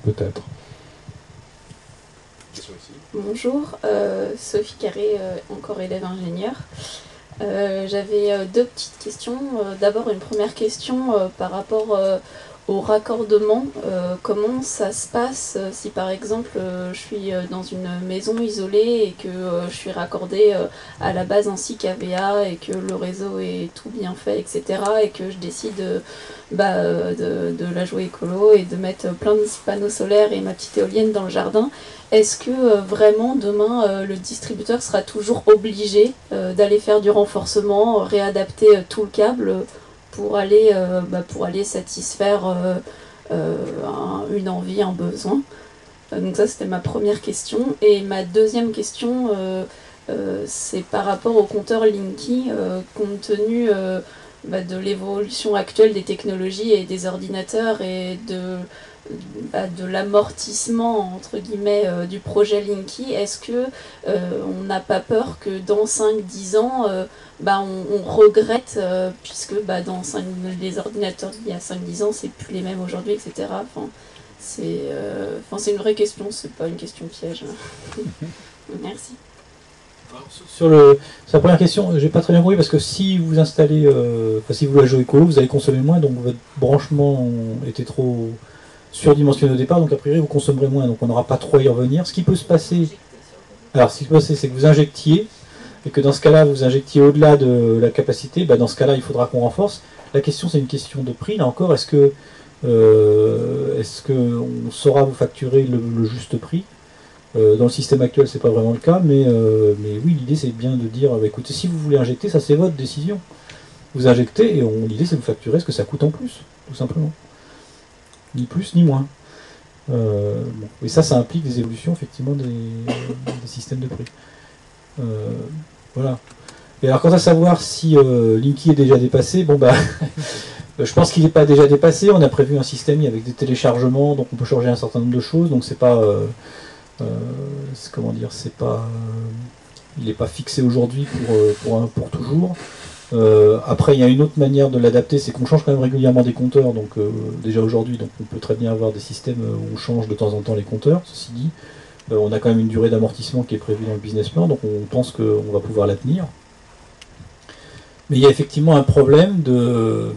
peut-être. Bonjour, Sophie Carré, encore élève ingénieur. J'avais deux petites questions. D'abord une première question par rapport au raccordement. Comment ça se passe si par exemple je suis dans une maison isolée et que je suis raccordée à la base en SIC AVA et que le réseau est tout bien fait, etc. et que je décide de la jouer écolo et de mettre plein de panneaux solaires et ma petite éolienne dans le jardin. Est-ce que vraiment demain le distributeur sera toujours obligé d'aller faire du renforcement, réadapter tout le câble pour aller satisfaire une envie, un besoin? Donc ça c'était ma première question. Et ma deuxième question c'est par rapport au compteur Linky, compte tenu de l'évolution actuelle des technologies et des ordinateurs et de l'amortissement entre guillemets du projet Linky, est-ce que on n'a pas peur que dans 5-10 ans on regrette puisque les ordinateurs d'il y a 5-10 ans c'est plus les mêmes aujourd'hui, etc. C'est une vraie question, c'est pas une question piège. Merci. Sur la première question, j'ai pas très bien compris, parce que si vous installez, si vous la jouez écolo, vous allez consommer moins, donc votre branchement était trop surdimensionné au départ, donc a priori vous consommerez moins, donc on n'aura pas trop à y revenir. Ce qui peut se passer, alors ce qui peut se passer, c'est que vous injectiez, et que dans ce cas-là, vous injectiez au-delà de la capacité, dans ce cas-là, il faudra qu'on renforce. La question, c'est une question de prix, là encore, est-ce que on saura vous facturer le juste prix? Dans le système actuel, c'est pas vraiment le cas, mais oui, l'idée c'est bien de dire, écoutez, si vous voulez injecter, ça c'est votre décision. Vous injectez et l'idée c'est de vous facturer ce que ça coûte en plus, tout simplement. Ni plus ni moins. Et ça implique des évolutions effectivement des systèmes de prix. Voilà. Et alors quant à savoir si Linky est déjà dépassé, je pense qu'il n'est pas déjà dépassé. On a prévu un système avec des téléchargements, donc on peut changer un certain nombre de choses, donc c'est pas il n'est pas fixé aujourd'hui pour toujours. Après, il y a une autre manière de l'adapter, c'est qu'on change quand même régulièrement des compteurs, donc déjà aujourd'hui, donc on peut très bien avoir des systèmes où on change de temps en temps les compteurs. Ceci dit, on a quand même une durée d'amortissement qui est prévue dans le business plan, donc on pense qu'on va pouvoir la tenir. Mais il y a effectivement un problème de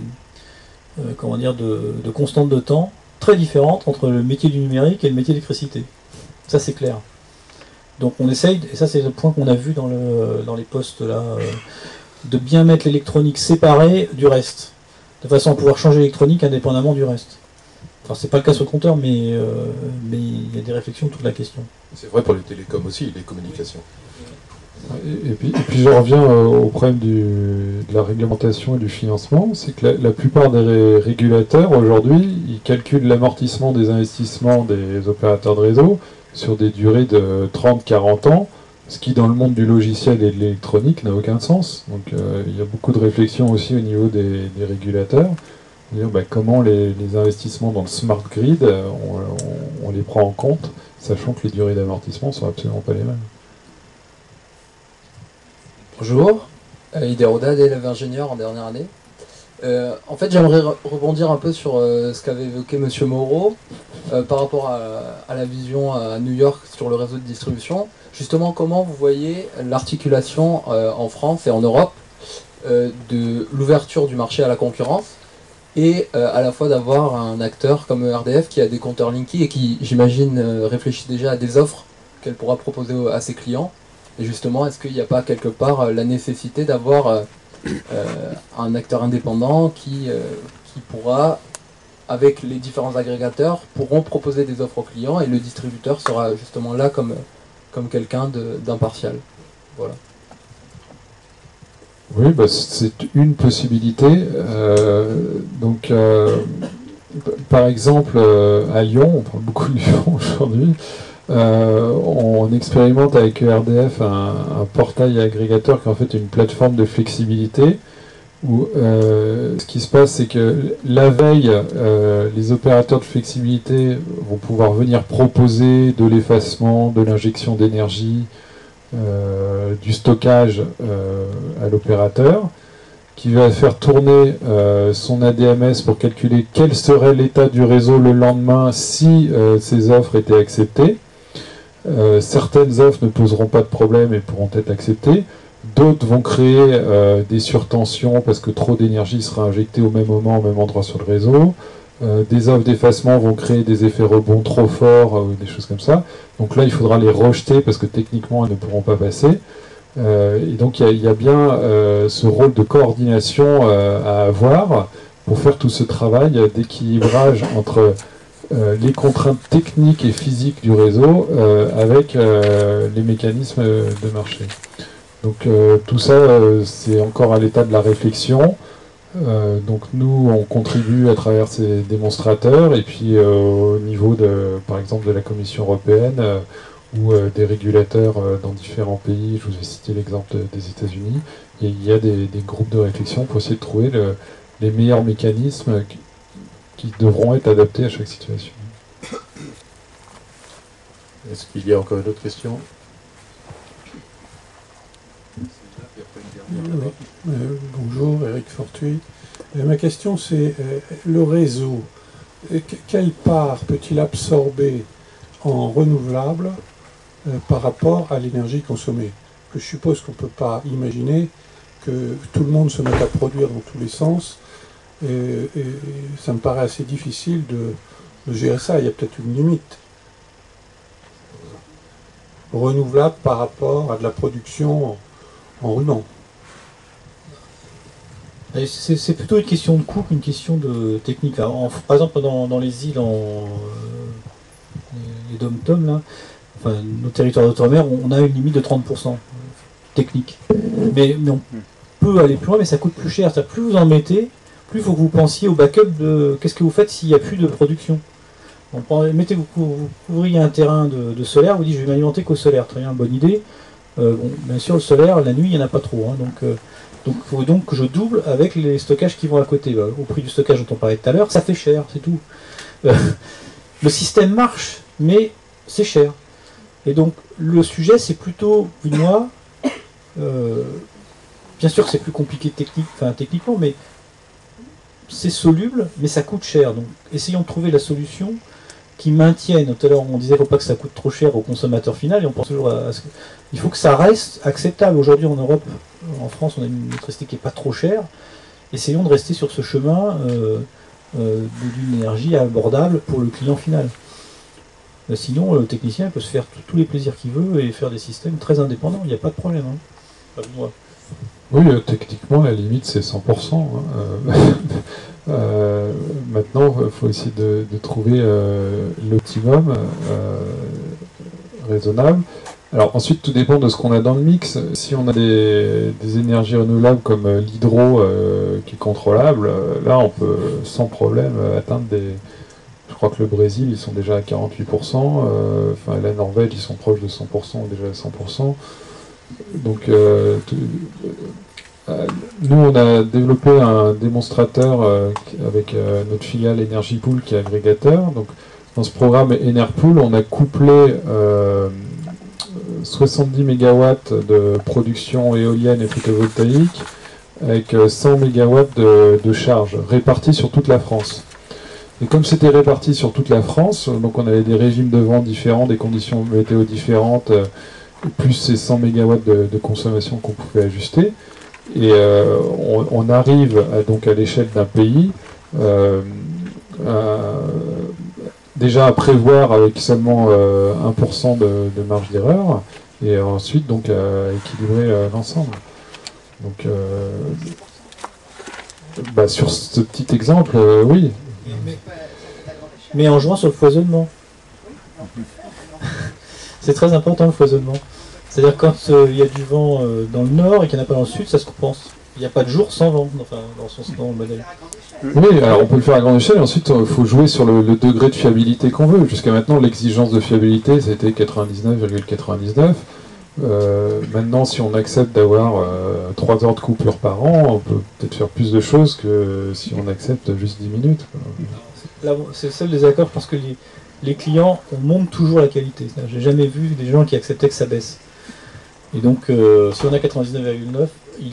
constante de temps très différente entre le métier du numérique et le métier de l'électricité. Ça c'est clair. Donc on essaye, et ça c'est le point qu'on a vu dans les postes là, de bien mettre l'électronique séparée du reste, de façon à pouvoir changer l'électronique indépendamment du reste. Enfin c'est pas le cas sur le compteur, mais il y a des réflexions autour de la question. C'est vrai pour les télécoms aussi, les communications. Et puis je reviens au problème de la réglementation et du financement, c'est que la plupart des régulateurs aujourd'hui, ils calculent l'amortissement des investissements des opérateurs de réseau sur des durées de 30-40 ans, ce qui dans le monde du logiciel et de l'électronique n'a aucun sens. Donc il y a beaucoup de réflexions aussi au niveau des régulateurs, dire comment les investissements dans le smart grid, on les prend en compte, sachant que les durées d'amortissement ne sont absolument pas les mêmes. Bonjour, Iderauda, élève ingénieur en dernière année. En fait, j'aimerais rebondir un peu sur ce qu'avait évoqué M. Moreau par rapport à la vision à New York sur le réseau de distribution. Justement, comment vous voyez l'articulation en France et en Europe de l'ouverture du marché à la concurrence et à la fois d'avoir un acteur comme RDF qui a des compteurs Linky et qui, j'imagine, réfléchit déjà à des offres qu'elle pourra proposer à ses clients. Et justement, est-ce qu'il n'y a pas quelque part la nécessité d'avoir un acteur indépendant qui pourra, avec les différents agrégateurs, pourront proposer des offres aux clients et le distributeur sera justement là comme quelqu'un d'impartial. Voilà. Oui, c'est une possibilité. Par exemple, à Lyon, on parle beaucoup de Lyon aujourd'hui, on expérimente avec RDF un portail agrégateur qui est en fait une plateforme de flexibilité où ce qui se passe c'est que la veille les opérateurs de flexibilité vont pouvoir venir proposer de l'effacement, de l'injection d'énergie, du stockage à l'opérateur qui va faire tourner son ADMS pour calculer quel serait l'état du réseau le lendemain si ces offres étaient acceptées. Certaines offres ne poseront pas de problème et pourront être acceptées. D'autres vont créer des surtensions parce que trop d'énergie sera injectée au même moment, au même endroit sur le réseau. Des offres d'effacement vont créer des effets rebonds trop forts, des choses comme ça. Donc là, il faudra les rejeter parce que techniquement, elles ne pourront pas passer. Et donc, il y a bien ce rôle de coordination à avoir pour faire tout ce travail d'équilibrage entre les contraintes techniques et physiques du réseau avec les mécanismes de marché. Donc tout ça, c'est encore à l'état de la réflexion. Donc nous, on contribue à travers ces démonstrateurs et puis au niveau, par exemple, de la Commission européenne ou des régulateurs dans différents pays, je vous ai cité l'exemple des États-Unis, il y a des groupes de réflexion pour essayer de trouver les meilleurs mécanismes qui devront être adaptés à chaque situation. Est-ce qu'il y a encore une autre question? Bonjour, Eric Fortuit. Ma question c'est le réseau. Quelle part peut-il absorber en renouvelable par rapport à l'énergie consommée? Je suppose qu'on ne peut pas imaginer que tout le monde se mette à produire dans tous les sens. Et ça me paraît assez difficile de gérer ça. Il y a peut-être une limite. Renouvelable par rapport à de la production en roulant. C'est plutôt une question de coût qu'une question de technique. Par exemple, dans les îles, les dom-toms, là, enfin, nos territoires d'outre-mer, on a une limite de 30% technique. Mais on peut aller plus loin, mais ça coûte plus cher. Plus vous en mettez, plus il faut que vous pensiez au backup de qu'est-ce que vous faites s'il n'y a plus de production. Vous couvriez un terrain de solaire, vous dites je vais m'alimenter qu'au solaire. Très bien, bonne idée. Bien sûr, le solaire, la nuit, il n'y en a pas trop. Hein, donc il faut donc que je double avec les stockages qui vont à côté. Au prix du stockage dont on parlait tout à l'heure, ça fait cher, c'est tout. Le système marche, mais c'est cher. Et donc le sujet, c'est plutôt, moi, bien sûr que c'est plus compliqué techniquement, mais c'est soluble, mais ça coûte cher. Donc essayons de trouver la solution qui maintienne. Tout à l'heure, on disait qu'il ne faut pas que ça coûte trop cher au consommateur final, et on pense toujours à ce que... Il faut que ça reste acceptable. Aujourd'hui, en Europe, en France, on a une électricité qui n'est pas trop chère. Essayons de rester sur ce chemin d'une énergie abordable pour le client final. Sinon, le technicien peut se faire tous les plaisirs qu'il veut et faire des systèmes très indépendants. Il n'y a pas de problème. Hein. Oui, techniquement, la limite, c'est 100%. Maintenant, il faut essayer de trouver l'optimum raisonnable. Alors ensuite, tout dépend de ce qu'on a dans le mix. Si on a des énergies renouvelables comme l'hydro qui est contrôlable, là, on peut sans problème atteindre des... Je crois que le Brésil, ils sont déjà à 48%. La Norvège, ils sont proches de 100%, déjà à 100%. Donc, nous, on a développé un démonstrateur avec notre filiale EnergyPool qui est agrégateur. Donc, dans ce programme EnerPool, on a couplé 70 MW de production éolienne et photovoltaïque avec 100 MW de charge répartis sur toute la France. Et comme c'était réparti sur toute la France, donc on avait des régimes de vent différents, des conditions météo différentes, plus ces 100 MW de consommation qu'on pouvait ajuster. Et on arrive donc à l'échelle d'un pays déjà à prévoir avec seulement 1% de marge d'erreur, et ensuite donc à équilibrer l'ensemble. Donc sur ce petit exemple, oui. Mais en jouant sur le foisonnement. C'est très important le foisonnement. C'est-à-dire quand il y a du vent dans le nord et qu'il n'y en a pas dans le sud, ça se compense. Il n'y a pas de jour sans vent, enfin, dans le modèle. Oui, alors on peut le faire à grande échelle, et ensuite il faut jouer sur le degré de fiabilité qu'on veut. Jusqu'à maintenant, l'exigence de fiabilité, c'était 99,99. Maintenant, si on accepte d'avoir 3 heures de coupure par an, on peut peut-être faire plus de choses que si on accepte juste 10 minutes. Là, c'est le seul désaccord, parce que les clients, on monte toujours la qualité. J'ai jamais vu des gens qui acceptaient que ça baisse. Et donc, si on a 99,9,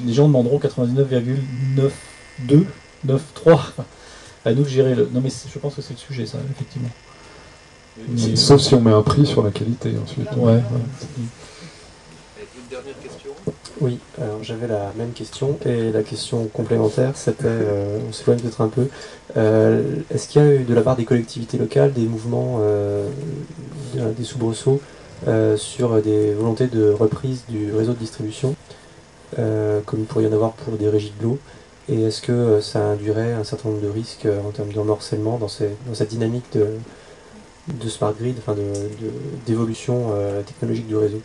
les gens demanderont 99,92, 9,3. À nous de gérer le... Non mais je pense que c'est le sujet, ça, effectivement. Mais... Sauf si on met un prix sur la qualité, ensuite. Ouais. Une dernière question. Oui, alors j'avais la même question, et la question complémentaire, c'était, on s'éloigne peut-être un peu, est-ce qu'il y a eu de la part des collectivités locales des mouvements, des soubresauts sur des volontés de reprise du réseau de distribution, comme il pourrait y en avoir pour des régies de l'eau, et est-ce que ça induirait un certain nombre de risques en termes d'emmorcellement dans cette dynamique de smart grid, enfin d'évolution technologique du réseau?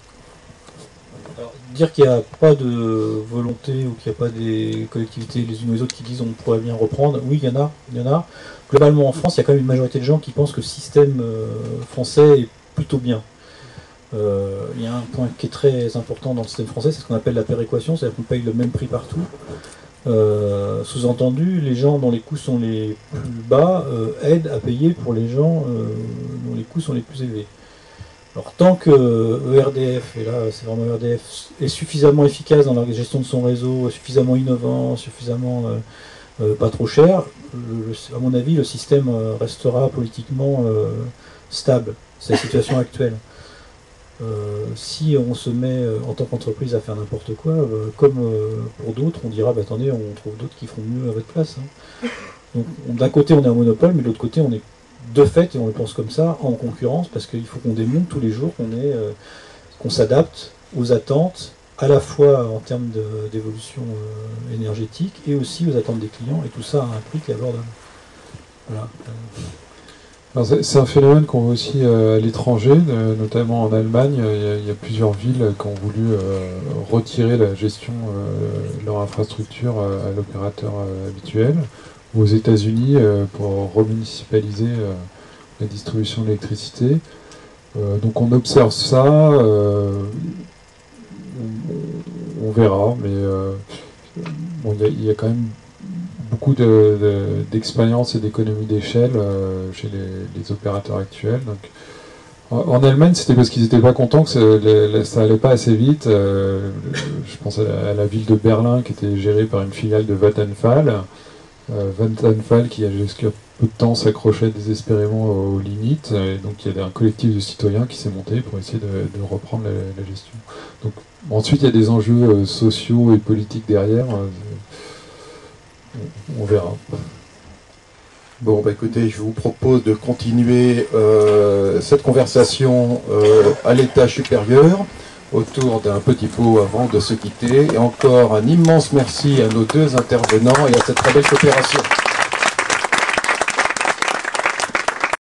Alors, dire qu'il n'y a pas de volonté ou qu'il n'y a pas des collectivités les unes ou les autres qui disent on pourrait bien reprendre, oui, il y en a. Globalement en France, il y a quand même une majorité de gens qui pensent que le système français est plutôt bien. Il y a un point qui est très important dans le système français, c'est ce qu'on appelle la péréquation, c'est-à-dire qu'on paye le même prix partout. Sous-entendu, les gens dont les coûts sont les plus bas aident à payer pour les gens dont les coûts sont les plus élevés. Alors tant que ERDF, et là c'est vraiment ERDF, est suffisamment efficace dans la gestion de son réseau, suffisamment innovant, suffisamment pas trop cher, à mon avis le système restera politiquement stable. C'est la situation actuelle. Si on se met en tant qu'entreprise à faire n'importe quoi, comme pour d'autres, on dira on trouve d'autres qui feront mieux à votre place. Hein. Donc d'un côté on est un monopole, mais de l'autre côté on est de fait, et on le pense comme ça, en concurrence, parce qu'il faut qu'on démontre tous les jours qu'on s'adapte aux attentes, à la fois en termes d'évolution énergétique et aussi aux attentes des clients, et tout ça à un prix qui est abordable. Voilà. C'est un phénomène qu'on voit aussi à l'étranger, notamment en Allemagne. Il y a plusieurs villes qui ont voulu retirer la gestion de leur infrastructure à l'opérateur habituel. Aux États-Unis, pour remunicipaliser la distribution d'électricité. Donc on observe ça, on verra, mais bon, il y a quand même beaucoup d'expérience et d'économie d'échelle chez les opérateurs actuels. Donc, en Allemagne, c'était parce qu'ils n'étaient pas contents que ça allait pas assez vite. Je pense à la ville de Berlin qui était gérée par une filiale de Vattenfall. Vattenfall qui, jusqu'à peu de temps, s'accrochait désespérément aux limites. Et donc il y a un collectif de citoyens qui s'est monté pour essayer de reprendre la gestion. Donc, ensuite, il y a des enjeux sociaux et politiques derrière. On verra. Bon, bah écoutez, je vous propose de continuer cette conversation à l'étage supérieur, autour d'un petit pot avant de se quitter. Et encore un immense merci à nos deux intervenants et à cette très belle coopération.